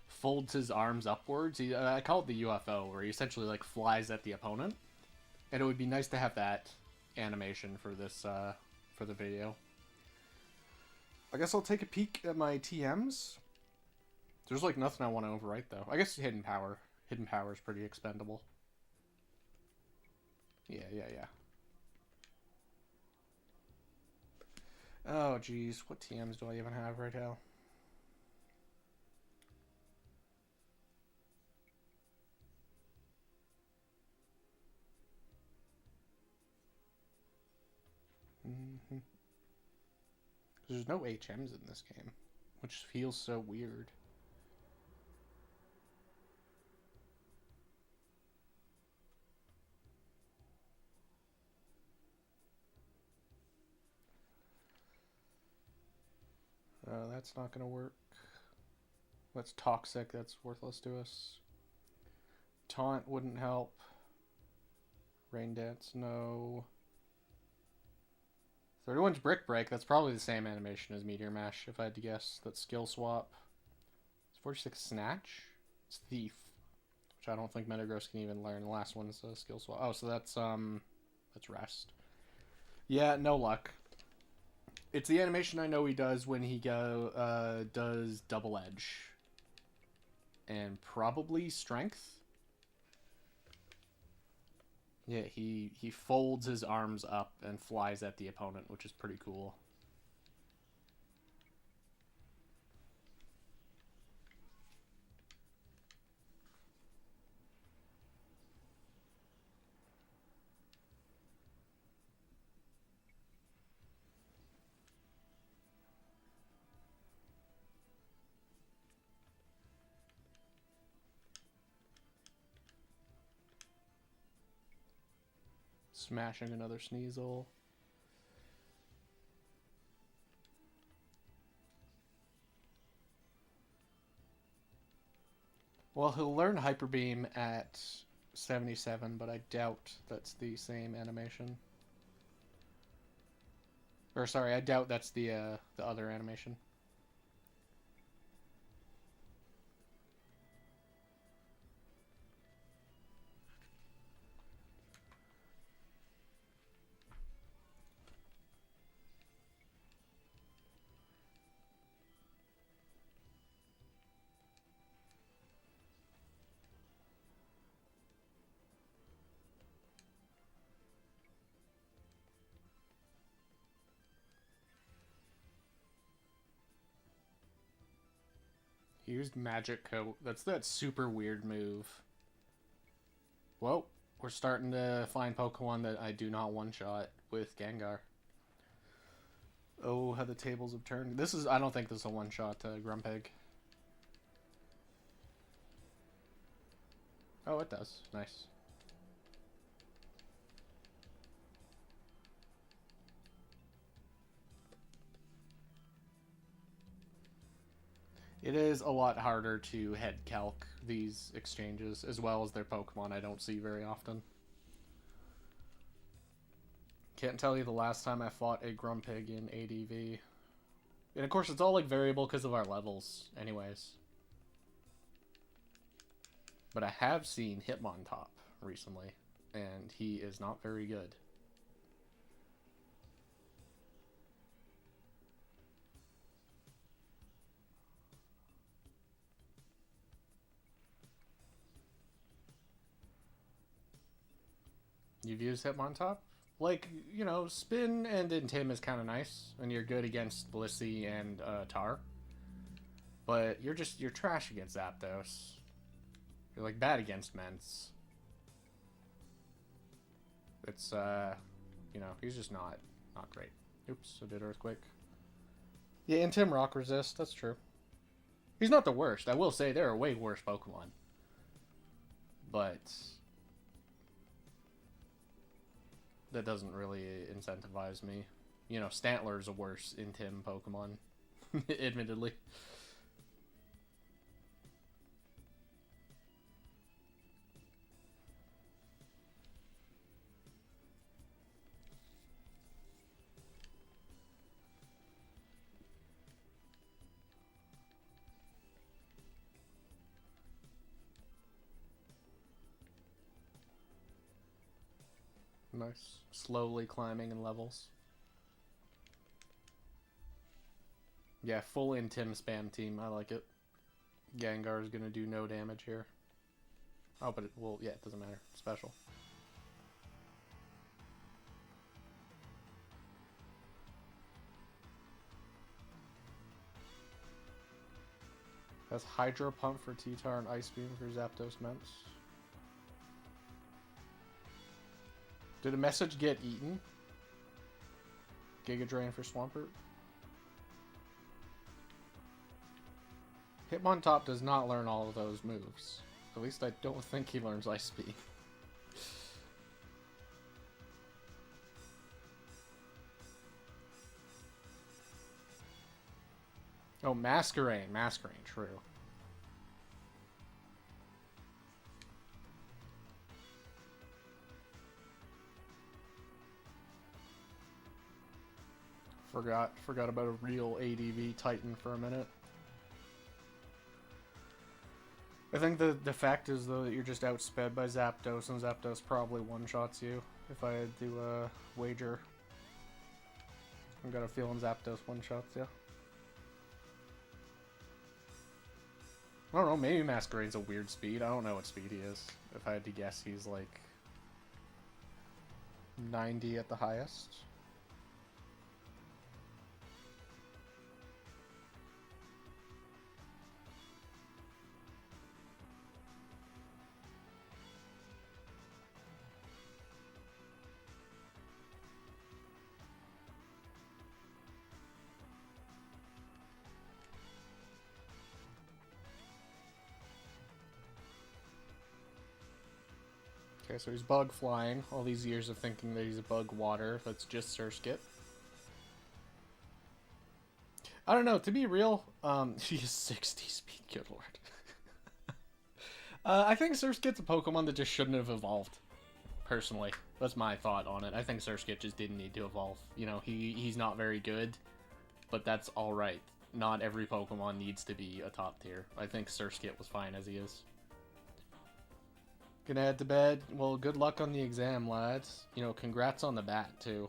folds his arms upwards. I call it the UFO, where he essentially, like, flies at the opponent. And it would be nice to have that animation for this, for the video. I guess I'll take a peek at my TMs. There's, like, nothing I want to overwrite, though. I guess Hidden Power. Hidden Power is pretty expendable. Yeah. Oh, geez. What TMs do I even have right now? There's no HMs in this game, which feels so weird. That's not going to work. That's toxic. That's worthless to us. Taunt wouldn't help. Rain Dance, no. 31's Brick Break. That's probably the same animation as Meteor Mash, if I had to guess. That's Skill Swap. It's 46 Snatch. It's Thief, which I don't think Metagross can even learn. The last one's Skill Swap. Oh, so that's Rest. Yeah, no luck. It's the animation I know he does when he does Double Edge. And probably Strength. Yeah, he folds his arms up and flies at the opponent, which is pretty cool. Smashing another Sneasel. Well, he'll learn Hyper Beam at 77, but I doubt that's the same animation. Or sorry, I doubt that's the other animation. He used Magic Coat. That's that super weird move. Whoa. We're starting to find Pokemon that I do not one-shot with Gengar. Oh, how the tables have turned. This is... I don't think this is a one-shot Grumpig. Oh, it does. Nice. It is a lot harder to head calc these exchanges, as well as their Pokemon I don't see very often. Can't tell you the last time I fought a Grumpig in ADV. And of course, it's all like variable because of our levels, anyways. But I have seen Hitmontop recently, and he is not very good. You've used Hitmontop? Like, you know, Spin and Intim is kind of nice, and you're good against Blissey and Tar. But you're trash against Zapdos. You're like bad against Ments. It's, you know, he's just not great. Oops, I did Earthquake. Yeah, Intim Rock Resist, that's true. He's not the worst. I will say there are way worse Pokemon. But that doesn't really incentivize me. You know, Stantler's a worse Intim Pokemon, admittedly. Nice. Slowly climbing in levels. Yeah, full Intim spam team. I like it. Gengar is going to do no damage here. Oh, but it will... Yeah, it doesn't matter. Special. That's Hydro Pump for T-Tar and Ice Beam for Zapdos Ments. Did a message get eaten? Giga Drain for Swampert. Hitmontop does not learn all of those moves. At least I don't think he learns Ice Beam. Oh, Masquerain. Masquerain, true. Forgot about a real ADV Titan for a minute. I think the fact is, though, that you're just outsped by Zapdos, and Zapdos probably one-shots you, if I had to wager. I've got a feeling Zapdos one-shots you. I don't know, maybe Masquerade's a weird speed. I don't know what speed he is. If I had to guess, he's like 90 at the highest. Okay, so he's bug flying. All these years of thinking that he's a bug water. That's just Surskit. I don't know. To be real, he is 60 speed. Good lord. I think Surskit's a Pokemon that just shouldn't have evolved. Personally, that's my thought on it. I think Surskit just didn't need to evolve. You know, he's not very good, but that's all right. Not every Pokemon needs to be a top tier. I think Surskit was fine as he is. Gonna head to bed. Well, good luck on the exam, lads. You know, congrats on the bat, too.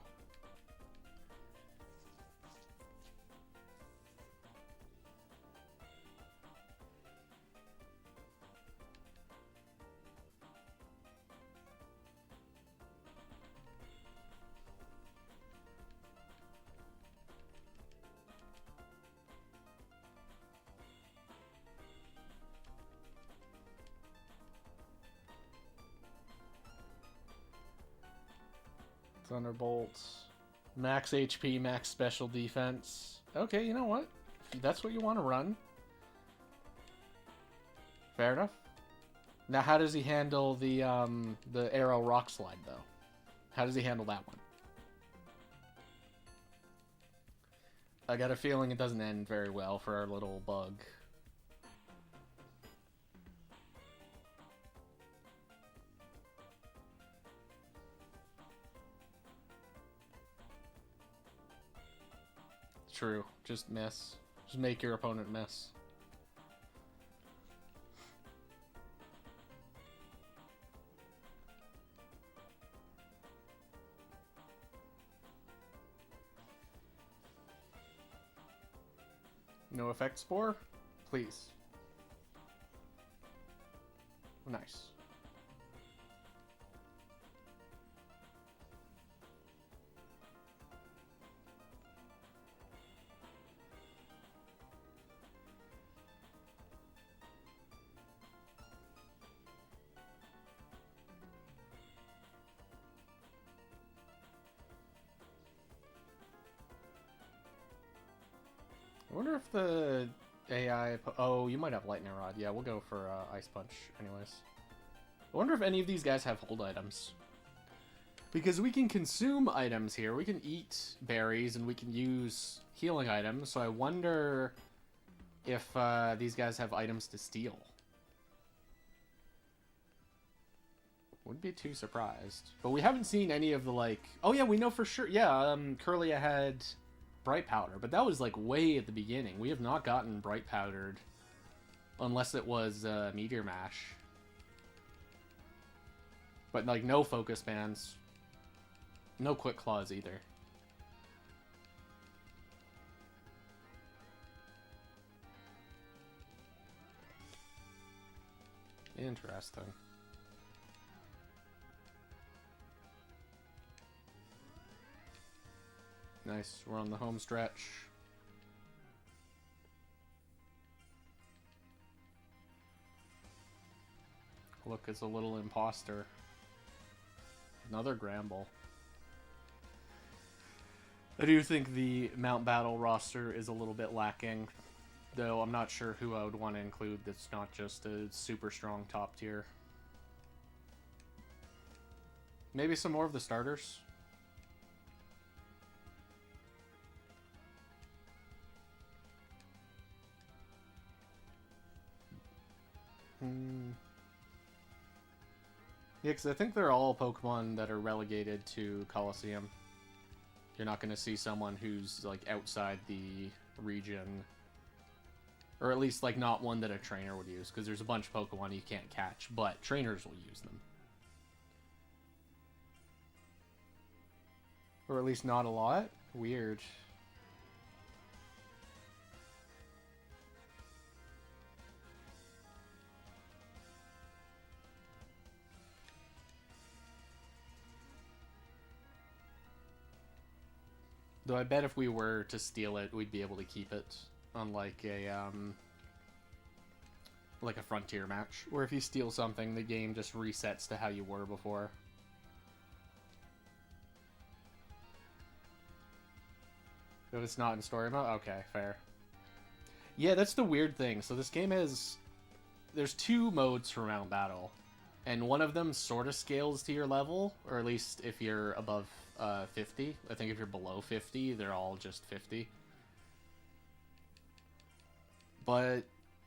Thunderbolt. Max HP, max special defense. Okay, you know what? If that's what you want to run. Fair enough. Now, how does he handle the arrow rock slide, though? How does he handle that one? I got a feeling it doesn't end very well for our little bug. True. Just miss. Just make your opponent miss. No effect spore? Please. Nice. I wonder if the AI... Oh, you might have Lightning Rod. Yeah, we'll go for Ice Punch anyways. I wonder if any of these guys have hold items. Because we can consume items here. We can eat berries and we can use healing items. So I wonder if these guys have items to steal. Wouldn't be too surprised. But we haven't seen any of the, like... Oh, yeah, we know for sure. Yeah, Curlia had... Bright Powder, but that was like way at the beginning. We have not gotten Bright Powdered unless it was Meteor Mash. But like no Focus Bands. No Quick Claws either. Interesting. Nice, we're on the home stretch. Look, it's a little imposter. Another Gramble. I do think the Mt.Battle roster is a little bit lacking, though I'm not sure who I would want to include that's not just a super strong top tier. Maybe some more of the starters? Yeah, because I think they're all Pokemon that are relegated to Colosseum. You're not going to see someone who's, like, outside the region. Or at least, like, not one that a trainer would use, because there's a bunch of Pokemon you can't catch, but trainers will use them. Or at least not a lot? Weird. Though I bet if we were to steal it, we'd be able to keep it, unlike a frontier match, where if you steal something, the game just resets to how you were before. If it's not in story mode? Okay, fair. Yeah, that's the weird thing. So this game has... There's two modes for Mt.Battle, and one of them sort of scales to your level, or at least if you're above 50. I think if you're below 50, they're all just 50. But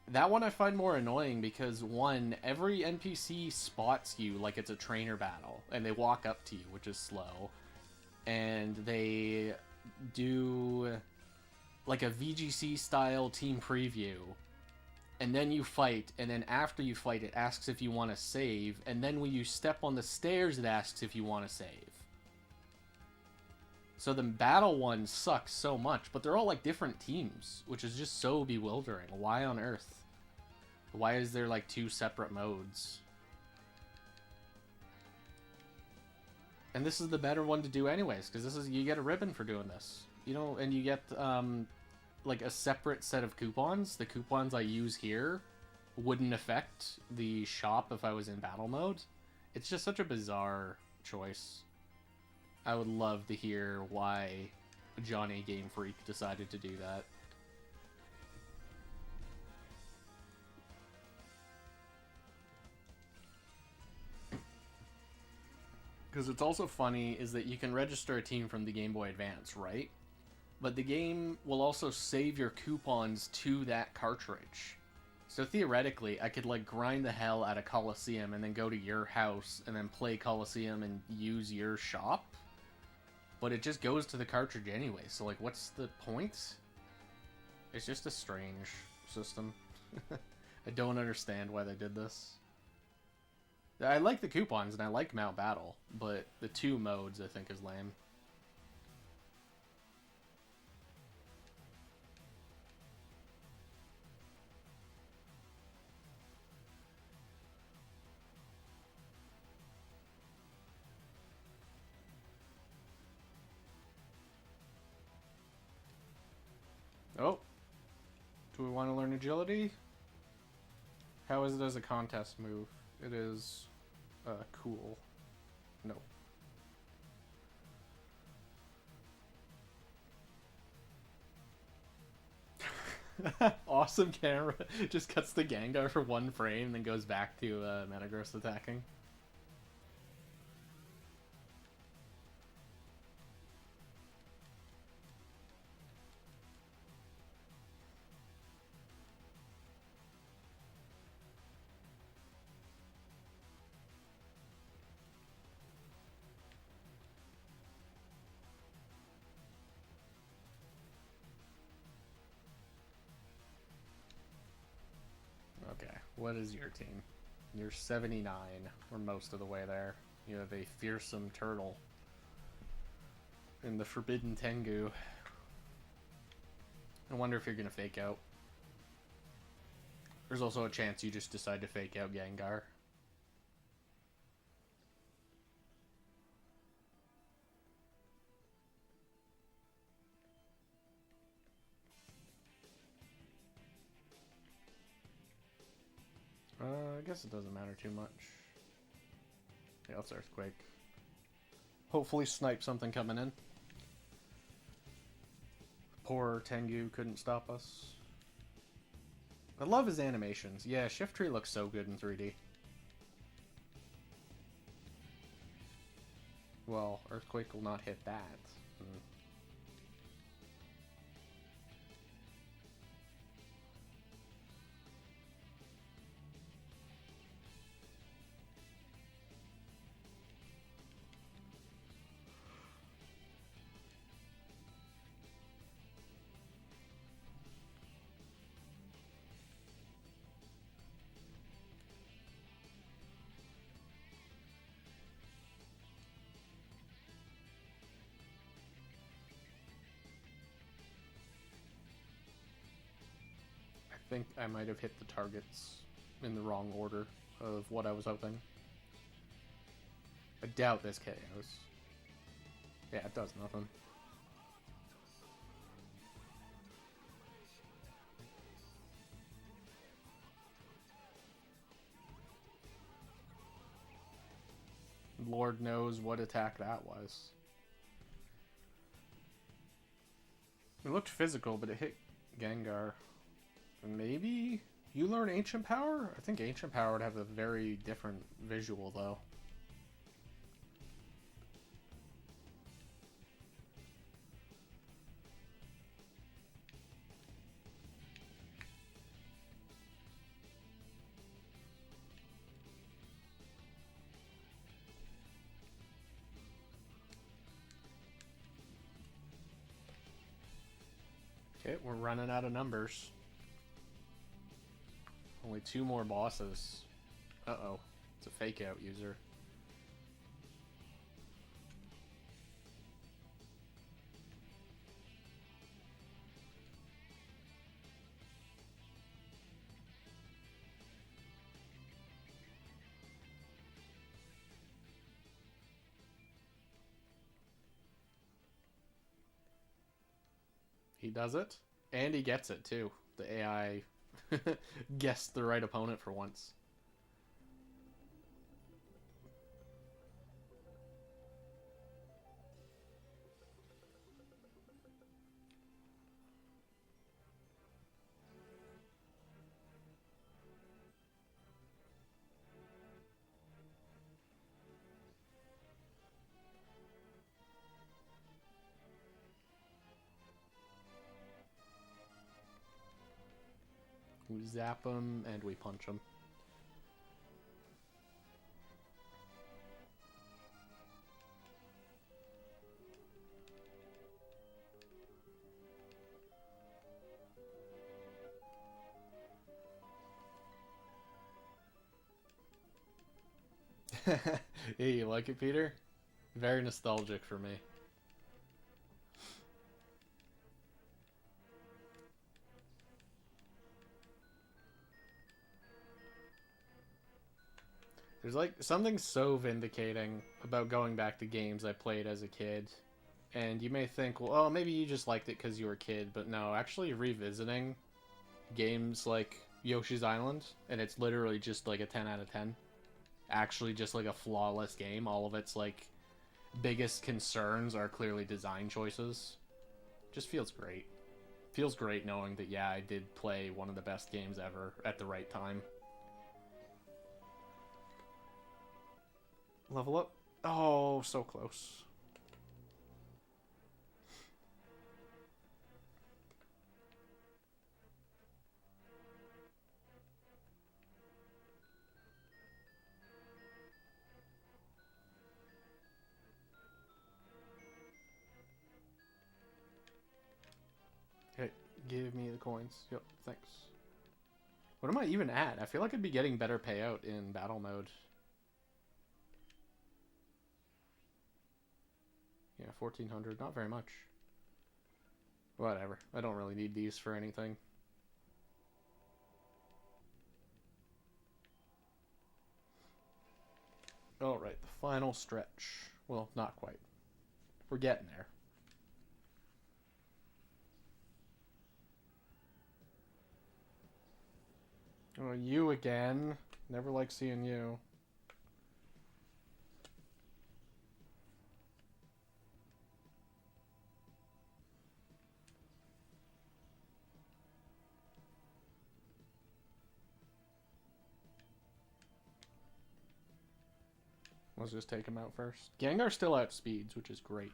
that one I find more annoying because, one, every NPC spots you like it's a trainer battle, and they walk up to you, which is slow. And they do like a VGC style team preview, and then you fight, and then after you fight it asks if you want to save, and then when you step on the stairs it asks if you want to save. So the battle one sucks so much, but they're all like different teams, which is just so bewildering. Why on earth? Why is there like two separate modes? And this is the better one to do anyways, because this is, you get a ribbon for doing this. You know, and you get like a separate set of coupons. The coupons I use here wouldn't affect the shop if I was in battle mode. It's just such a bizarre choice. I would love to hear why Johnny Game Freak decided to do that. Because what's also funny is that you can register a team from the Game Boy Advance, right? But the game will also save your coupons to that cartridge. So theoretically, I could like grind the hell out of Coliseum and then go to your house and then play Coliseum and use your shop. But it just goes to the cartridge anyway, so like what's the point? It's just a strange system. I don't understand why they did this. I like the coupons and I like Mt.Battle, but the 2 modes I think is lame. Oh, do we want to learn agility? How is it as a contest move? It is cool. No. Awesome camera. Just cuts the Gengar for 1 frame and then goes back to Metagross attacking. Okay, what is your team? You're 79. We're most of the way there. You have a fearsome turtle. And the forbidden Tengu. I wonder if you're gonna fake out. There's also a chance you just decide to fake out Gengar. I guess it doesn't matter too much. Yeah, it's Earthquake. Hopefully snipe something coming in. Poor Tengu couldn't stop us. I love his animations. Yeah, Shift Tree looks so good in 3D. Well, Earthquake will not hit that. I think I might have hit the targets in the wrong order of what I was hoping. I doubt this KOs. Yeah, it does nothing. Lord knows what attack that was. It looked physical, but it hit Gengar. Maybe you learn Ancient Power? I think Ancient Power would have a very different visual, though. Okay, we're running out of numbers. Only 2 more bosses. Uh-oh. It's a fake out user. He does it, and he gets it too. The AI guessed the right opponent for once. We zap them and we punch them. Hey, you like it, Peter? Very nostalgic for me. There's like something so vindicating about going back to games I played as a kid. And you may think, well, oh, maybe you just liked it because you were a kid. But no, actually revisiting games like Yoshi's Island, and it's literally just like a 10 out of 10. Actually just like a flawless game. All of its like biggest concerns are clearly design choices. Just feels great. Feels great knowing that, yeah, I did play one of the best games ever at the right time. Level up. Oh, so close. Hey, give me the coins. Yep, thanks. What am I even at? I feel like I'd be getting better payout in battle mode. Yeah, 1400. Not very much. Whatever. I don't really need these for anything. Alright, the final stretch. Well, not quite. We're getting there. Oh, you again. Never like seeing you. Let's just take him out first. Gengar still outspeeds, which is great.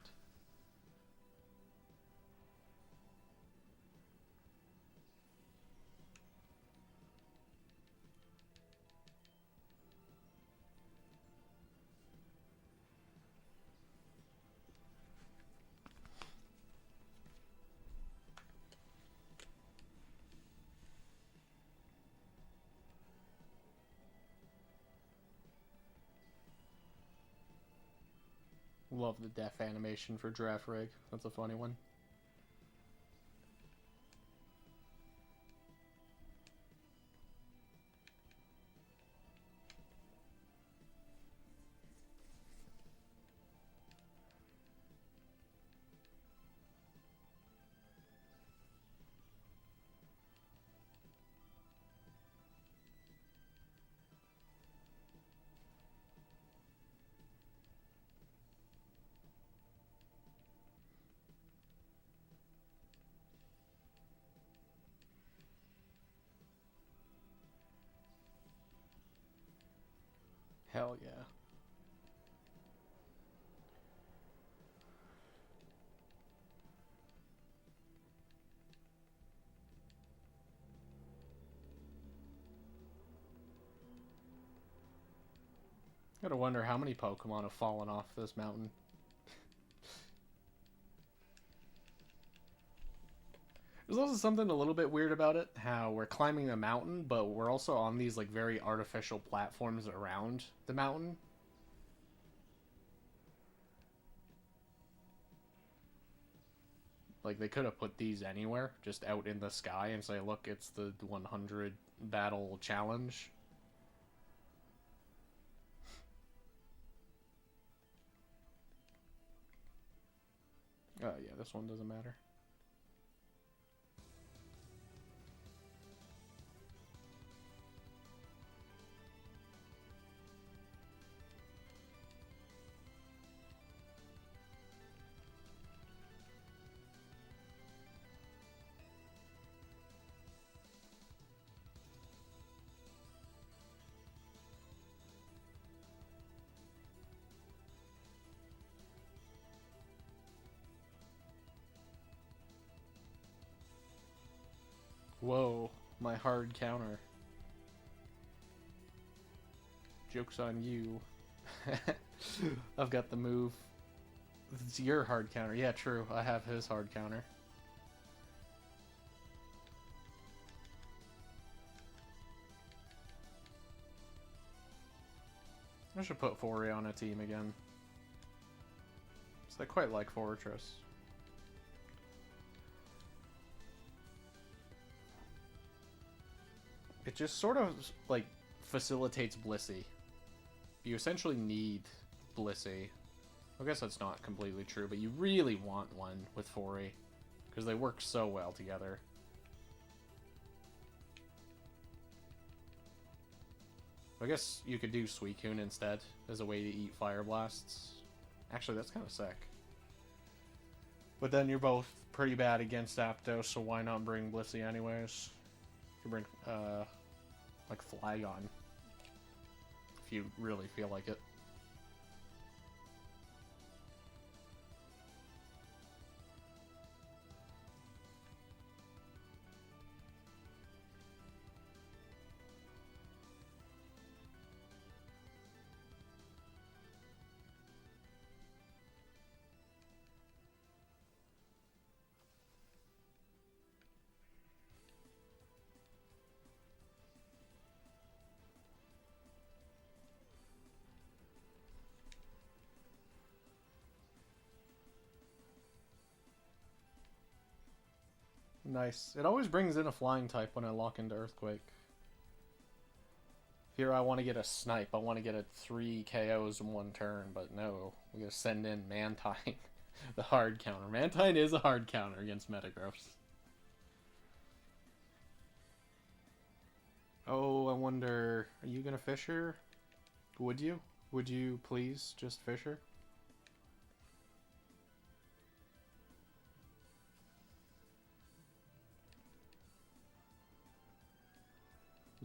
Love the death animation for Giraffe Rig. That's a funny one. Hell yeah. Gotta wonder how many Pokemon have fallen off this mountain. There's also something a little bit weird about it, how we're climbing the mountain, but we're also on these like very artificial platforms around the mountain. Like they could have put these anywhere, just out in the sky and say, look, it's the 100 battle challenge. Oh yeah, this one doesn't matter. Whoa. My hard counter. Joke's on you. I've got the move. It's your hard counter. Yeah, true. I have his hard counter. I should put Fori on a team again. So I quite like Fortress. It just sort of, like, facilitates Blissey. You essentially need Blissey. I guess that's not completely true, but you really want one with Fori. Because they work so well together. I guess you could do Suicune instead, as a way to eat Fire Blasts. Actually, that's kind of sick. But then you're both pretty bad against Aptos, so why not bring Blissey anyways? You bring, like Flygon. If you really feel like it. Nice. It always brings in a flying type when I lock into Earthquake. Here I want to get a snipe. I want to get a 3 KOs in one turn, but no. We gotta send in Mantine. The hard counter. Mantine is a hard counter against Metagross. Oh, I wonder... Are you gonna Fisher? Would you? Would you please just Fisher?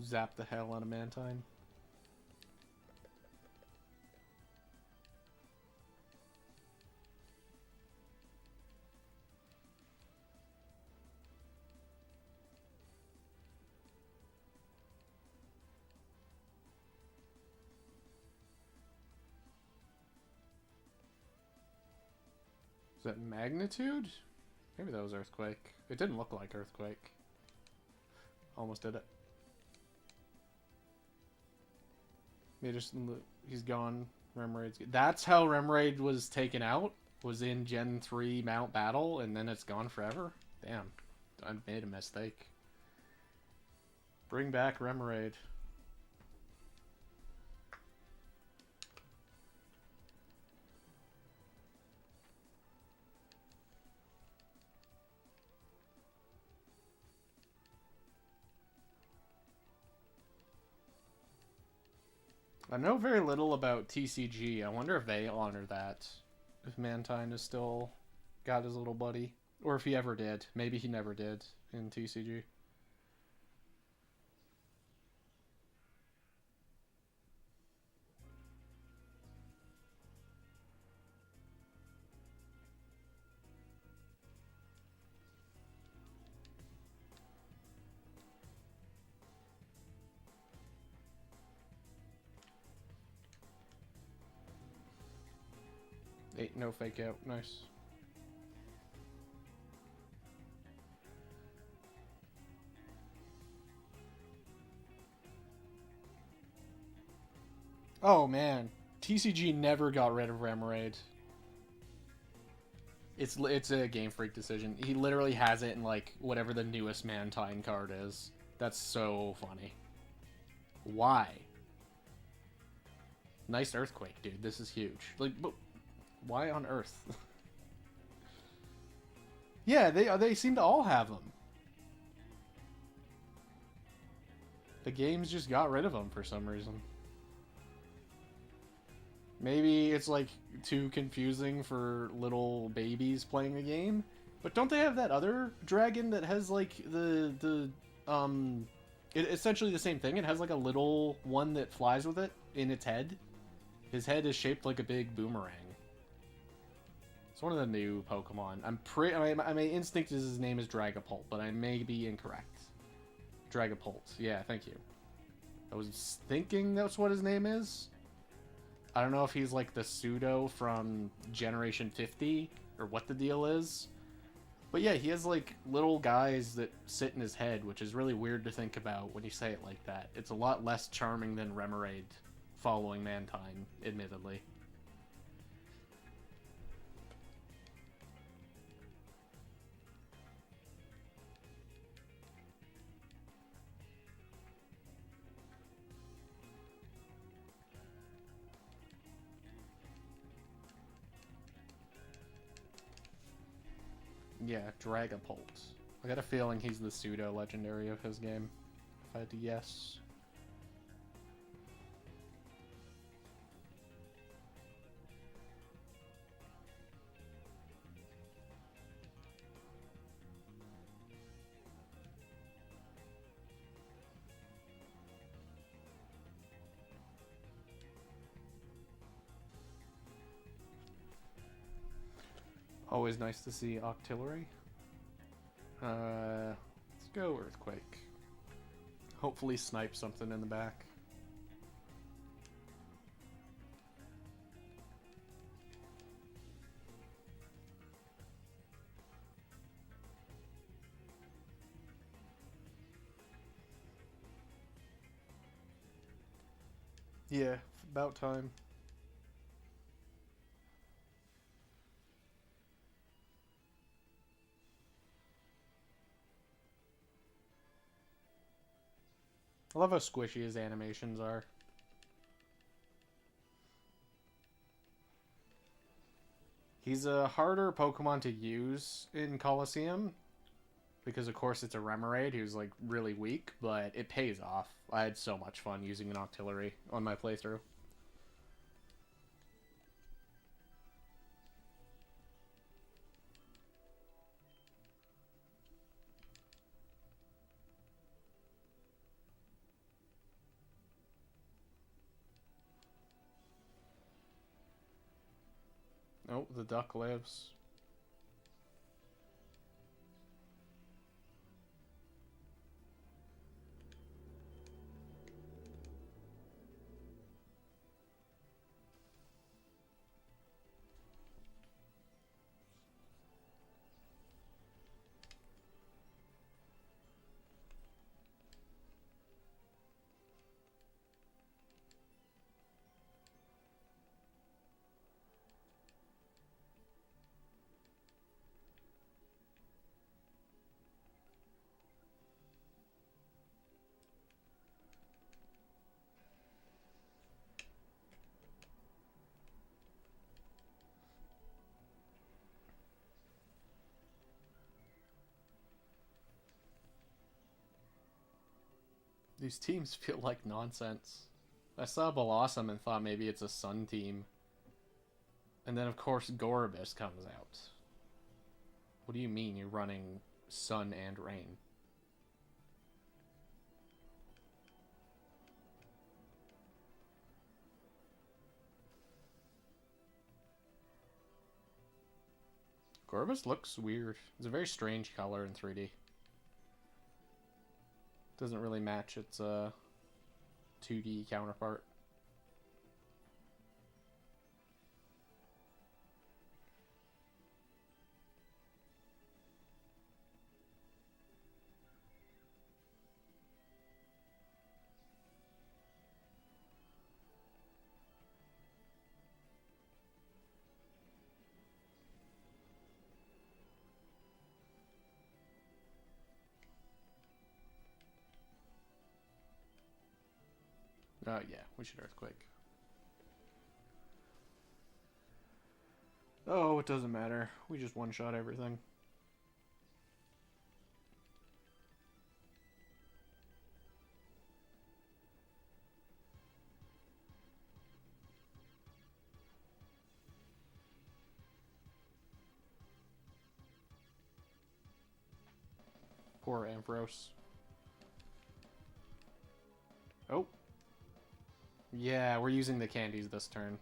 Zap the hell out of Mantine. Is that Magnitude? Maybe that was Earthquake. It didn't look like Earthquake. Almost did it. He's gone. Remraid's... That's how Remraid was taken out? Was in Gen 3 Mt.Battle, and then it's gone forever? Damn. I made a mistake. Bring back Remraid. I know very little about TCG. I wonder if they honor that. If Mantine is still got his little buddy. Or if he ever did. Maybe he never did in TCG. No fake out. Nice. Oh man, TCG never got rid of Remoraid. It's a Game Freak decision. He literally has it in like whatever the newest Mantine card is. That's so funny. Why? Nice Earthquake, dude. This is huge. Like, but why on earth? Yeah, they seem to all have them. The games just got rid of them for some reason. Maybe it's like too confusing for little babies playing the game. But don't they have that other dragon that has like essentially the same thing? It has like a little one that flies with it in its head. His head is shaped like a big boomerang. It's one of the new Pokemon. My instinct is his name is Dragapult, but I may be incorrect. Dragapult. Yeah, thank you. I was thinking that's what his name is. I don't know if he's like the pseudo from Generation 50 or what the deal is. But yeah, he has like little guys that sit in his head, which is really weird to think about when you say it like that. It's a lot less charming than Remoraid following Mantine, admittedly. Yeah, Dragapult. I got a feeling he's the pseudo-legendary of his game, if I had to guess. Always nice to see Octillery. Let's go Earthquake. Hopefully snipe something in the back. Yeah, about time. I love how squishy his animations are. He's a harder Pokemon to use in Colosseum because, of course, it's a Remoraid who's like really weak, but it pays off. I had so much fun using an Octillery on my playthrough. Oh, the duck lives. These teams feel like nonsense. I saw Blossom and thought maybe it's a Sun team. And then, of course, Gorobus comes out. What do you mean you're running Sun and Rain? Gorobus looks weird. It's a very strange color in 3D. Doesn't really match its 2D counterpart. Yeah, we should Earthquake. Oh, it doesn't matter. We just one-shot everything. Poor Ampharos. Oh. Yeah, we're using the candies this turn.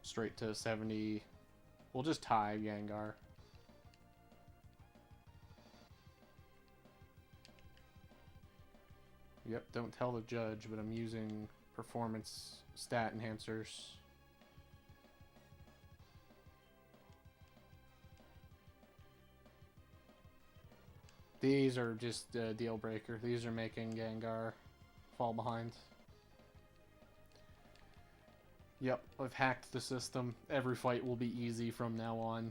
Straight to 70. We'll just tie Gengar. Yep, don't tell the judge, but I'm using performance stat enhancers. These are just a deal breaker. These are making Gengar fall behind. Yep, I've hacked the system. Every fight will be easy from now on.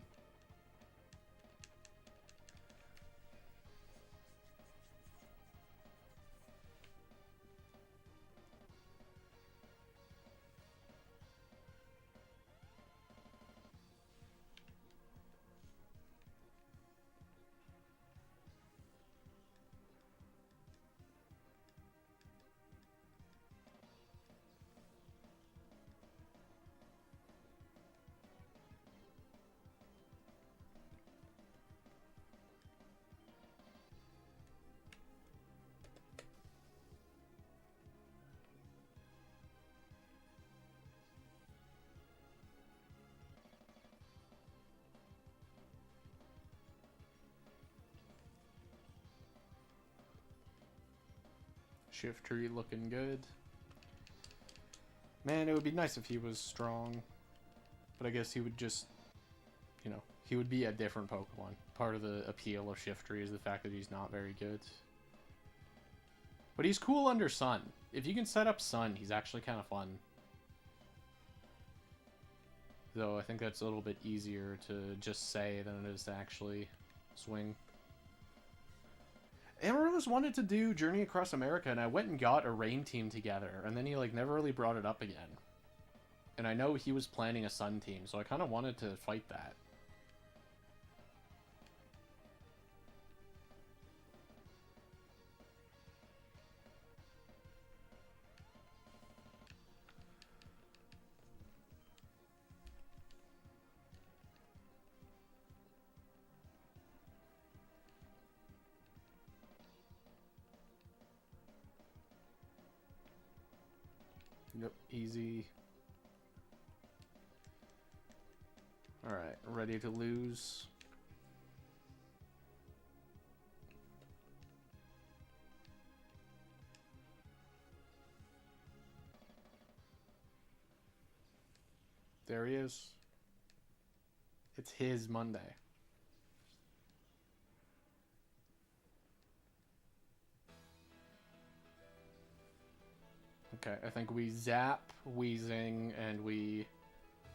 Shift tree looking good. Man, it would be nice if he was strong. But I guess he would just, you know, he would be a different Pokemon. Part of the appeal of Shiftry is the fact that he's not very good. But he's cool under Sun. If you can set up Sun, he's actually kind of fun. Though I think that's a little bit easier to just say than it is to actually swing. Amarillo's wanted to do Journey Across America, and I went and got a rain team together, and then he like never really brought it up again. And I know he was planning a Sun team, so I kind of wanted to fight that. Yep, easy. Alright, ready to lose. There he is. It's his Monday. Okay, I think we zap, we zing, and we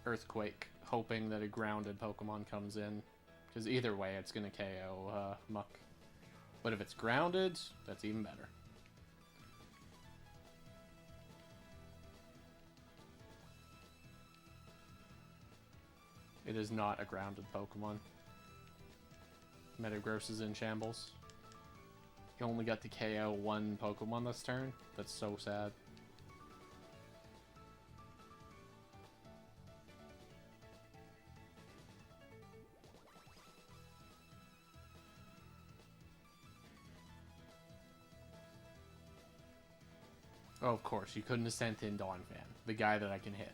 earthquake, hoping that a grounded Pokemon comes in. Because either way, it's going to KO Muck. But if it's grounded, that's even better. It is not a grounded Pokemon. Metagross is in shambles. He only got to KO one Pokemon this turn. That's so sad. Oh, of course, you couldn't have sent in Donphan, the guy that I can hit.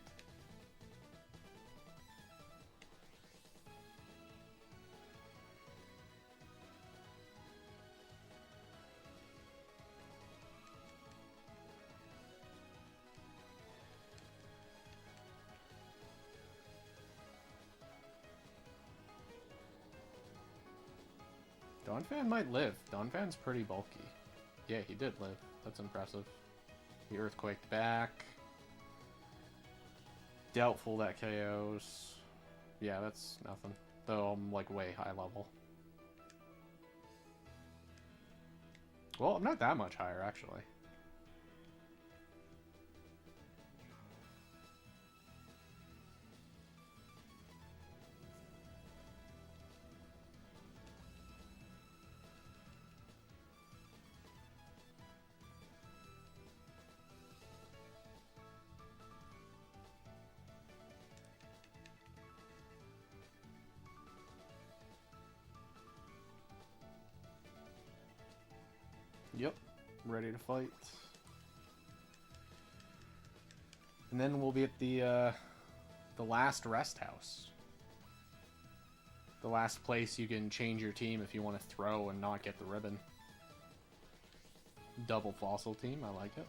Donphan might live. Donphan's pretty bulky. Yeah, he did live. That's impressive. He earthquaked back. Doubtful that KOs. Yeah, that's nothing. Though I'm like way high level. Well, I'm not that much higher actually. Yep, ready to fight. And then we'll be at the last rest house. The last place you can change your team if you want to throw and not get the ribbon. Double fossil team, I like it.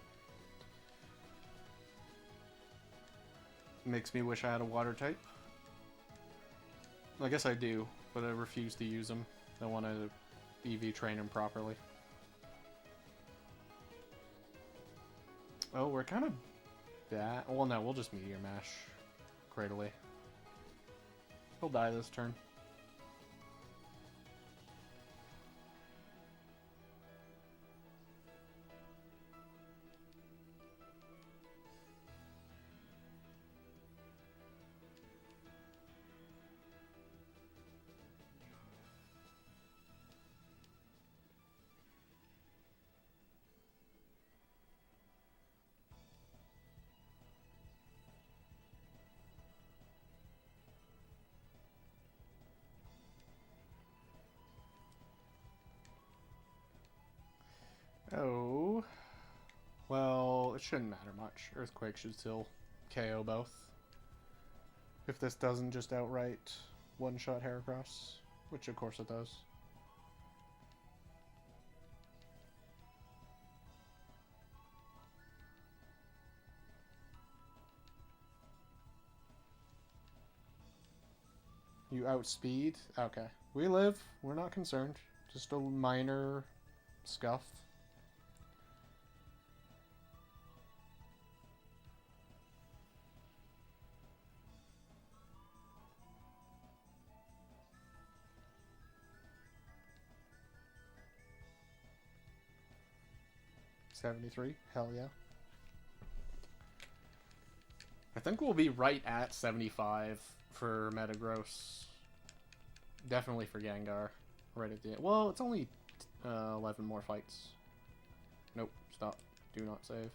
Makes me wish I had a water type. I guess I do, but I refuse to use them. I want to EV train them properly. Oh, we're kind of bad. Well, no, we'll just Meteor Mash Cradily. He'll die this turn. Oh. Well, it shouldn't matter much. Earthquake should still KO both. If this doesn't just outright one-shot Heracross, which of course it does. You outspeed? Okay. We live. We're not concerned. Just a minor scuff. $73? Hell yeah. I think we'll be right at 75 for Metagross. Definitely for Gengar. Right at the end. Well, it's only 11 more fights. Nope. Stop. Do not save.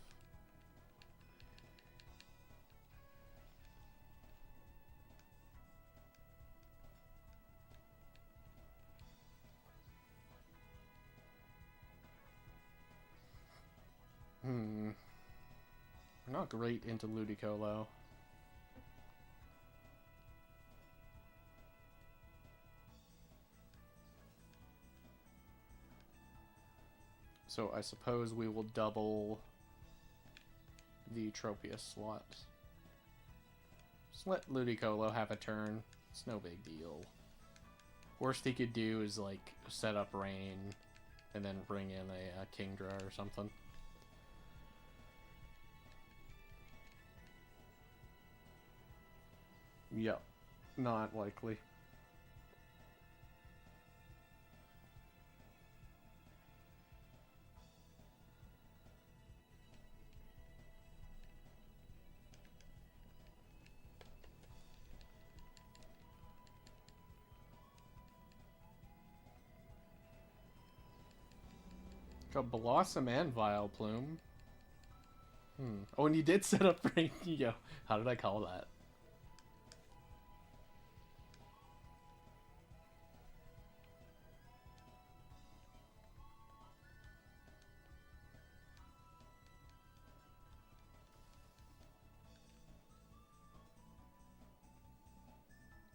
We're not great into Ludicolo. So I suppose we will double the Tropius slot. Just let Ludicolo have a turn. It's no big deal. Worst he could do is like set up Rain and then bring in a Kingdra or something. Yep. Not likely. Got Blossom and Vileplume. Oh, and you did set up Rain. Yo, how did I call that?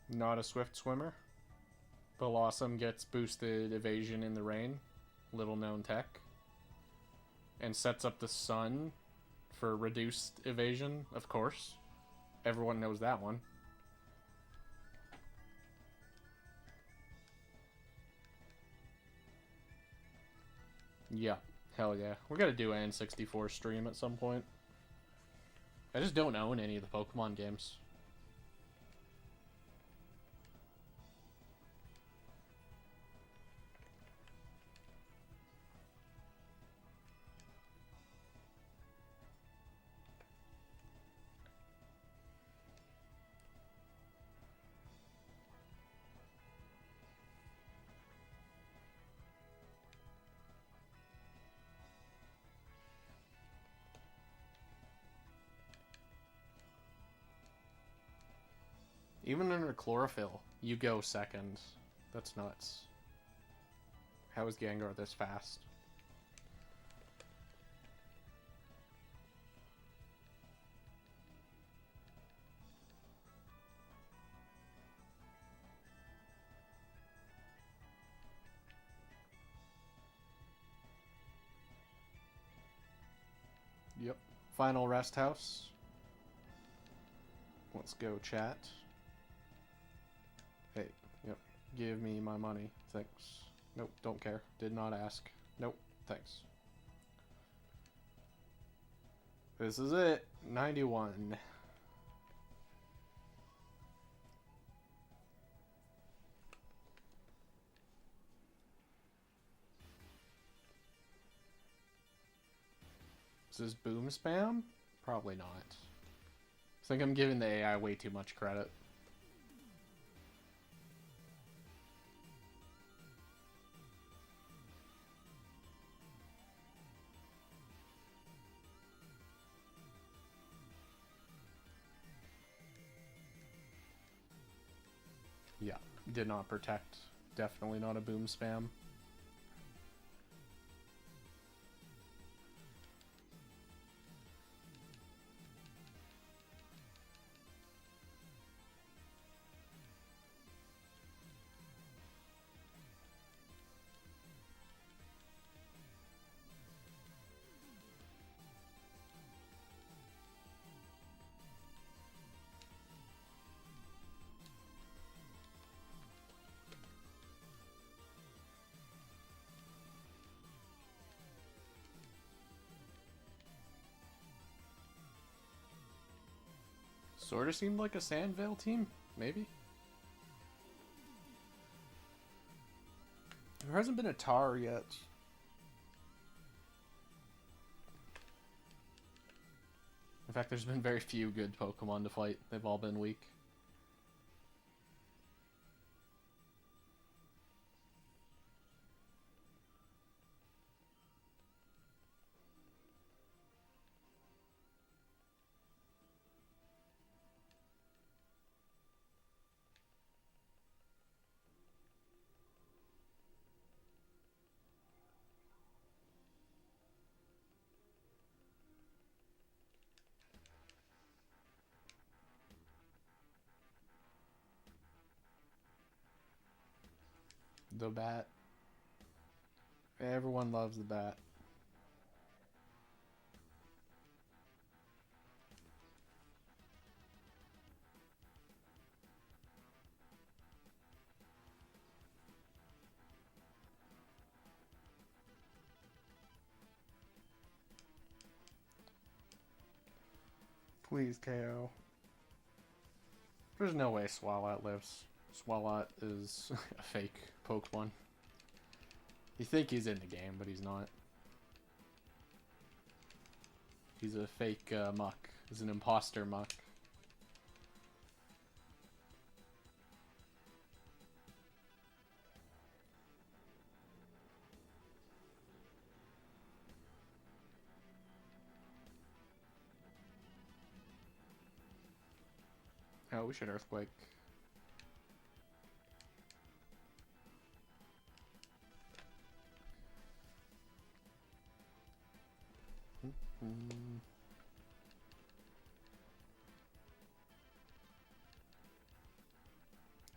Not a swift swimmer. Blossom gets boosted evasion in the rain. Little known tech. And sets up the sun for reduced evasion, of course. Everyone knows that one. Yeah, hell yeah. We're gonna do an N64 stream at some point. I just don't own any of the Pokemon games. Even under Chlorophyll, you go second. That's nuts. How is Gengar this fast? Yep. Final rest house. Let's go, chat. Hey, yep. Give me my money. Thanks. Nope, don't care. Did not ask. Nope, thanks. This is it. 91. Is this boom spam? Probably not. I think I'm giving the AI way too much credit. Yeah, did not protect. Definitely not a boom spam. Sort of seemed like a Sandvale team, maybe? There hasn't been a Tar yet. In fact, there's been very few good Pokemon to fight. They've all been weak. The bat. Everyone loves the bat. Please, KO. There's no way Swalot lives. Swalot is a fake Pokemon. You think he's in the game, but he's not. He's a fake muck. He's an imposter muck. Oh, we should Earthquake.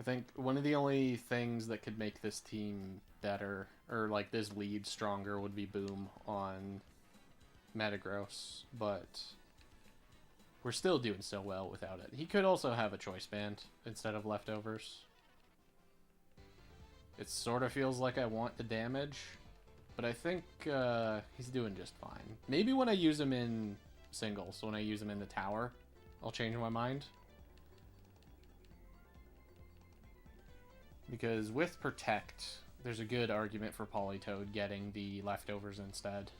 I think one of the only things that could make this team better, or like this lead stronger, would be Boom on Metagross, but we're still doing so well without it. He could also have a Choice Band instead of Leftovers. It sort of feels like I want the damage, but I think he's doing just fine. Maybe when I use him in singles, when I use him in the tower, I'll change my mind. Because with Protect, there's a good argument for Politoed getting the Leftovers instead.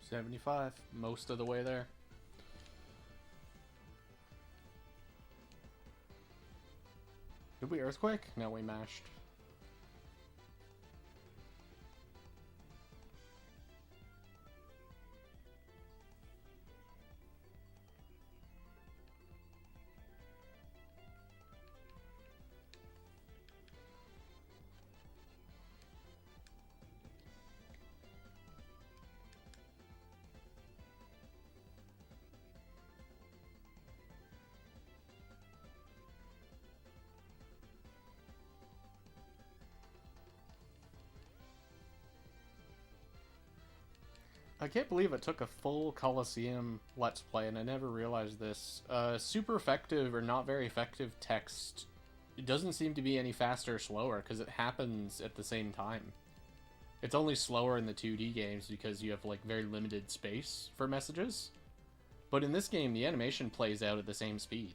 $75, most of the way there. Did we Earthquake? No, we mashed. I can't believe it took a full Coliseum Let's Play, and I never realized this. Super effective or not very effective text, it doesn't seem to be any faster or slower, because it happens at the same time. It's only slower in the 2D games because you have, like, very limited space for messages. But in this game, the animation plays out at the same speed.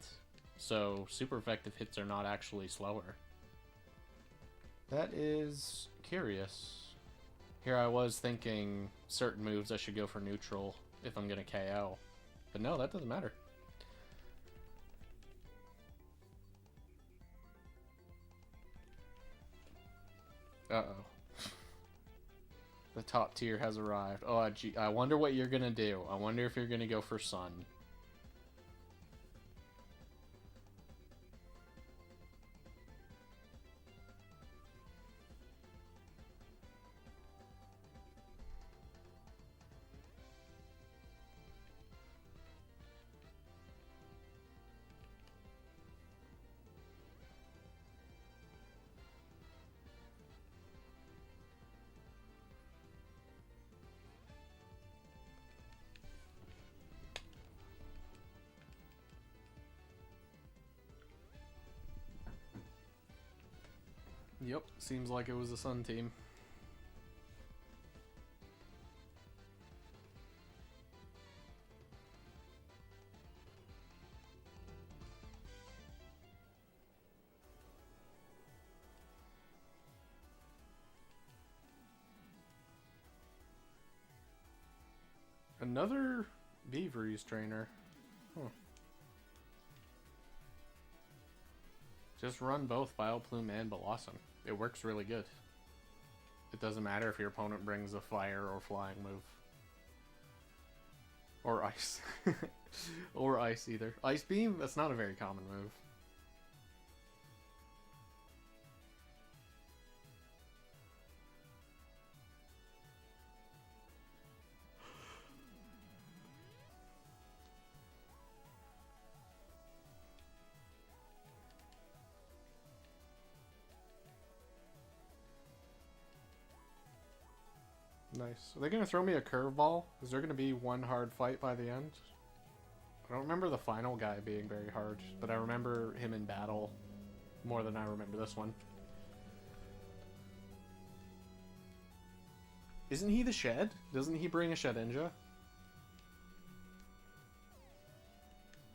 So, super effective hits are not actually slower. That is curious. Here I was thinking certain moves I should go for neutral if I'm gonna KO. But no, that doesn't matter. Uh-oh. The top tier has arrived. Oh, gee, I wonder what you're gonna do. I wonder if you're gonna go for Sun. Yep, seems like it was the Sun team. Another Beaveries trainer. Huh. Just run both Vileplume and Blossom. It works really good. It doesn't matter if your opponent brings a fire or flying move. Or ice. Or ice either. Ice Beam, that's not a very common move. Nice. Are they going to throw me a curveball? Is there going to be one hard fight by the end? I don't remember the final guy being very hard, but I remember him in battle more than I remember this one. Isn't he the Shed? Doesn't he bring a Shedinja?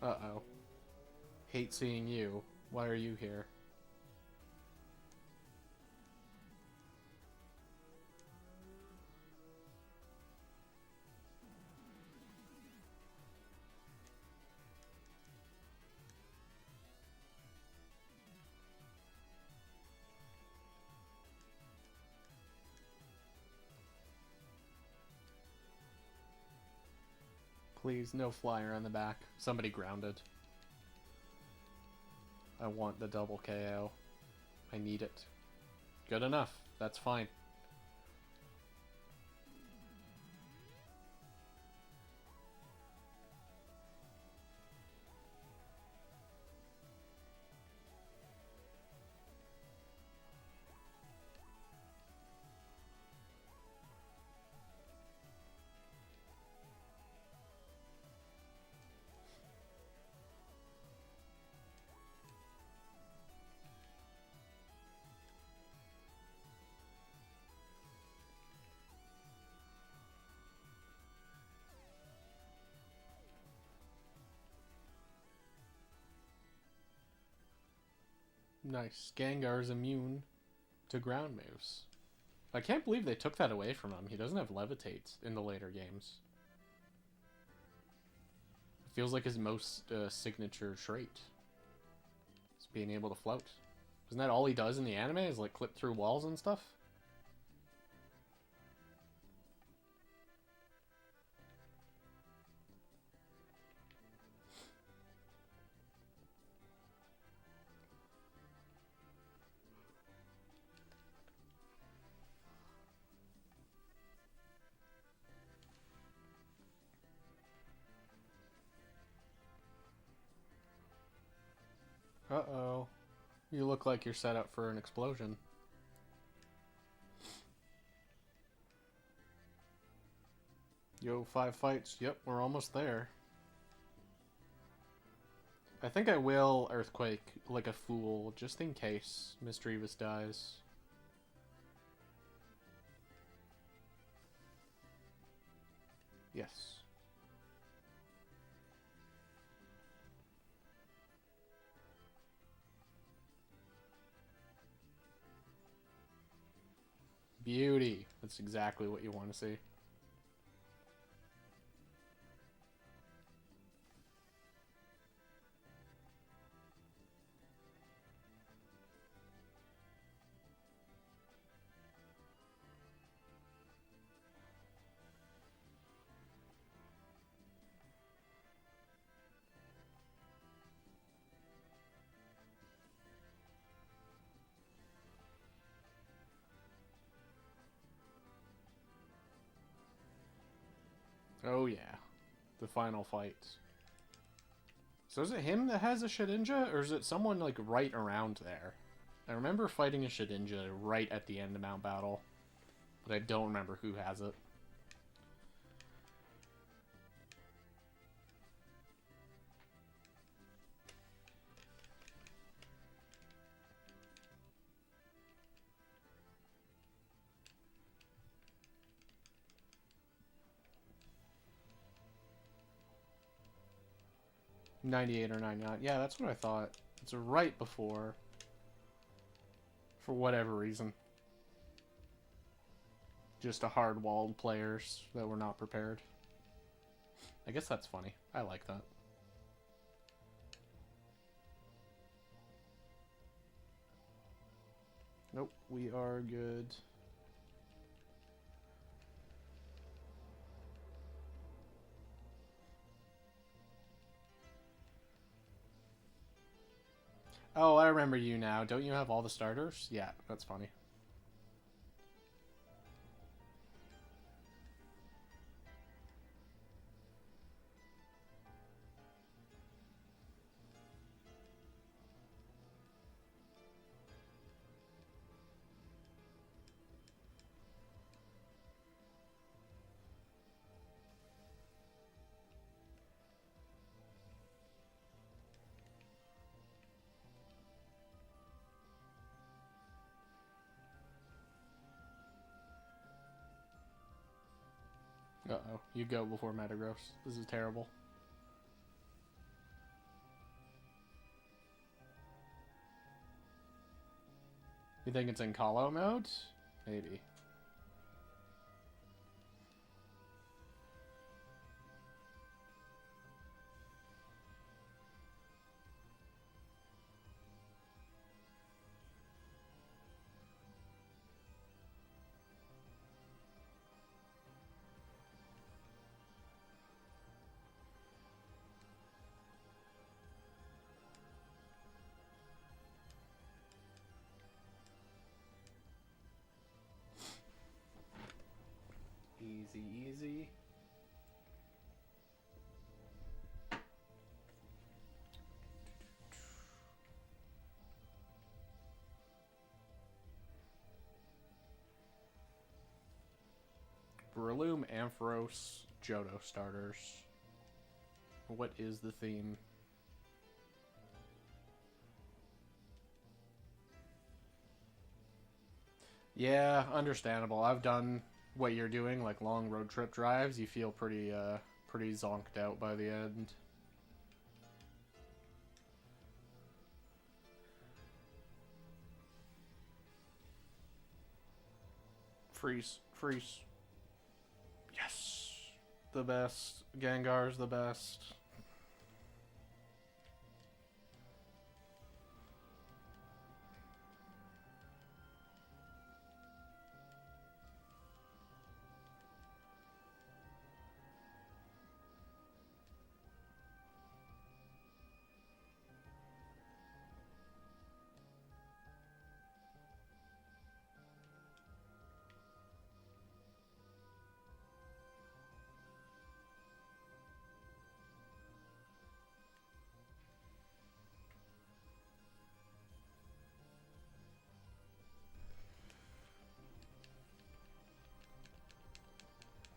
Uh-oh. Hate seeing you. Why are you here? Please, no flyer on the back. Somebody grounded. I want the double KO. I need it. Good enough. That's fine. Nice. Gengar's immune to ground moves. I can't believe they took that away from him. He doesn't have Levitate in the later games. It feels like his most signature trait. Is being able to float. Isn't that all he does in the anime? Is like clip through walls and stuff? Uh-oh. You look like you're set up for an explosion. Yo, 5 fights. Yep, we're almost there. I think I will Earthquake like a fool, just in case Misdreavus dies. Yes. Beauty. That's exactly what you want to see. Oh yeah. The final fight. So is it him that has a Shedinja, or is it someone like right around there? I remember fighting a Shedinja right at the end of Mt.Battle, but I don't remember who has it. '98 or '99. Yeah, that's what I thought. It's right before. For whatever reason. Just a hard-walled players that were not prepared. I guess that's funny. I like that. Nope, we are good. Oh, I remember you now. Don't you have all the starters? Yeah, that's funny. Uh-oh. You go before Metagross. This is terrible. You think it's in Call-Out mode? Maybe. Easy, easy. Breloom, Ampharos, Johto starters. What is the theme? Yeah, understandable. I've done what you're doing, like long road trip drives. You feel pretty zonked out by the end. Freeze, freeze. Yes, the best. Gengar's the best.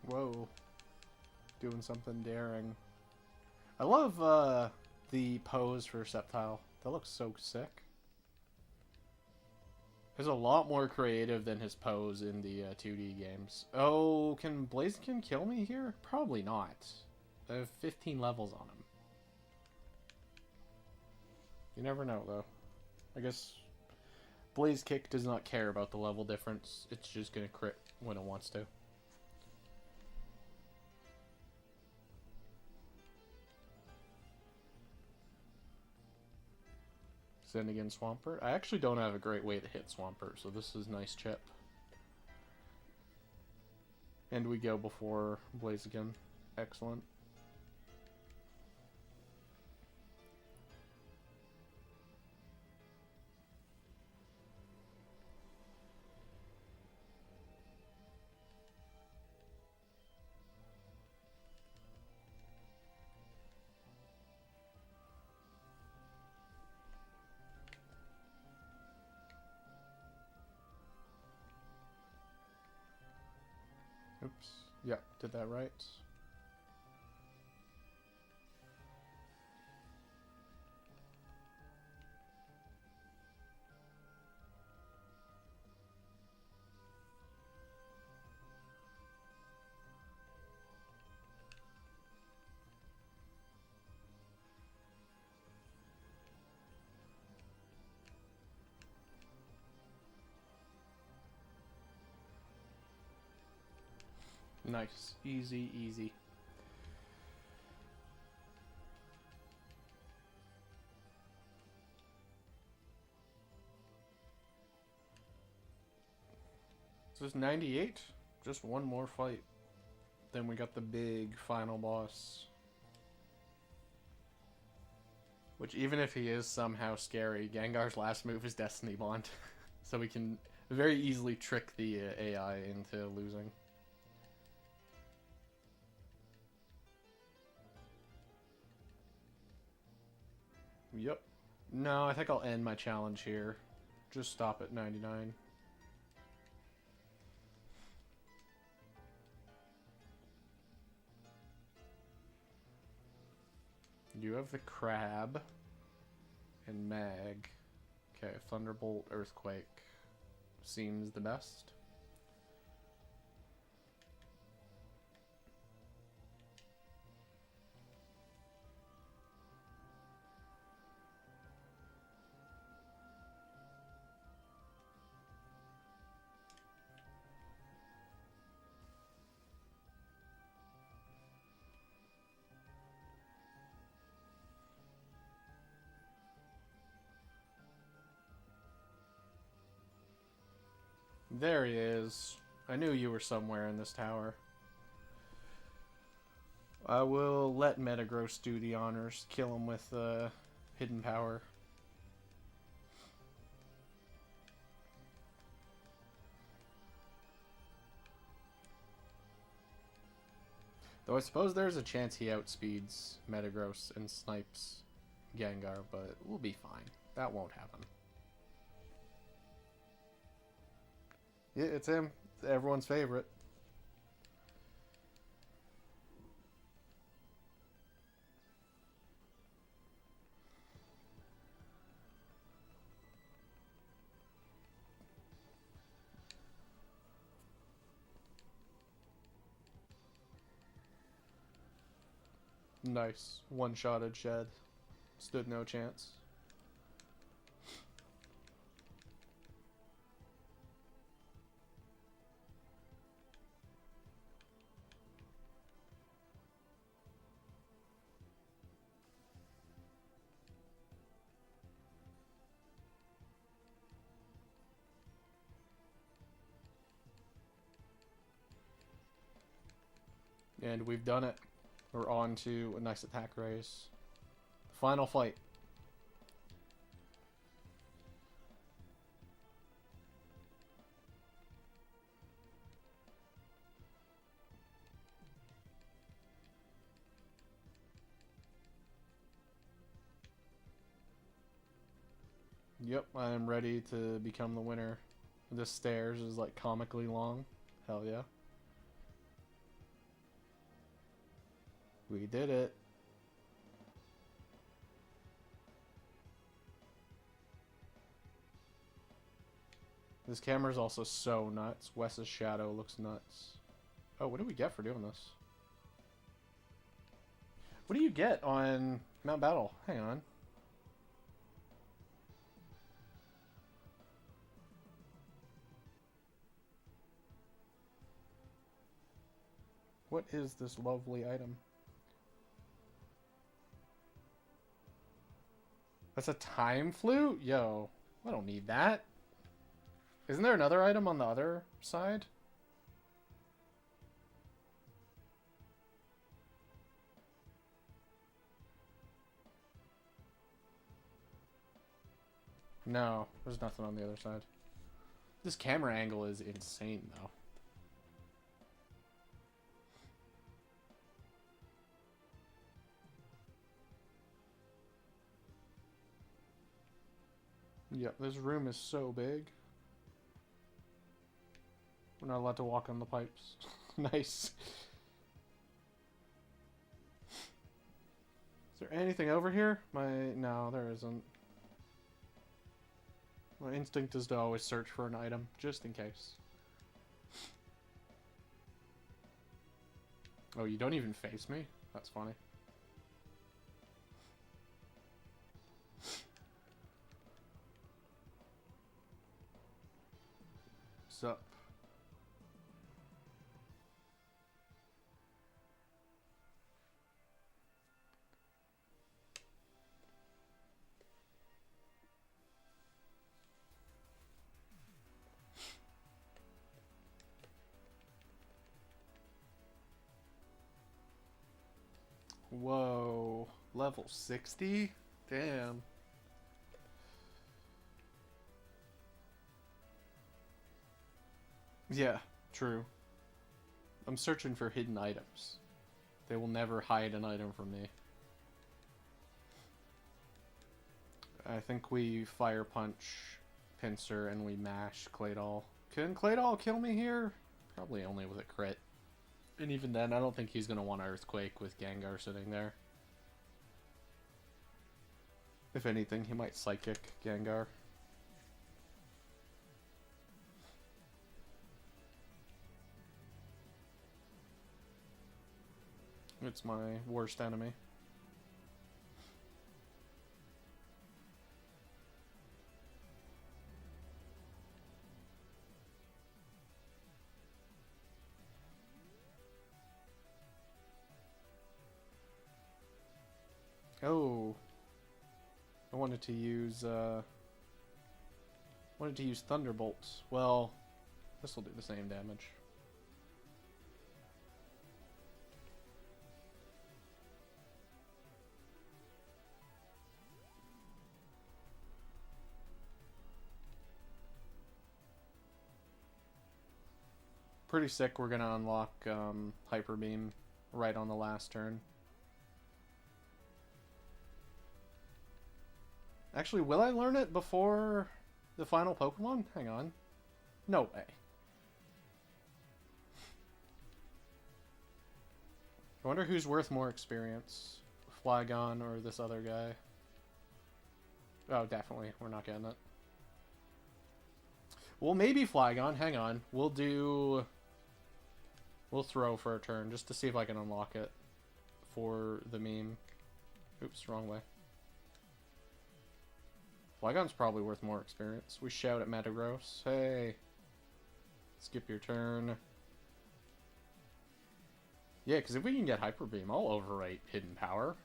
Whoa. doing something daring. I love the pose for Sceptile. That looks so sick. He's a lot more creative than his pose in the 2D games. Oh, can Blaziken kill me here? Probably not. I have 15 levels on him. You never know, though. I guess Blaze Kick does not care about the level difference. It's just going to crit when it wants to. Send again Swampert. I actually don't have a great way to hit Swampert, so this is nice chip. And we go before Blaziken. Excellent. Oops. Yeah, did that right. Nice. Easy, easy. This is 98. Just one more fight. Then we got the big final boss. Which, even if he is somehow scary, Gengar's last move is Destiny Bond. So we can very easily trick the AI into losing. Yep. No, I think I'll end my challenge here. Just stop at 99. You have the Crab and Mag. Okay, Thunderbolt, Earthquake seems the best. There he is. I knew you were somewhere in this tower. I will let Metagross do the honors. Kill him with Hidden Power. Though I suppose there's a chance he outspeeds Metagross and snipes Gengar, but we'll be fine. That won't happen. Yeah, it's him. It's everyone's favorite. Nice. One-shotted Shed. Stood no chance. And we've done it. We're on to a nice attack raise. Final fight. Yep, I am ready to become the winner. This stairs is like comically long. Hell yeah. We did it. This camera's also so nuts. Wes's shadow looks nuts. Oh, what do we get for doing this? What do you get on Mt.Battle? Hang on. What is this lovely item? That's a time flute? Yo, I don't need that. Isn't there another item on the other side? No, there's nothing on the other side. This camera angle is insane, though. Yep, this room is so big. We're not allowed to walk on the pipes. Nice. Is there anything over here? No, there isn't. My instinct is to always search for an item, just in case. Oh, you don't even face me? That's funny. Sup? Whoa. Level 60? Damn. Yeah, true. I'm searching for hidden items. They will never hide an item from me. I think we fire punch Pincer and we mash Claydol. Can Claydol kill me here? Probably only with a crit. And even then, I don't think he's going to want Earthquake with Gengar sitting there. If anything, he might Psychic Gengar. It's my worst enemy. Oh, I wanted to use Thunderbolts. Well, this will do the same damage. Pretty sick. We're gonna unlock Hyper Beam right on the last turn. Actually, will I learn it before the final Pokemon? Hang on. No way. I wonder who's worth more experience. Flygon or this other guy? Oh, definitely. We're not getting it. Well, maybe Flygon. Hang on. We'll throw for a turn just to see if I can unlock it for the meme. Oops, wrong way. Flygon's probably worth more experience. We shout at Metagross. Hey. Skip your turn. Yeah, because if we can get Hyper Beam, I'll overwrite Hidden Power.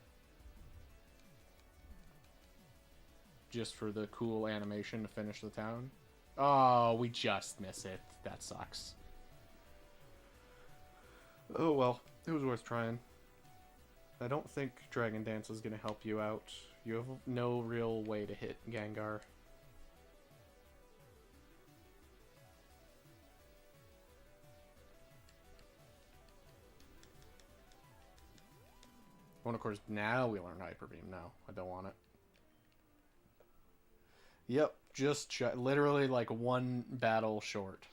Just for the cool animation to finish the town. Oh, we just miss it. That sucks. Oh well, it was worth trying. I don't think Dragon Dance is going to help you out. You have no real way to hit Gengar. Well, of course, now we learn Hyper Beam. No, I don't want it. Yep, just literally like one battle short.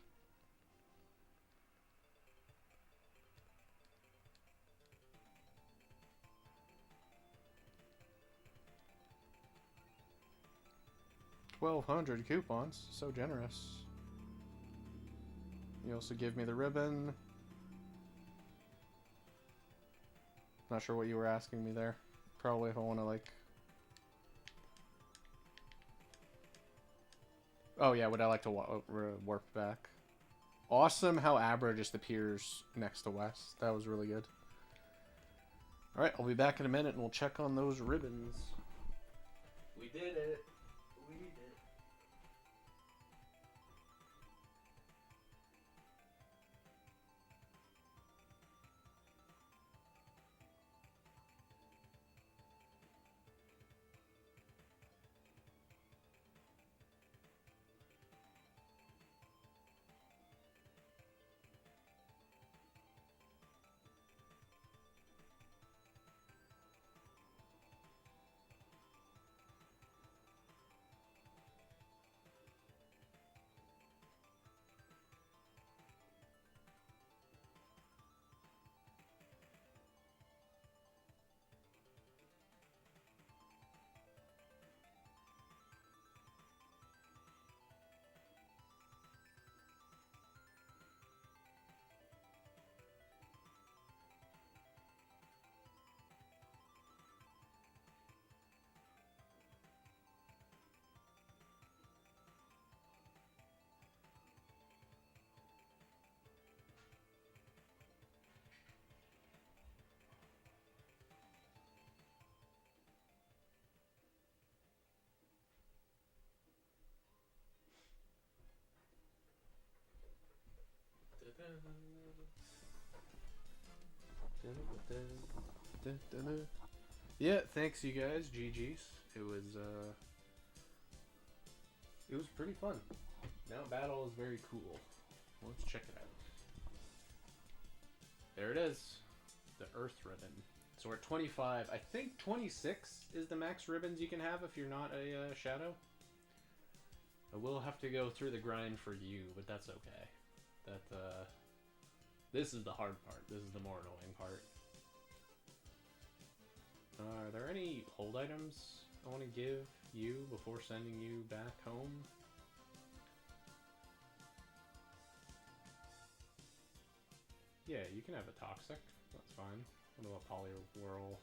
1,200 coupons. So generous. You also give me the ribbon. Not sure what you were asking me there. Probably if I want to, like... Oh, yeah, would I like to warp back? Awesome how Abra just appears next to West. That was really good. Alright, I'll be back in a minute and we'll check on those ribbons. We did it. We did it. Yeah, thanks you guys, GG's. It was pretty fun. Mt.Battle is very cool. Let's check it out. There it is. The Earth ribbon. So we're at 25. I think 26 is the max ribbons you can have if you're not a shadow. I will have to go through the grind for you, but that's okay. This is the hard part. This is the more annoying part. Are there any hold items I want to give you before sending you back home? Yeah, you can have a toxic. That's fine. What about Poliwhirl?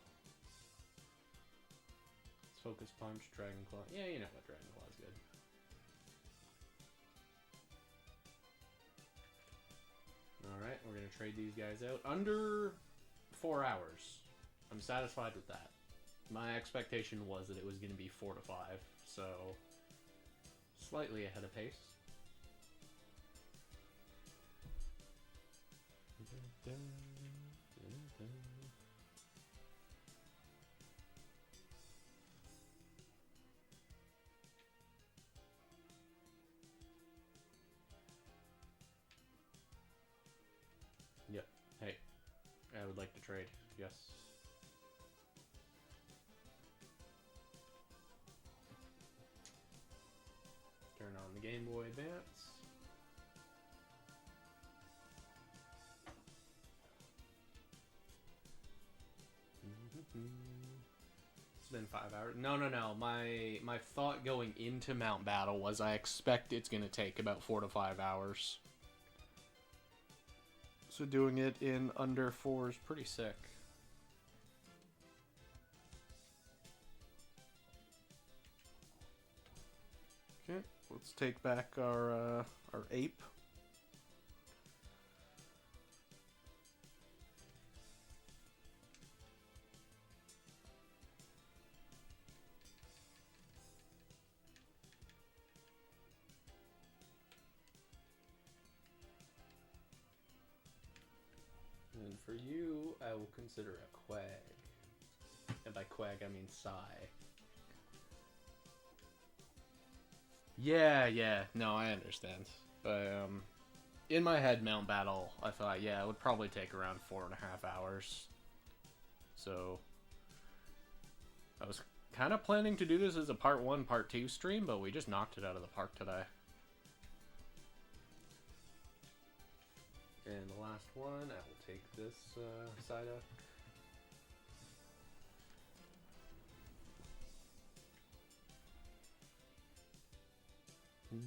Let's focus punch, Dragon Claw. Yeah, you know what Dragon Claw is good. Alright, we're gonna trade these guys out. Under 4 hours. I'm satisfied with that. My expectation was that it was gonna be 4 to 5, so slightly ahead of pace. Yep. Hey, I would like to trade. Yes. Turn on the Game Boy Advance. It's been 5 hours. No. My thought going into Mt.Battle was I expect it's going to take about 4 to 5 hours. So doing it in under 4 is pretty sick. Okay, let's take back our ape. And for you, I will consider a Quag. And by Quag, I mean Psy. Yeah. No, I understand. But, in my head, Mt.Battle, I thought, yeah, it would probably take around 4.5 hours. So, I was kind of planning to do this as a part 1, part 2 stream, but we just knocked it out of the park today. And the last one, I will take this Psyduck. We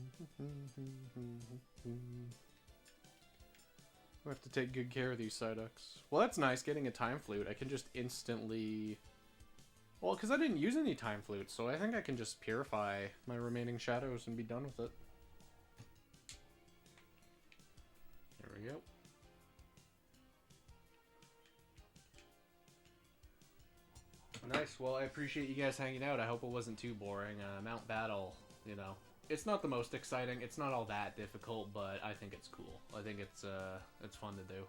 have to take good care of these Psyducks. Well, that's nice, getting a Time Flute. I can just instantly... Well, because I didn't use any Time Flute, so I think I can just purify my remaining shadows and be done with it. There we go. Nice. Well, I appreciate you guys hanging out. I hope it wasn't too boring. Mt.Battle, you know, it's not the most exciting. It's not all that difficult, but I think it's cool. I think it's fun to do.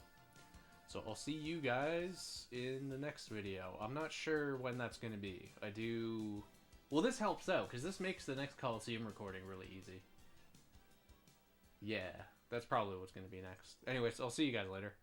So I'll see you guys in the next video. I'm not sure when that's going to be. Well, this helps out, because this makes the next Coliseum recording really easy. Yeah, that's probably what's going to be next. Anyways, I'll see you guys later.